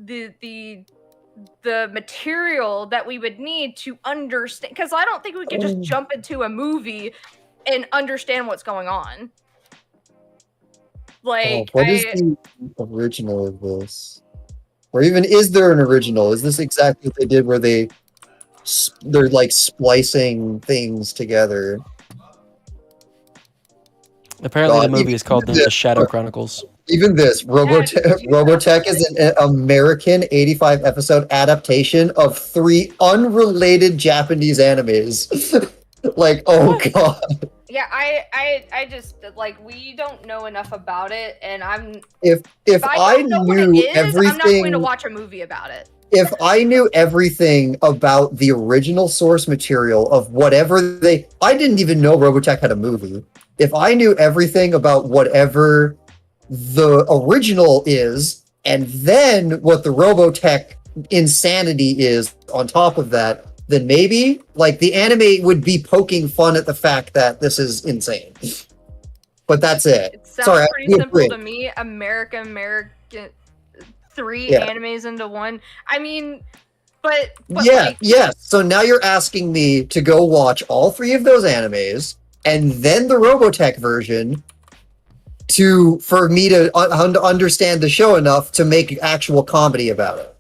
the material that we would need to understand. Because I don't think we could just jump into a movie and understand what's going on. Like, What is the original of this? Or even is there an original? Is this exactly what they did where they're like splicing things together? Apparently, God, the movie is called yeah. The Shadow Chronicles. Even this Robotech is an American 85 episode adaptation of 3 unrelated Japanese animes. Like, oh god. Yeah, I just like we don't know enough about it, and If I I don't know what knew it is, I'm not going to everything, watch a movie about it. if I knew everything about the original source material of whatever I didn't even know Robotech had a movie. If I knew everything about whatever the original is, and then what the Robotech insanity is on top of that, then maybe like the anime would be poking fun at the fact that this is insane. But that's it. It sounds Sorry, pretty simple to me. American 3 animes into one. I mean, but yeah, like, yeah. So now you're asking me to go watch all 3 of those animes and then the Robotech version for me to understand the show enough to make actual comedy about it.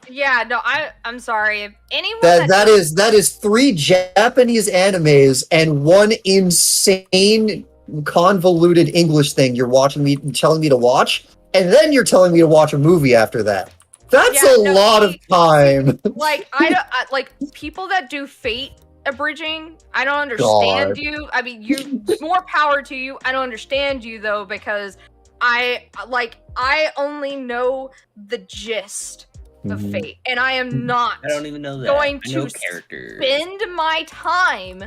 Yeah, no, I'm sorry. If anyone That is 3 Japanese animes and 1 insane convoluted English thing you're telling me to watch, and then you're telling me to watch a movie after that. That's a lot of time. Like like people that do Fate abridging, I don't understand you. I mean, more power to you. I don't understand you though, because I only know the gist of Fate, and I am not I don't even know that. going I know to characters. spend my time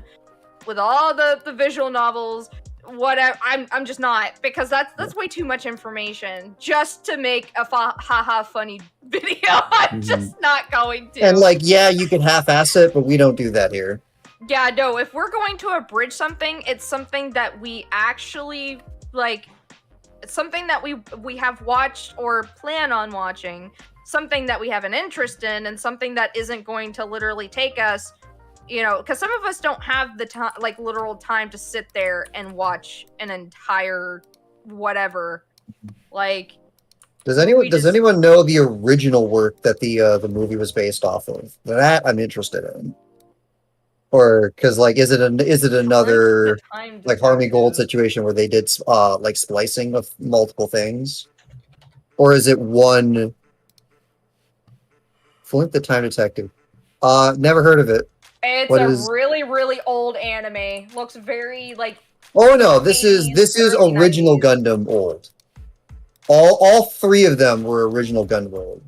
with all the visual novels, whatever. I'm just not, because that's way too much information just to make a haha funny video. I'm just not going to. And like, yeah, you can half-ass it, but we don't do that here. Yeah, no, if we're going to abridge something, it's something that we actually like. It's something that we have watched or plan on watching, something that we have an interest in, and something that isn't going to literally take us, because some of us don't have the time, like literal time to sit there and watch an entire whatever. Like, does anyone know the original work that the movie was based off of? That I'm interested in. Or because like, is it another like Harmony Gold situation where they did like splicing of multiple things, or is it one? Flint the Time Detective. Never heard of it. It's really, really old anime. Looks very like. Oh no, this is original 90s. Gundam old. All 3 of them were original Gundam old.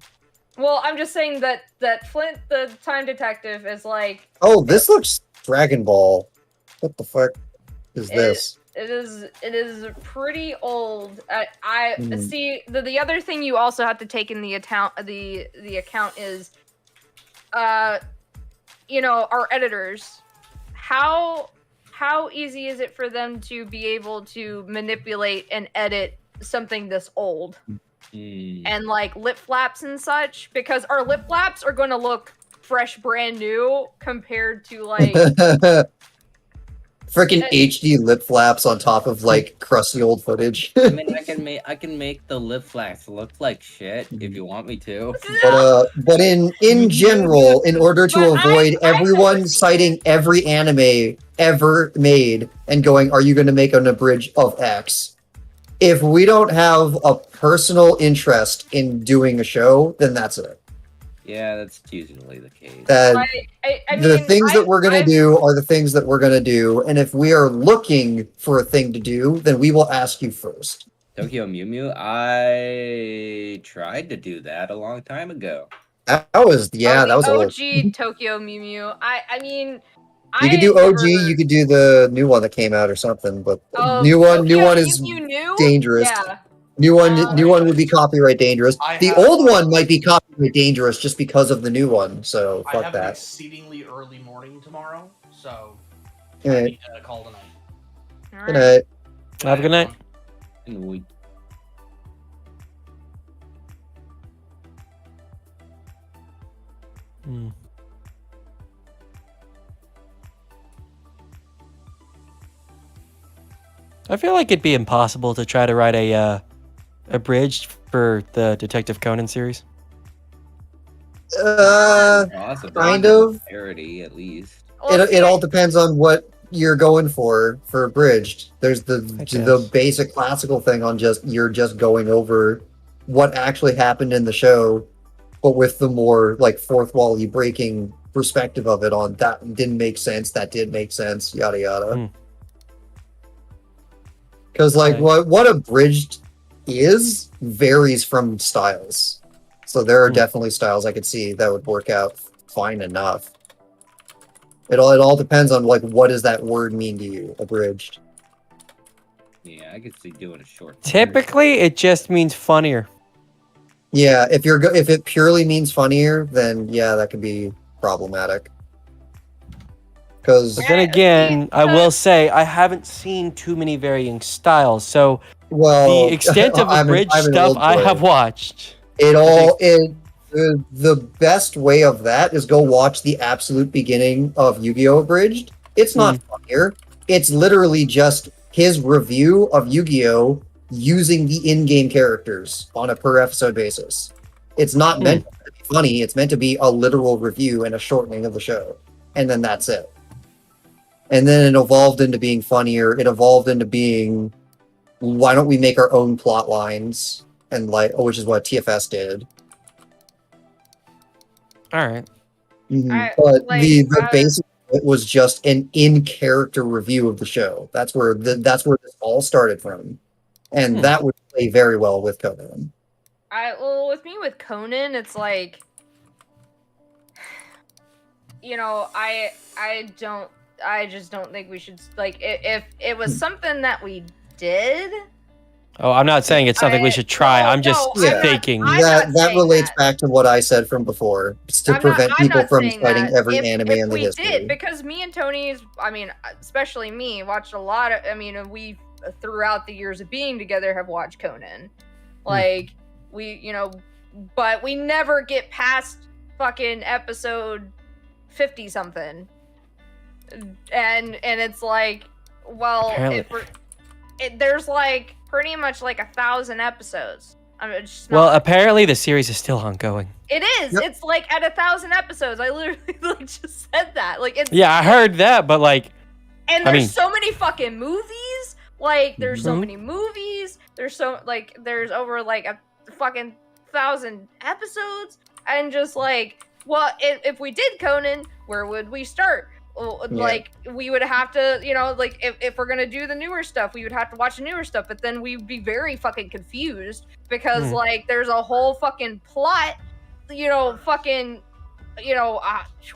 Well, I'm just saying that Flint the Time Detective is like. Oh, this looks Dragon Ball. What the fuck is this? It is pretty old. I see the other thing you also have to take in the account is, our editors. How easy is it for them to be able to manipulate and edit something this old? And like lip flaps and such, because our lip flaps are going to look fresh, brand new compared to like freaking HD lip flaps on top of like crusty old footage. I mean, I can make the lip flaps look like shit if you want me to. But in general, in order to avoid everyone citing every anime ever made and going, "Are you going to make an abridged of X?" If we don't have a personal interest in doing a show, then that's it. Yeah, that's usually the case. The things that we're going to do are the things that we're going to do, and if we are looking for a thing to do, then we will ask you first. Tokyo Mew Mew, I tried to do that a long time ago. That was old. OG Tokyo Mew Mew. I mean, you could do OG, you could do the new one that came out or something, but new one is dangerous. Yeah. New one would be copyright dangerous. The old one might be copyright dangerous just because of the new one. So fuck I have that. an exceedingly early morning tomorrow, so All I right. need to call tonight. Good night. Have a good night. I feel like it'd be impossible to try to write a abridged for the Detective Conan series. Possible. Kind of. Parody, at least. It all depends on what you're going for Abridged. There's the guess. basic classical thing on you're just going over what actually happened in the show, but with the more like fourth wall breaking perspective of it on that didn't make sense, that did make sense, yada yada. Because like what Abridged is varies from styles. So there are definitely styles I could see that would work out fine enough. It all depends on like what does that word mean to you, Abridged. Yeah, I could see doing a short. Typically, it just means funnier. Yeah, if it purely means funnier, then yeah, that could be problematic. Because But then again, I will say I haven't seen too many varying styles, so well, the extent of I'm Abridged an stuff old I boy. have watched. The best way of that is go watch the absolute beginning of Yu-Gi-Oh! Abridged. It's not funnier. It's literally just his review of Yu-Gi-Oh! Using the in-game characters on a per episode basis. It's not meant to be funny. It's meant to be a literal review and a shortening of the show. And then that's it. And then it evolved into being funnier. It evolved into being, why don't we make our own plot lines? And like, which is what TFS did. All right. But the basic it was just an in-character review of the show. That's where this all started from, and that would play very well with Conan. With me with Conan, it's like, you know, I just don't think we should like if it was something that we did. Oh, I'm not saying it's something we should try. I'm just thinking. That relates back to what I said from before. It's to prevent people from citing every anime in the history. We did, because me and Tony's, I mean, especially me, watched a lot of, I mean, we, throughout the years of being together, have watched Conan. Like, we, you know, but we never get past fucking episode 50-something. And it's like, well, there's like pretty much like 1,000 episodes. Apparently the series is still ongoing. It is. Yep. It's like at 1,000 episodes. I literally like just said that. Like it's. Yeah, I heard that, but like. And there's so many fucking movies. Like there's so many movies. There's over like a fucking 1,000 episodes, and just like, well, if we did Conan, where would we start? Like we would have to, you know, like if we're gonna do the newer stuff, we would have to watch the newer stuff, but then we'd be very fucking confused because like there's a whole fucking plot, you know, fucking, you know,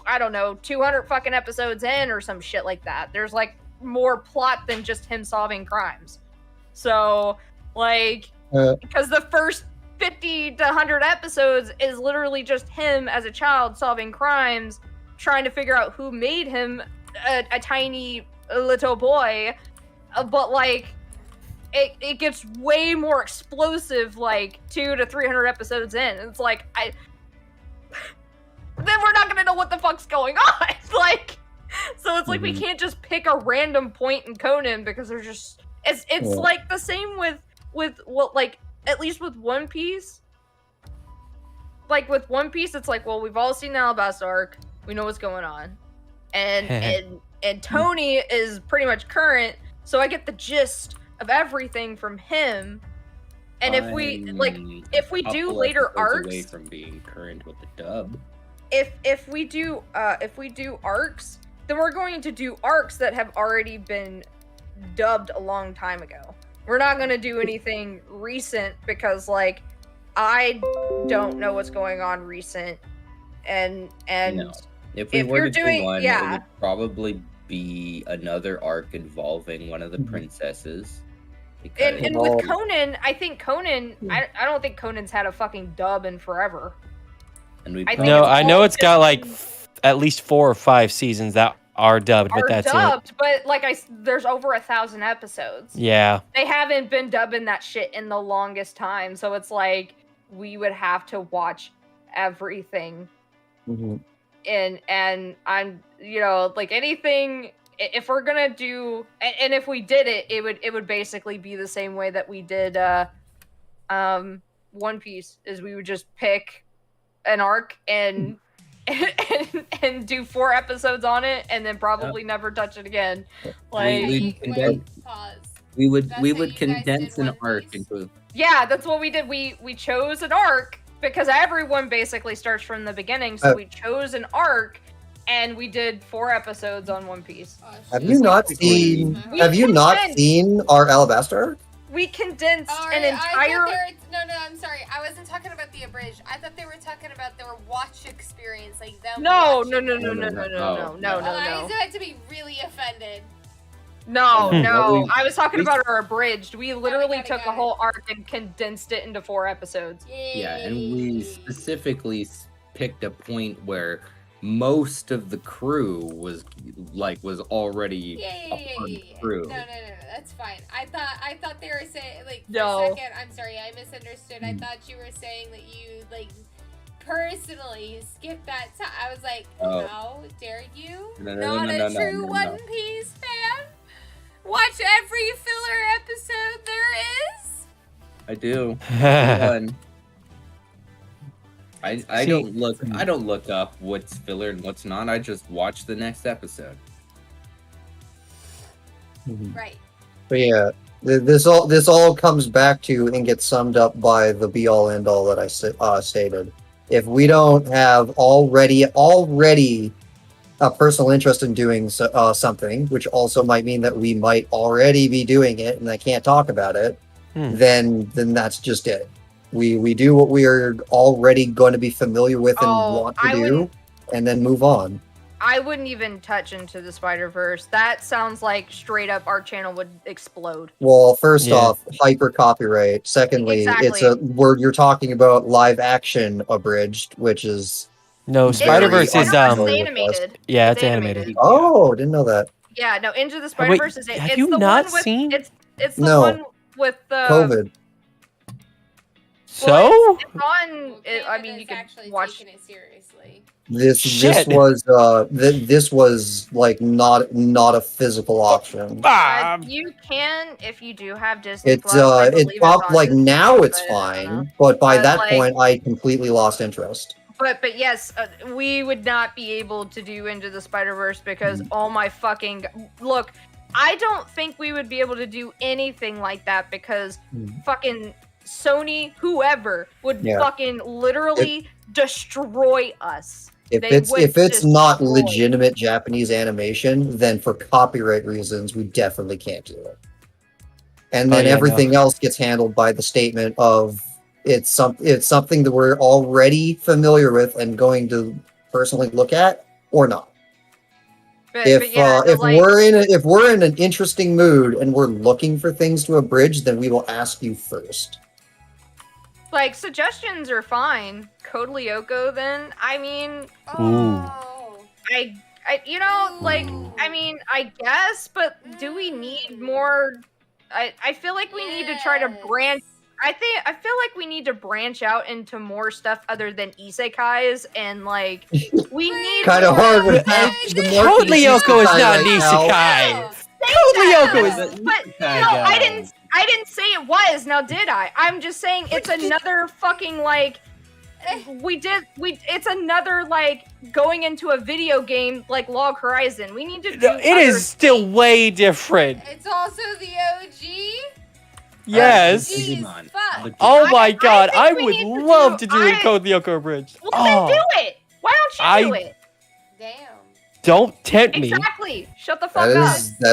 I don't know, 200 fucking episodes in or some shit like that. There's like more plot than just him solving crimes. So like because the first 50 to 100 episodes is literally just him as a child solving crimes, trying to figure out who made him a tiny little boy, but like it gets way more explosive like 200 to 300 episodes in. It's like then we're not gonna know what the fuck's going on. Like, so it's like we can't just pick a random point in Conan because there's just it's like the same with what, like, at least with One Piece. Like with One Piece, it's like, well, we've all seen the Alabasta arc. We know what's going on, and Tony is pretty much current, so I get the gist of everything from him. And if we do later arcs, away from being current with the dub. If we do arcs, then we're going to do arcs that have already been dubbed a long time ago. We're not going to do anything recent because like I don't know what's going on recent, and no. If we were to do one, it would probably be another arc involving one of the princesses. And with Conan, I think Conan, I don't think Conan's had a fucking dub in forever. And I know it's got like at least 4 or 5 seasons that are dubbed, but that's it. But like there's over 1,000 episodes. Yeah. They haven't been dubbing that shit in the longest time, so it's like we would have to watch everything. And I'm, you know, like anything, if we're gonna do, and if we did it, it would basically be the same way that we did One Piece, is we would just pick an arc and and do 4 episodes on it, and then probably never touch it again. Like, Pause. We would That's how you guys condense did an One arc Piece? into. yeah, that's what we did. We chose an arc because everyone basically starts from the beginning, so we chose an arc, and we did 4 episodes on One Piece. Oh, Have shit. you not Just seen? We Have you not condensed- seen our Alabaster? We condensed Alright, an entire. No, I'm sorry. I wasn't talking about the Abridged. I thought they were talking about their watch experience, like them. No, watching no, it. I was about to be really offended. No, No. no. I was talking we- about our Abridged. We literally got it, took got a whole arc and condensed it into 4 episodes. Yeah, and we specifically picked a point where most of the crew was already a part of the crew. No, that's fine. I thought they were saying, like, for No. a second, I'm sorry, I misunderstood. I thought you were saying that you, like, personally skipped that time. I was like, Oh. how dare you? No, Not a true no. One Piece fan? Watch every filler episode there is? I do. One. I See- don't look up what's filler and what's not. I just watch the next episode. Right. But yeah, this all comes back to and gets summed up by the be all end all that I stated. If we don't have already a personal interest in doing something, which also might mean that we might already be doing it and I can't talk about it, then that's just it. We do what we are already going to be familiar with and want to do, and then move on. I wouldn't even touch Into the Spider-Verse. That sounds like straight up our channel would explode. Well, first Yeah. off, hyper copyright. Secondly, it's a where you're talking about live action Abridged, which is No, Spider-Verse is Spider-Verse is animated. yeah, It's it's animated. oh, didn't know that. Yeah, no, Into the Spider-Verse is have it's you the not one with, seen- It's the No. one with the COVID. So It's on. I mean, you can actually watch. taking it seriously. This Shit. this was like not a physical option. You can if you do have Disney It's Plus. I believe it's up on like Disney now Plus, it's but I don't know. fine, but by But, that like- point I completely lost interest. But yes, we would not be able to do Into the Spider-Verse because oh my fucking look, I don't think we would be able to do anything like that because fucking Sony, whoever would Yeah. fucking literally destroy us. If They it's would not destroy. legitimate Japanese animation, then for copyright reasons we definitely can't do it. And then Oh, yeah, everything else gets handled by the statement of it's something that we're already familiar with and going to personally look at or not. But If yeah, if like, we're in an interesting mood and we're looking for things to abridge, then we will ask you first. like suggestions are fine. Code Lyoko, then I mean, Oh. I you know, like I mean, I guess, but do we need more? I feel like we need to try to branch. I feel like we need to branch out into more stuff other than isekais and like we need Kind of more- hard with Code Lyoko is not an isekai. Code Lyoko is But no, I didn't say it was. Now did I? I'm just saying it's another fucking like it's another like going into a video game like Log Horizon. We need to do It is still way different. It's also the OG. Yes. Jeez, Come on. fuck. Oh my god, think I we would need to love do- to do a I- Code Lyoko Abridged. Well, then do it. Why don't you do I- it? Damn. Don't tempt me. Exactly. Shut the fuck That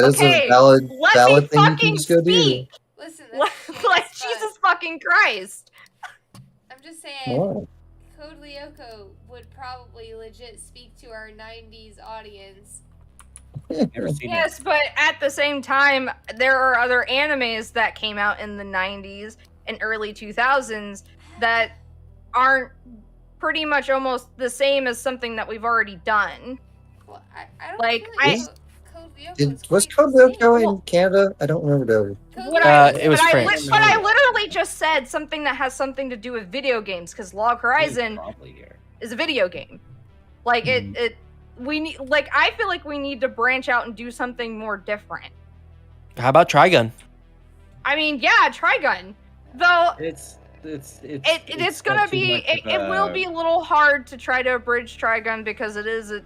up. is Okay, a valid let me thing you can fucking just go do. speak. Listen, Like, that's like fun. Jesus fucking Christ. I'm just saying, Wow. Code Lyoko would probably legit speak to our 90s audience. Never seen it. Yes, but at the same time, there are other animes that came out in the 90s and early 2000s that aren't pretty much almost the same as something that we've already done. Well, I don't Like, feel I- Code Lyoko Was quite Code the same. Lyoko in Canada? I don't remember. Code What Lyoko- it was but French. But I literally just said something that has something to do with video games because Log Horizon Probably here. is a video game. Like we need. Like I feel like we need to branch out and do something more different. How about Trigun? I mean, yeah, Trigun. Though It's it's gonna too be much it, of it will a- be a little hard to try to abridge Trigun because it is a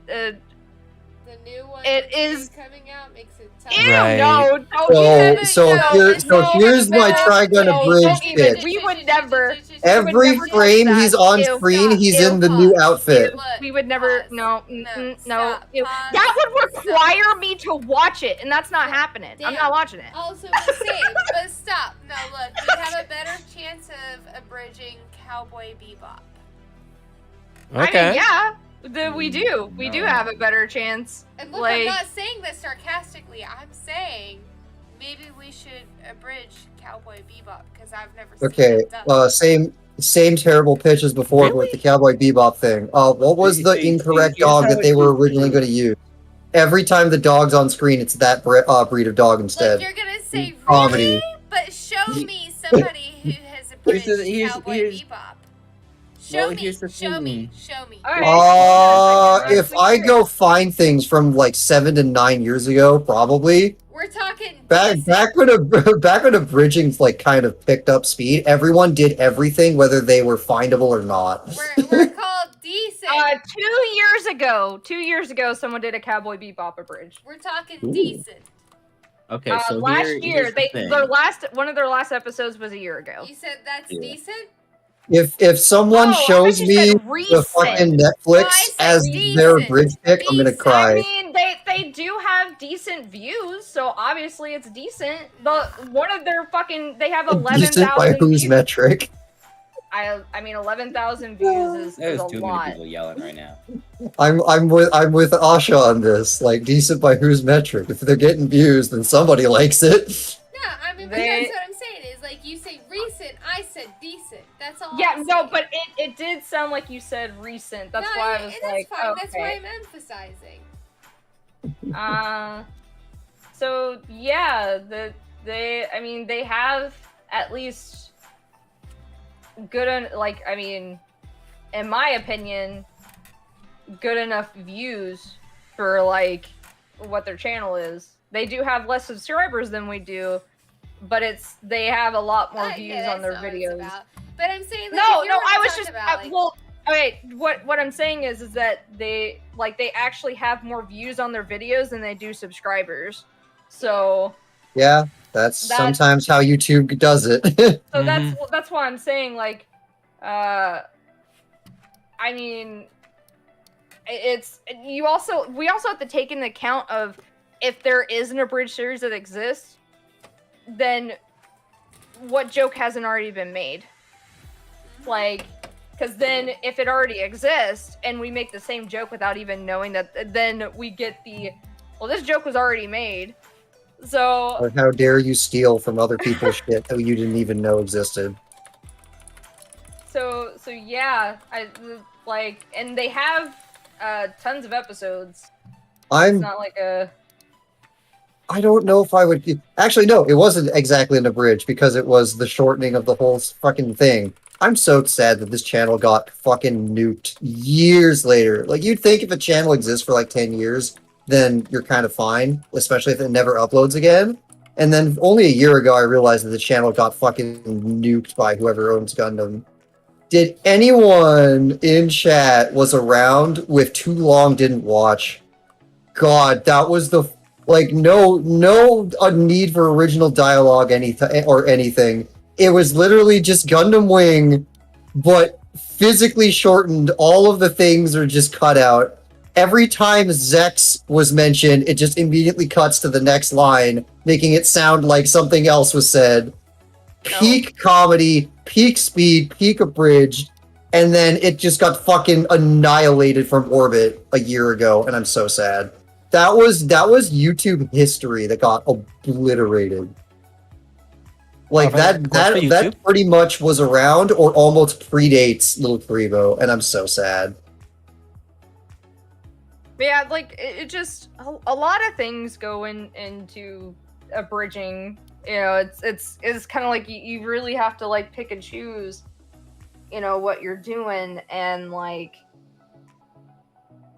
The new one It with is- Dream coming out makes it tough. ew, Right. no, don't So, even, so no, here, so no, here's my no, Trigun no, Abridged don't even. pitch. We would never. Every never touch frame that. he's on Ew, screen, stop, he's ew, in the new pause. outfit. Look, we would never. pause. No, No, no. stop, Ew. pause, That would require stop. me to watch it, and that's not happening. I'm Damn. not watching it. Also the same, but stop. No, look, we have a better chance of abridging Cowboy Bebop. Okay. I mean, yeah, we do. We do No. have a better chance. And look, Like- I'm not saying this sarcastically. I'm saying maybe we should abridge Cowboy Bebop because I've never seen Okay, it done. same terrible pitch as before Really? with the Cowboy Bebop thing. What was the See, incorrect here's dog how that it they were is originally true. going to use? Every time the dog's on screen, it's that breed of dog instead. Look, you're gonna say Comedy. really, but show me somebody who has abridged here's- Cowboy Bebop. Show well, me. here's the Show thing. me. Show me. All right. If I go find things from like 7 to 9 years ago, probably We're talking back decent. back when Abridging's like kind of picked up speed, everyone did everything whether they were findable or not. We're called decent. 2 years ago, someone did a Cowboy Bebop abridged. We're talking Ooh. decent. Okay, so last year, here's the thing. one of their last episodes was a year ago. You said that's Yeah. decent? If someone Oh, shows I thought you me said the recent. fucking No, Netflix I said as decent. their bridge pick, I'm gonna Decent. cry. I mean, they do have decent views, so obviously it's decent. One of their fucking they have 11,000 Decent by whose views. metric? I mean 11,000 views is There's a too lot. many people yelling right now. I'm with Asha on this. Like decent by whose metric? If they're getting views, then somebody likes it. No, I mean, but They- that's what I'm saying is like you say recent, I said decent. That's all. Yeah, I'm no, saying. but it did sound like you said recent. That's No, why I was that's like, fine. okay. That's why I'm emphasizing. So yeah, they have at least good in my opinion, good enough views for like what their channel is. They do have less subscribers than we do, but they have a lot more views Yeah, on their that's not what it's videos. about. But I'm saying like, No, if you no, were to I was talk just about, like, well. Okay, what I'm saying is that they actually have more views on their videos than they do subscribers. So Yeah, that's That's- sometimes how YouTube does it. so that's why I'm saying like, I mean, we also have to take into account of if there is an abridged series that exists, then what joke hasn't already been made? Like, because then if it already exists and we make the same joke without even knowing that, then we get this joke was already made. So Or how dare you steal from other people's shit that you didn't even know existed? So yeah, and they have tons of episodes. It's not like I don't know if I would. Actually, no, it wasn't exactly an abridged because it was the shortening of the whole fucking thing. I'm so sad that this channel got fucking nuked years later. Like, you'd think if a channel exists for like 10 years, then you're kind of fine, especially if it never uploads again. And then only a year ago, I realized that the channel got fucking nuked by whoever owns Gundam. Did anyone in chat was around with too long didn't watch? God, that was the no need for original dialogue anything. It was literally just Gundam Wing, but physically shortened. All of the things are just cut out. Every time Zex was mentioned, it just immediately cuts to the next line, making it sound like something else was said. Peak comedy, peak speed, peak abridged, and then it just got fucking annihilated from orbit a year ago, and I'm so sad. That was YouTube history that got obliterated. Like that pretty much was around or almost predates Little Karibo, and I'm so sad. But yeah, like it just a lot of things go into abridging. You know, it's kind of like you really have to like pick and choose, you know, what you're doing, and like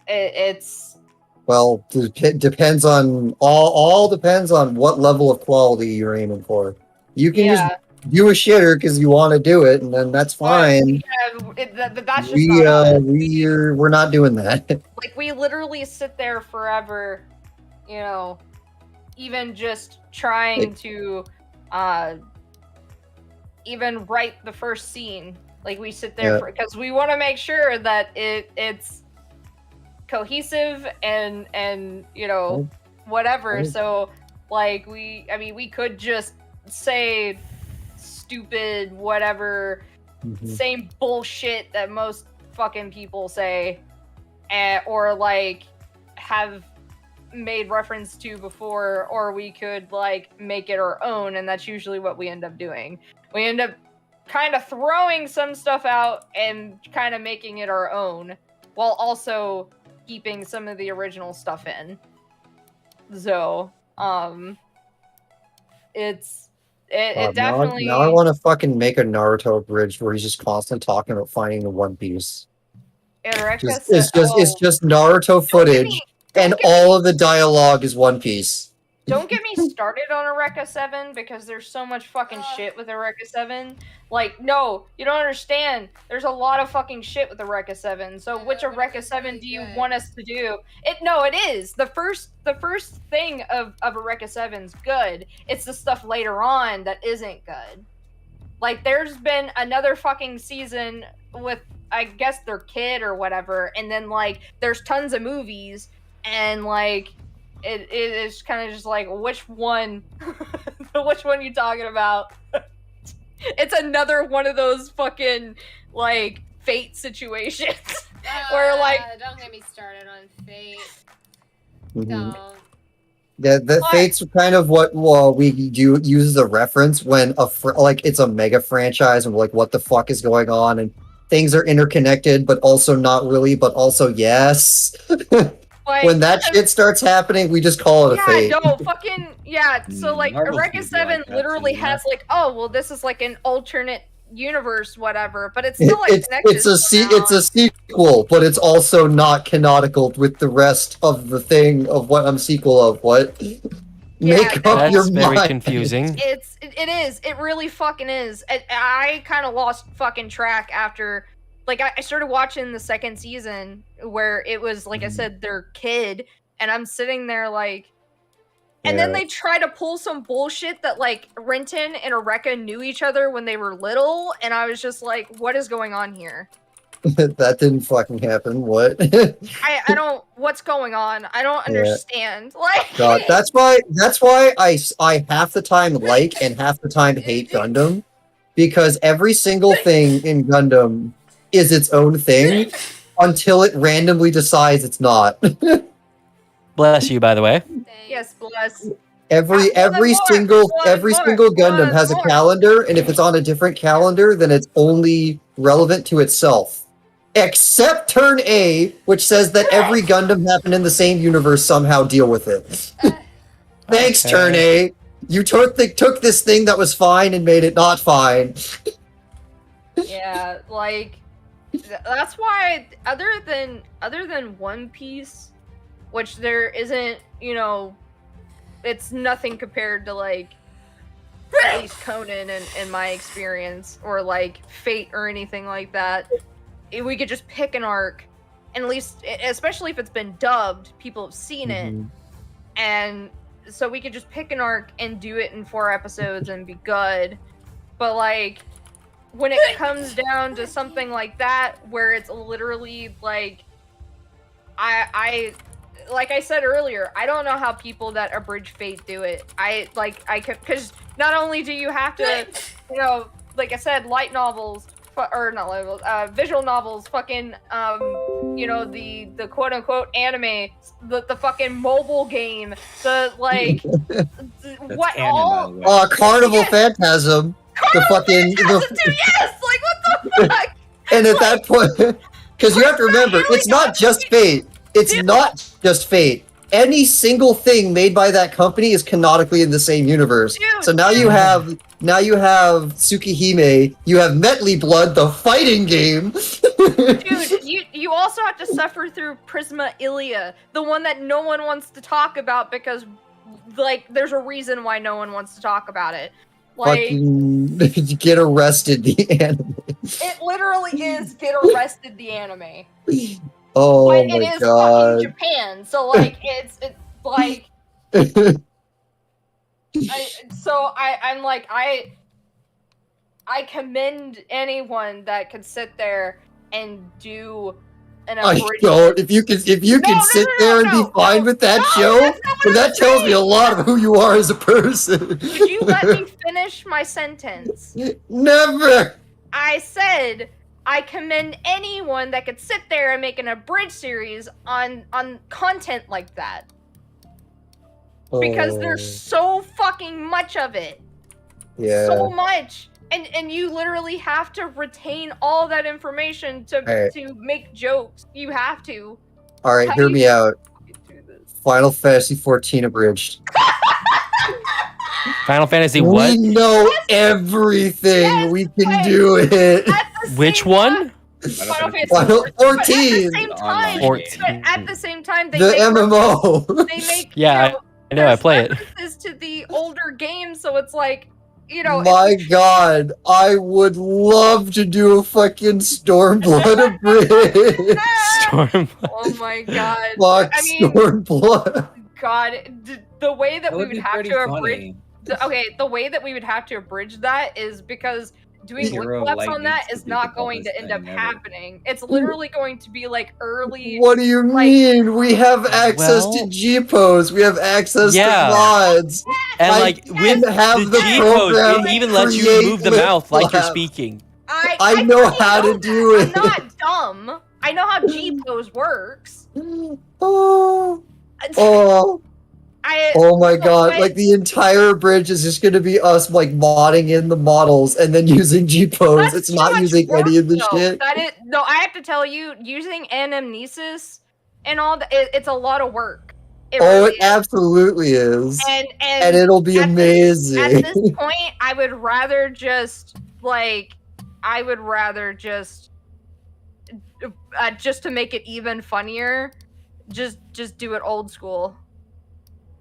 it's well, depends on all depends on what level of quality you're aiming for. You can just do a shitter because you want to do it, and then that's fine. That's just not us. We're not doing that. Like, we literally sit there forever, you know, even just trying to even write the first scene. Like, we sit there because we want to make sure that it's cohesive and you know, whatever. So, like, we could just say stupid whatever, same bullshit that most fucking people say, or like have made reference to before, or we could like make it our own, and that's usually what we end up doing. We end up kind of throwing some stuff out and kind of making it our own, while also keeping some of the original stuff in. So, it definitely. Now I want to fucking make a Naruto Abridged where he's just constantly talking about finding the One Piece. It's just Naruto footage, and all of the dialogue is One Piece. Don't get me started on Eureka 7, because there's so much fucking shit with Eureka 7. Like, no, you don't understand. There's a lot of fucking shit with Eureka 7. So which Eureka 7 do you want us to do? It is. The first thing of Eureka 7's good. It's the stuff later on that isn't good. Like, there's been another fucking season with, I guess, their kid or whatever, and then, like, there's tons of movies, and, like, it is kind of just like, which one? Which one you talking about? It's another one of those fucking, like, Fate situations. Where, like... Don't get me started on Fate. Mhm. Don't. Yeah, the Fate's kind of what we do use as a reference when like it's a mega franchise and we're like, what the fuck is going on? And things are interconnected, but also not really, but also yes. Like, when that shit starts happening, we just call it a Fate. Yeah, no, fucking, yeah. So, like, Marvel's Eureka gonna be 7 like that literally too, has, like, oh, well, this is, like, an alternate universe, whatever, but it's still, like, connected. It's a sequel, but it's also not canonical with the rest of the thing of what I'm sequel of. What? Make up your That's mind. very confusing. It is. It really fucking is. I kind of lost fucking track after, like, I started watching the second season where it was, like I said, their kid, and I'm sitting there, like, and then they try to pull some bullshit that, like, Renton and Eureka knew each other when they were little, and I was just like, what is going on here? That didn't fucking happen. What? I don't. What's going on? I don't understand. Like, God, that's why I half the time like and half the time hate Gundam, because every single thing in Gundam is its own thing until it randomly decides it's not. Bless you, by the way. yes, bless. Every single Gundam has a calendar, and if it's on a different calendar, then it's only relevant to itself. Except Turn A, which says that every Gundam happened in the same universe, somehow deal with it. Thanks, Okay. Turn A. You took this thing that was fine and made it not fine. Yeah, like, that's why other than One Piece, which there isn't, you know, it's nothing compared to, like, at least Conan in my experience, or like Fate or anything like that. We could just pick an arc, and at least, especially if it's been dubbed, people have seen it, and so we could just pick an arc and do it in 4 episodes and be good. But, like, when it comes down to something like that, where it's literally like, like I said earlier, I don't know how people that abridge Fate do it. I could, because not only do you have to, you know, like I said, light novels, or not light novels, visual novels, fucking, you know, the quote unquote anime, the fucking mobile game, the, like, what canon, all? by the way. Carnival Phantasm. The fucking. Dude, yes! Like, what the fuck? And at that point, because you have to remember, it's not just Fate. It's not just Fate. Any single thing made by that company is canonically in the same universe. So now you have Tsukihime, you have Metley Blood, the fighting game. Dude, you also have to suffer through Prisma Illya, the one that no one wants to talk about because, like, there's a reason why no one wants to talk about it. Like, Fucking get arrested, the anime. it literally is Get Arrested the anime. Oh But my it is god. fucking Japan, so like it's like I'm like I commend anyone that could sit there and do an I abridged. don't. If you can sit there and be fine with that show, that's not what then that I'm tells me a saying. lot of who you are as a person. Could you let me finish my sentence? Never. I said I commend anyone that could sit there and make an abridged series on content like that. Because there's so fucking much of it. Yeah. So much. And you literally have to retain all that information to make jokes. You have to. All right, How hear do me you out. do this? Final Fantasy 14 abridged. Final Fantasy We what? know everything. Yes, we can but do it. At the Which same one? time- Final Fantasy Final 14. But at 14. the same time, 14. but at the same time, they The make MMO. they make Yeah, I know, I there's play it. references to the older games, so it's like, you know, My god, I would love to do a fucking Stormblood abridged. Storm. oh my god. Fuck I mean, Stormblood. God, the way that That we would would be have pretty to abridge. funny. The way that we would have to abridge that is because doing Hero lip flaps Light on that needs to is be not the going to dumbest end up thing ever. happening. It's literally going to be like early. What do you mean? We have access to Well- G-pose. We have access Yeah. to mods. And I like can with have the the G pose, program it even lets you create move the lip mouth like you're flaps. speaking. I know fucking how to that. do it. I'm not dumb. I know how G pose works. Oh, oh, oh my god. but- Like the entire bridge is just gonna be us like modding in the models and then using G-pose. That's It's too not much using work, any of the though. shit. No, I have to tell you, using anamnesis and all that, it's a lot of work. It Oh, really it absolutely is. is. And And it'll be at amazing. At this point, I would rather just just to make it even funnier, just do it old school.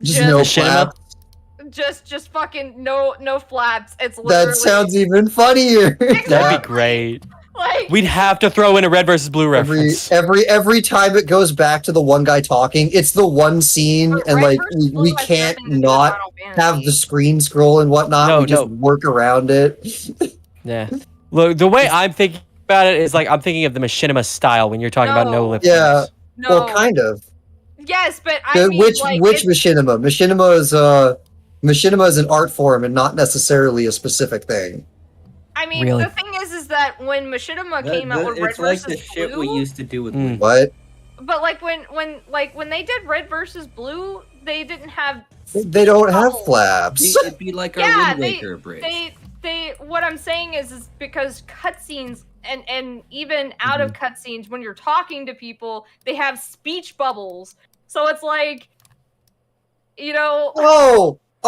Just no Machinima? flaps. Just fucking no flaps. It's literally That sounds even funnier. That'd be great. like We'd have to throw in a red versus blue reference. every time it goes back to the one guy talking, it's the one scene, but and Red like versus we Blue has can't nothing to do with not Final Fantasy. have the screen scroll and whatnot. No, we just no. work around it. Yeah. Look, the way I'm thinking about it is like I'm thinking of the machinima style when you're talking about no No. lip Yeah. flaps. No. Well, kind of. Yes, but I mean, which like, which it's- machinima? Machinima is an art form and not necessarily a specific thing. I mean, Really? the thing is that when Machinima came out with Red It's like versus the shit Blue, we used to do with Mm. What? but like when they did Red versus Blue, they didn't have. They don't have Oh. flaps. It'd be like our Yeah, Wind Waker bridge. They what I'm saying is because cutscenes and even out of cutscenes when you're talking to people, they have speech bubbles. So it's like, you know,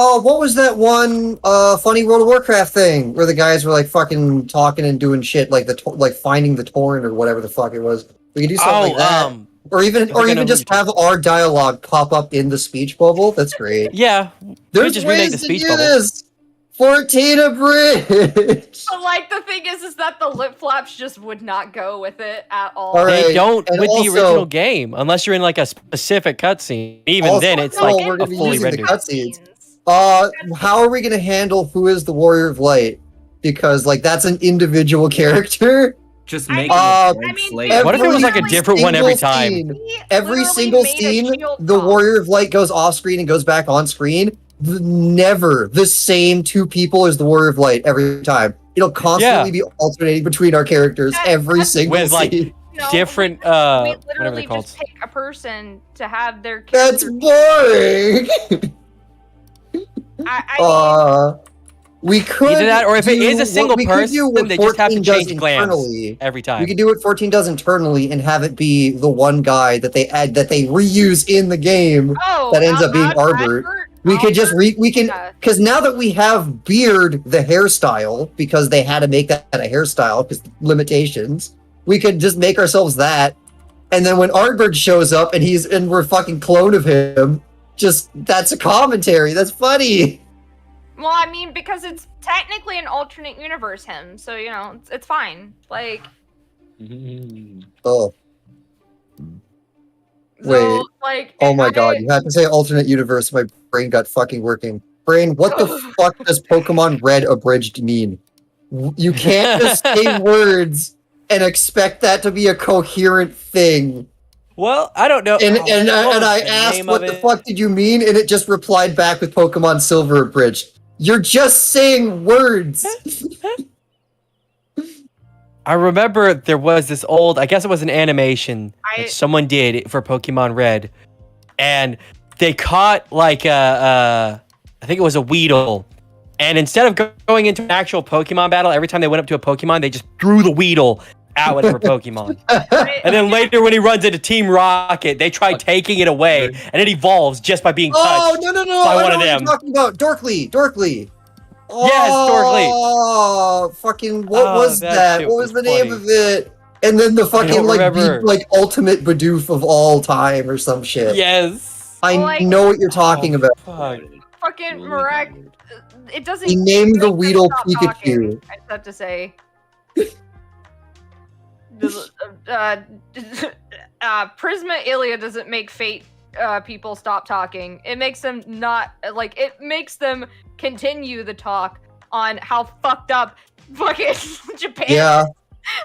Oh, what was that one funny World of Warcraft thing where the guys were like fucking talking and doing shit like like finding the torrent or whatever the fuck it was. We could do something like that. Or even think I know just what you're have our dialogue pop up in the speech bubble. That's great. Yeah. There's just remake ways the to speech do bubble. this. 14 abridged. but like the thing is that the lip flaps just would not go with it at all. All right. They don't and with the also- original game unless you're in like a specific cutscene. Even Also, then, it's no, like we're a gonna be fully using the rendered. cutscenes. How are we gonna handle who is the Warrior of Light? Because like that's an individual character. Just I make mean- it a I blank mean, slate. What if it was like a Every different one every single time? scene- He Every literally single made a scene, shield the pop. Warrior of Light goes off screen and goes back on screen. Never the same two people as the Warrior of Light every time. It'll constantly be alternating between our characters every single With, like, scene. No, different we whatever literally they're called. just pick a person to have their That's character. boring. I mean, We could Either that, or if it do is a what single we could do person, what they just have to 14 does change glands internally. every time. We could do what 14 does internally and have it be the one guy that they reuse in the game. oh, that ends up being Arbert. We could just yeah. because now that we have Beard the hairstyle, because they had to make that a hairstyle because limitations, we could just make ourselves that. And then when Arbert shows up and we're fucking clone of him, just that's a commentary. That's funny. Well, I mean, because it's technically an alternate universe him, so you know, it's fine. Like, Oh, so, Wait. like, oh my god, you had to say alternate universe. My brain got fucking working. Brain, what the fuck does Pokemon Red Abridged mean? You can't just say words and expect that to be a coherent thing. Well, I don't know. And what I was the asked, name what of the it? fuck did you mean? And it just replied back with Pokemon Silver Abridged. You're just saying words. I remember there was this old, I guess it was an animation I- that someone did for Pokemon Red, and they caught like I think it was a Weedle, and instead of going into an actual Pokemon battle, every time they went up to a Pokemon, they just threw the Weedle at whatever Pokemon. And then later when he runs into Team Rocket, they try taking it away, and it evolves just by being touched. Oh, no, by I one know of what them. you're talking about. Dorkly. Yes, Dorkly. Oh, fucking, what Oh, was that that? shit What was was the name funny. of it? And then the fucking, don't like, remember. ultimate Bidoof of all time or some shit. Yes. I Like- know what you're talking about. Fuck. fucking it doesn't. He named the make them Weedle stop Pikachu. talking, I just have to say. Prisma Illya doesn't make Fate people stop talking. It makes them not like. It makes them continue the talk on how fucked up fucking Japan. Yeah, is.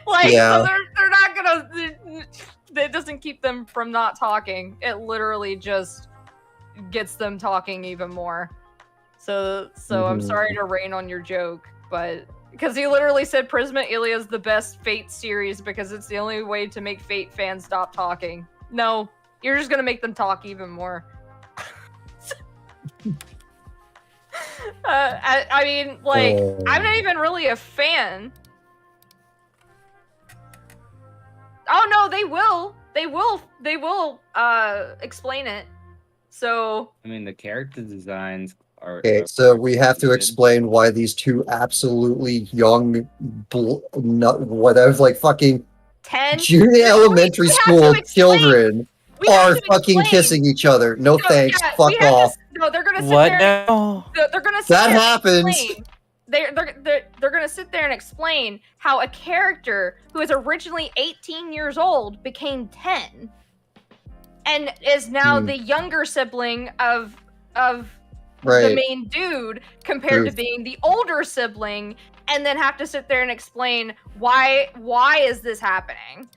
Like, yeah. so they're not gonna. It doesn't keep them from not talking. It literally just gets them talking even more. So I'm Mhm. sorry to rain on your joke, but because he literally said Prisma Illya is the best Fate series because it's the only way to make Fate fans stop talking. No, you're just gonna make them talk even more. I mean, like, I'm not even really a fan. Oh no, they will. They will explain it. So I mean, the character designs are. Okay, so we have to explain why these two absolutely young, whatever, like fucking 10 junior elementary we have to school explain. children We have are to fucking explain. kissing each other. No No, thanks, yeah, fuck we have to off. no, they're gonna sit What there. now? They're gonna sit That there and happens. explain- They're gonna sit there and explain how a character who is originally 18 years old became 10, and is now Hmm. the younger sibling of the Right. main dude compared to Truth. being the older sibling, and then have to sit there and explain why is this happening?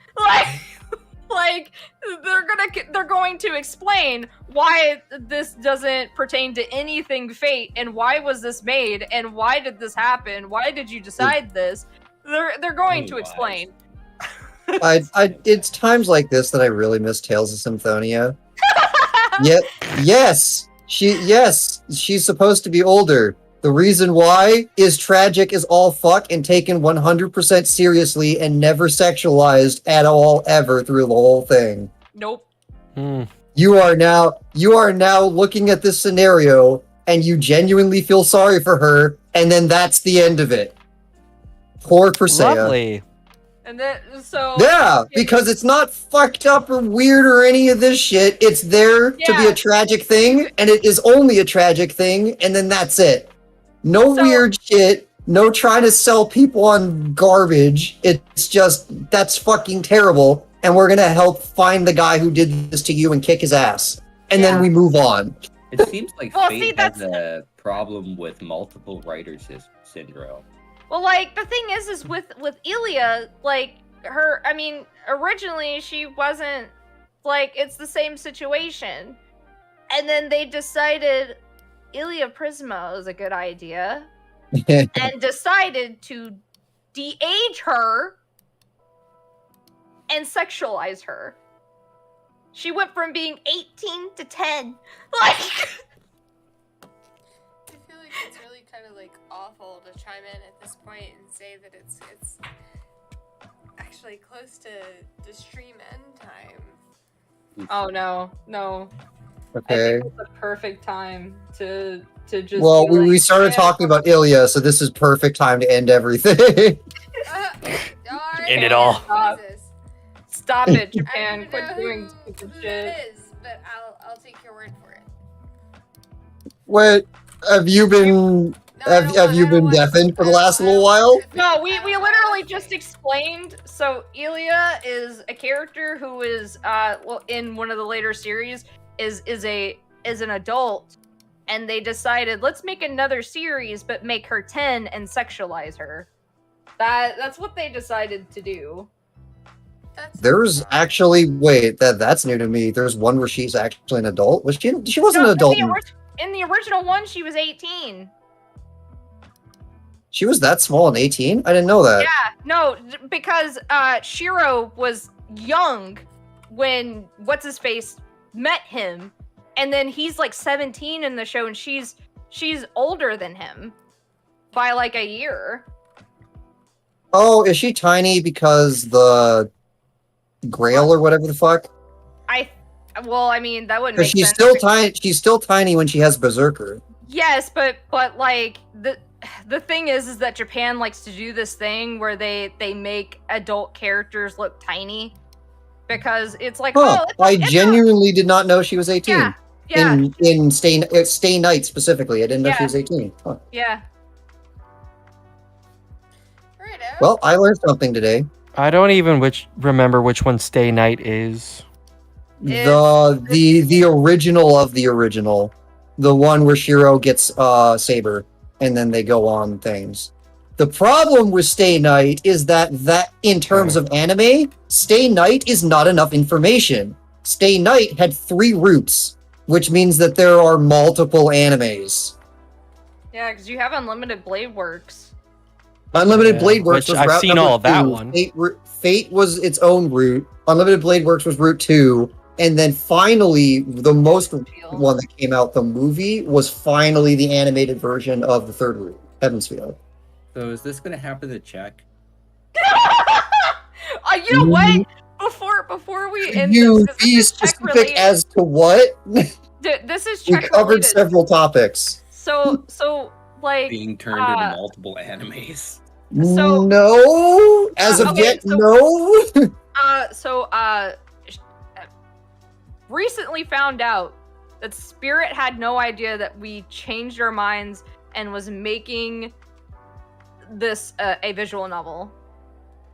Like they're going to explain why this doesn't pertain to anything Fate, and why was this made, and why did this happen? Why did you decide this? They're going to explain. It's times like this that I really miss Tales of Symphonia. Yes, she's supposed to be older. The reason why is tragic as all fuck and taken 100% seriously and never sexualized at all ever through the whole thing. Nope. You are now looking at this scenario and you genuinely feel sorry for her, and then that's the end of it. Poor Persea. Lovely. And then so Yeah, because it's not fucked up or weird or any of this shit. It's there to be Yeah. a tragic thing, and it is only a tragic thing, and then that's it. No So- weird shit. No trying to sell people on garbage. It's just, that's fucking terrible, and we're gonna help find the guy who did this to you and kick his ass. And then Yeah. we move on. It seems like Well, Fate see, has that's- a problem with multiple writers' syndrome. Well, like, the thing is with Illya, like, her, I mean, originally she wasn't, like, it's the same situation. And then they decided Illya Prisma is a good idea, and decided to de-age her and sexualize her. She went from being 18 to 10. Like, I feel like it's really kind of like awful to chime in at this point and say that it's actually close to stream end time. oh no. I Okay. think it's the perfect time to just. Well, be we like, started yeah, talking about Ilya, so this is perfect time to end everything. End it all. What is this? Stop it, I don't Japan! even Quit know doing who stupid that shit. is, but I'll take your word for it. What have you been No, I don't Have want- you I don't been want- deafened for the I don't- last I little don't while? want to- No, we I don't literally want- just explained. So Illya is a character who is well in one of the later series is an adult, and they decided let's make another series but make her 10 and sexualize her. That's what they decided to do. That's There's fine. actually that's new to me. There's one where she's actually an adult. Was she? She wasn't No, an adult. in the original one, she was 18. She was that small in 18. I didn't know that. Yeah, no, because Shiro was young when what's his face met him, and then he's like 17 in the show, and she's older than him by like a year. Oh, is she tiny because the Grail or whatever the fuck? Well, I mean that wouldn't Because make she's sense. still tiny. She's still tiny when she has Berserker. Yes, but like the thing is that Japan likes to do this thing where they make adult characters look tiny because it's like Huh. oh I genuinely did not know she was 18. yeah yeah In Stay Night specifically, I didn't know she Yeah. was 18. Huh. yeah. Righto. Well, I learned something today. I don't even remember which one Stay Night is. The original of the original, the one where Shiro gets Saber, and then they go on things. The problem with Stay Night is that in terms of anime, Stay Night is not enough information. Stay Night had 3 routes, which means that there are multiple animes. Yeah, because you have Unlimited Blade Works. Unlimited Yeah, Blade Works which was I've route seen number all of that 2. one. Fate was its own route. Unlimited Blade Works was route 2, and then finally, the most one that came out, the movie, was finally the animated version of the 3rd route, Heaven's Field. So is this gonna happen to check? You know what? Before we end You this, 'cause be this is check specific related. as to what? This is We check covered related. several topics. So like Being turned into multiple animes. So- No, as of okay, yet, so- no. Recently found out that Spirit had no idea that we changed our minds and was making this a visual novel.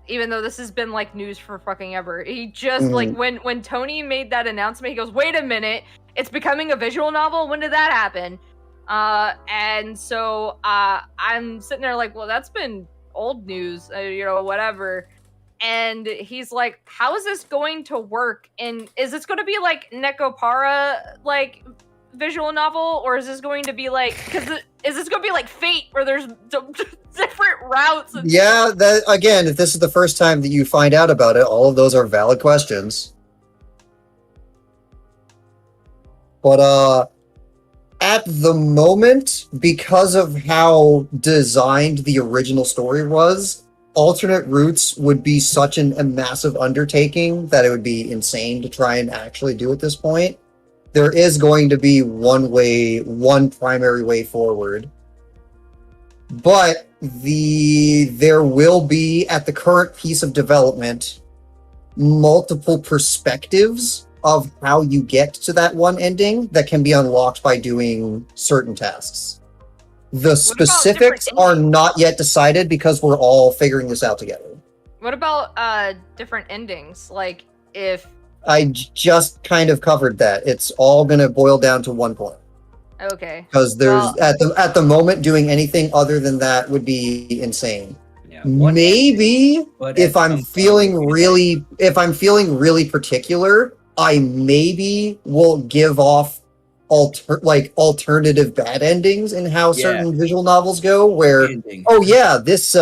Even though this has been like news for fucking ever. He just like when Tony made that announcement, he goes, "Wait a minute, it's becoming a visual novel? When did that happen?" And so I'm sitting there like, well, that's been old news, whatever. And he's like, how is this going to work? And is this going to be like Nekopara, like visual novel, or is this going to be like, is this going to be like Fate, where there's different routes? And Yeah, that again, if this is the first time that you find out about it, all of those are valid questions. But at the moment, because of how designed the original story was, alternate routes would be such a massive undertaking that it would be insane to try and actually do at this point. There is going to be one primary way forward. But there will be, at the current piece of development, multiple perspectives of how you get to that one ending that can be unlocked by doing certain tasks. The specifics are not yet decided because we're all figuring this out together. what about different endings? Like if I just kind of covered that. It's all going to boil down to one point. okay. Because there's Well- at the moment doing anything other than that would be insane. Yeah. Maybe But if at I'm some feeling point, really particular, I maybe will give off alternative bad endings in how certain visual novels go, where ending. oh yeah, this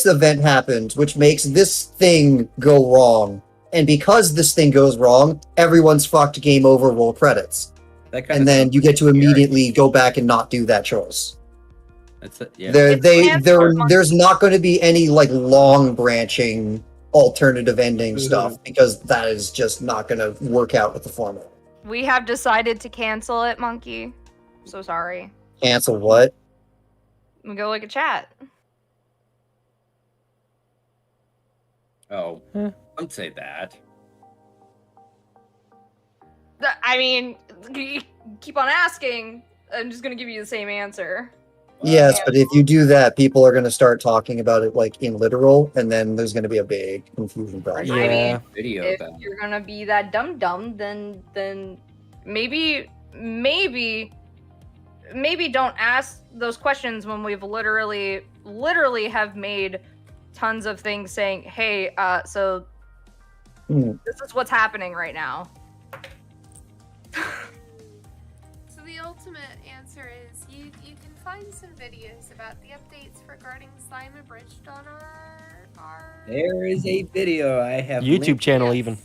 event happens, which makes this thing go wrong, and because this thing goes wrong, everyone's fucked. Game over. Roll credits, That kind and of then sounds you get to like immediately go back and not do that choice. That's it. Yeah. There's not going to be any like long branching alternative ending stuff because that is just not going to work out with the format. We have decided to cancel it, Monkey. So sorry. Cancel what? We go like a chat. Oh, don't say that. I mean, you keep on asking. I'm just gonna give you the same answer. Yes, Yeah. but if you do that, people are going to start talking about it like in literal, and then there's going to be a big confusion problem. Yeah. I mean, Video if about it. you're gonna be that dumb, then maybe don't ask those questions when we've literally have made tons of things saying, hey, so this is what's happening right now. So the ultimate answer is you can find some videos about the updates regarding Slime Abridged on our There is a video I have. YouTube linked. channel even.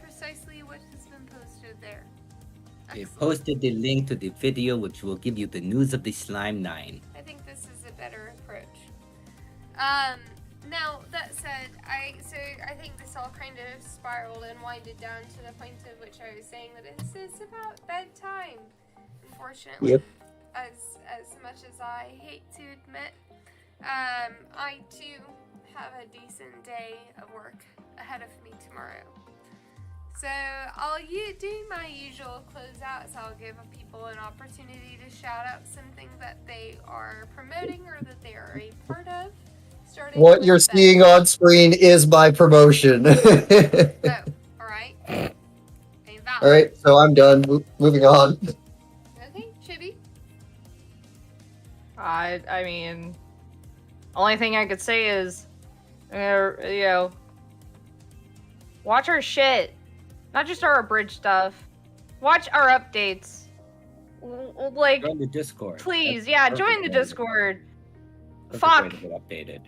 Precisely what has been posted there. They Excellent. posted the link to the video, which will give you the news of the Slime 9. I think this is a better approach. Now that said, I think this all kind of spiraled and winded down to the point of which I was saying that this is about bedtime. Unfortunately, Yep. as much as I hate to admit, I too have a decent day of work ahead of me tomorrow. So I'll do my usual closeouts. I'll give people an opportunity to shout out something that they are promoting or that they are a part of. Starting What with you're Ben. seeing on screen is my promotion. Oh, alright. All right, so I'm done. Moving on. Okay, Chibi. I mean, only thing I could say is, watch our shit, not just our abridged stuff. Watch our updates. Like, Join the Discord. please, That's join the perfect way. Discord. Perfect way Fuck. to get updated.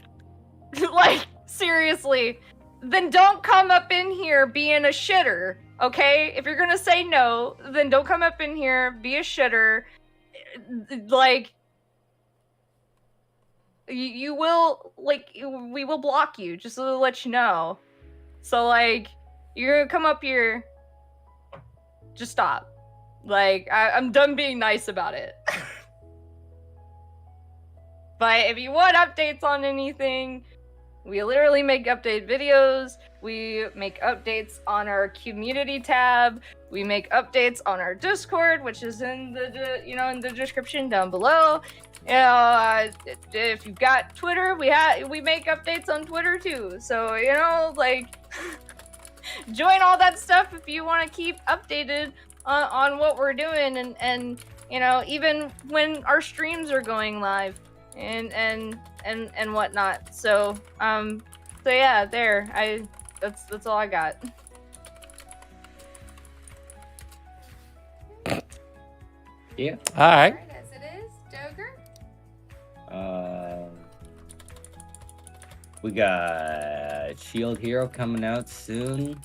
Like, seriously. Then don't come up in here being a shitter, okay? If you're gonna say no, then don't come up in here, be a shitter. Like, you will, like, we will block you, just to let you know. So, like, you're gonna come up here, just stop. Like, I'm done being nice about it. But if you want updates on anything, we literally make update videos. We make updates on our community tab. We make updates on our Discord, which is in the in the description down below. If you've got Twitter, we make updates on Twitter too. So like, join all that stuff if you want to keep updated on what we're doing, and even when our streams are going live. And whatnot. So yeah, there. That's all I got. Yeah. All right. Alright, as it is, Doger. We got Shield Hero coming out soon.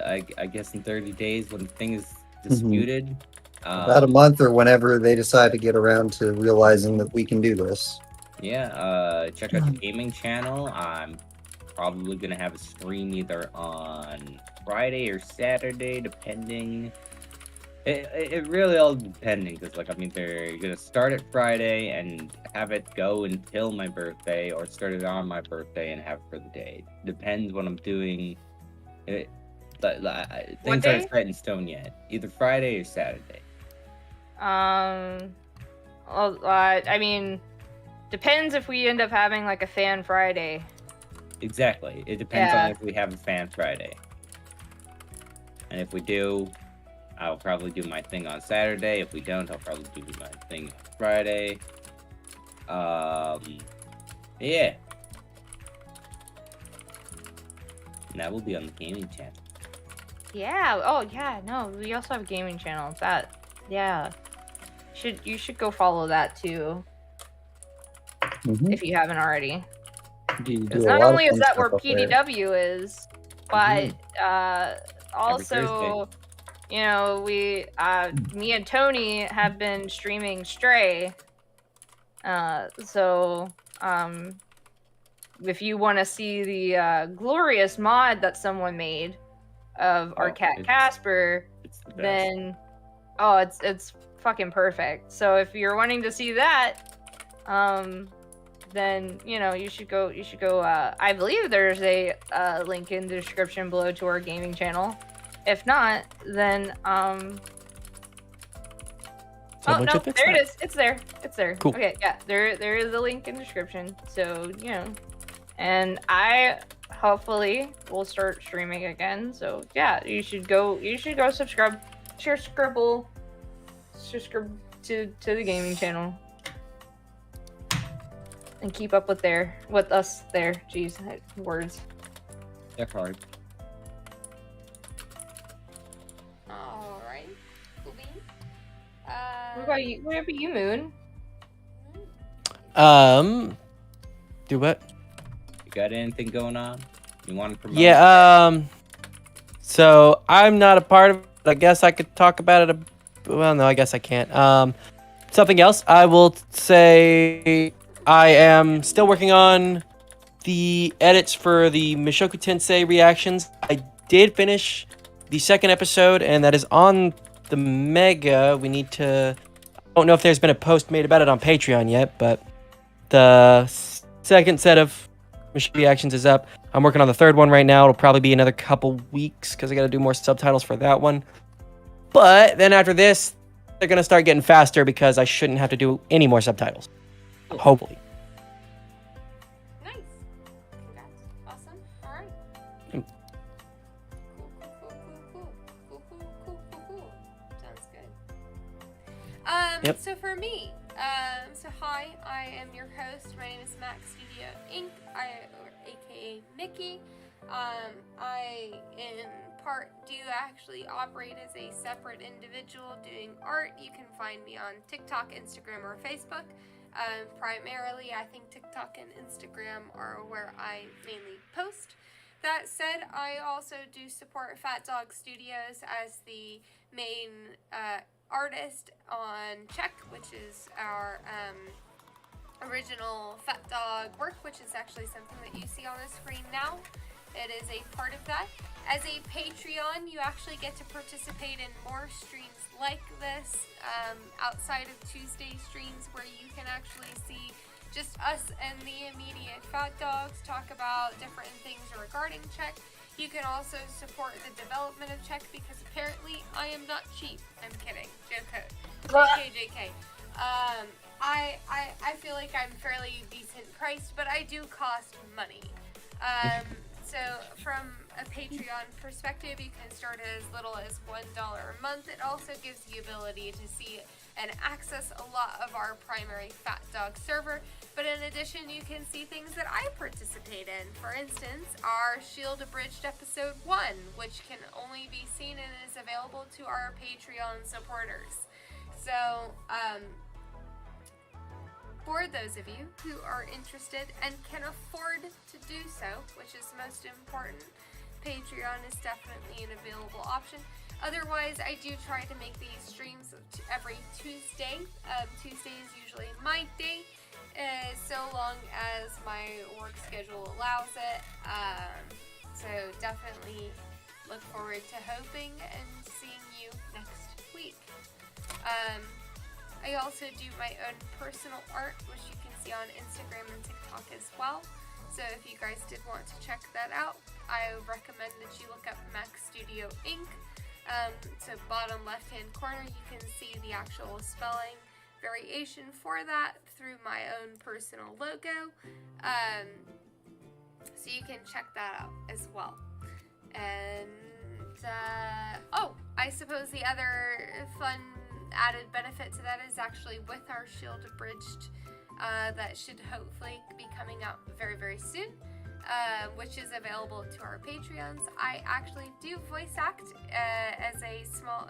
I guess in 30 days when the thing is disputed. About a month or whenever they decide to get around to realizing that we can do this. Yeah, check out the gaming channel. I'm probably gonna have a stream either on Friday or Saturday, depending. It really all depending, because they're gonna start it Friday and have it go until my birthday, or start it on my birthday and have it for the day. Depends what I'm doing. Things aren't day? set in stone yet. Either Friday or Saturday. I mean, depends if we end up having like a fan Friday. Exactly. It depends on if we have a fan Friday. And if we do, I'll probably do my thing on Saturday. If we don't, I'll probably do my thing on Friday. Yeah. And that will be on the gaming channel. Yeah. Oh yeah. No, we also have a gaming channel. Yeah. You should go follow that too if you haven't already. Do Not a lot only of is fun that stuff where up there. PDW is, but also, we me and Tony have been streaming Stray. So if you want to see the glorious mod that someone made of our cat Casper, It's the best. then it's fucking perfect. So if you're wanting to see that, then you should go. I believe there's a link in the description below to our gaming channel. If not, then Someone no, should fix there that. it is. It's there. It's there. Cool. Okay, yeah, there is a link in the description. So, you know. And I hopefully will start streaming again. So yeah, you should go subscribe to your subscribe to the gaming channel. And keep up with us there. Jeez, words. They're hard. All right. Cool bean. What about you? What about you, Moon? Do what? You got anything going on? You want to promote? Yeah, so I'm not a part of it. I guess I could talk about it. Well, no, I guess I can't. Something else. I will say I am still working on the edits for the Mushoku Tensei reactions. I did finish the second episode, and that is on the Mega. We need to... I don't know if there's been a post made about it on Patreon yet, but the second set of Mushoku reactions is up. I'm working on the third one right now. It'll probably be another couple weeks because I got to do more subtitles for that one. But then after this, they're going to start getting faster because I shouldn't have to do any more subtitles. Hopefully. Nice. Congrats. Awesome. All right. Mm. Cool. Sounds good. Yep. So for me, so hi, I am your host. My name is Max Studio Inc. AKA Miki. I in part do actually operate as a separate individual doing art. You can find me on TikTok, Instagram, or Facebook. Primarily, I think TikTok and Instagram are where I mainly post. That said, I also do support Phatdog Studios as the main artist on Check, which is our original Phatdog work, which is actually something that you see on the screen now. It is a part of that. As a Patreon, you actually get to participate in more streams like this outside of Tuesday streams where you can actually see just us and the immediate Phatdogs talk about different things regarding Check. You can also support the development of Check because apparently I am not cheap. I'm kidding. Joke code. JK. I feel like I'm fairly decent priced, but I do cost money. So from a Patreon perspective, you can start as little as $1 a month. It also gives you the ability to see and access a lot of our primary Phatdog server. But in addition, you can see things that I participate in. For instance, our Shield Abridged episode 1, which can only be seen and is available to our Patreon supporters. So, for those of you who are interested and can afford to do so, which is most important, Patreon is definitely an available option. Otherwise, I do try to make these streams every Tuesday. Tuesday is usually my day, so long as my work schedule allows it. So definitely look forward to hoping and seeing you next week. I also do my own personal art, which you can see on Instagram and TikTok as well. So if you guys did want to check that out, I recommend that you look up Max Studio Inc. So bottom left hand corner, you can see the actual spelling variation for that through my own personal logo. So you can check that out as well. And I suppose the other fun added benefit to that is actually with our Shield Abridged that should hopefully be coming out very, very soon, which is available to our Patreons. I actually do voice act as a small,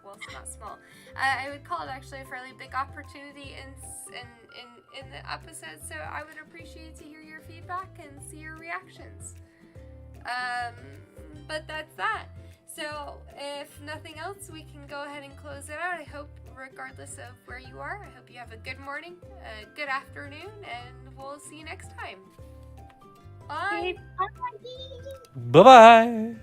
well, it's not small. I would call it actually a fairly big opportunity in the episode, so I would appreciate to hear your feedback and see your reactions. But that's that. So, if nothing else, we can go ahead and close it out. I hope, regardless of where you are, I hope you have a good morning, a good afternoon, and we'll see you next time. Bye! Bye-bye!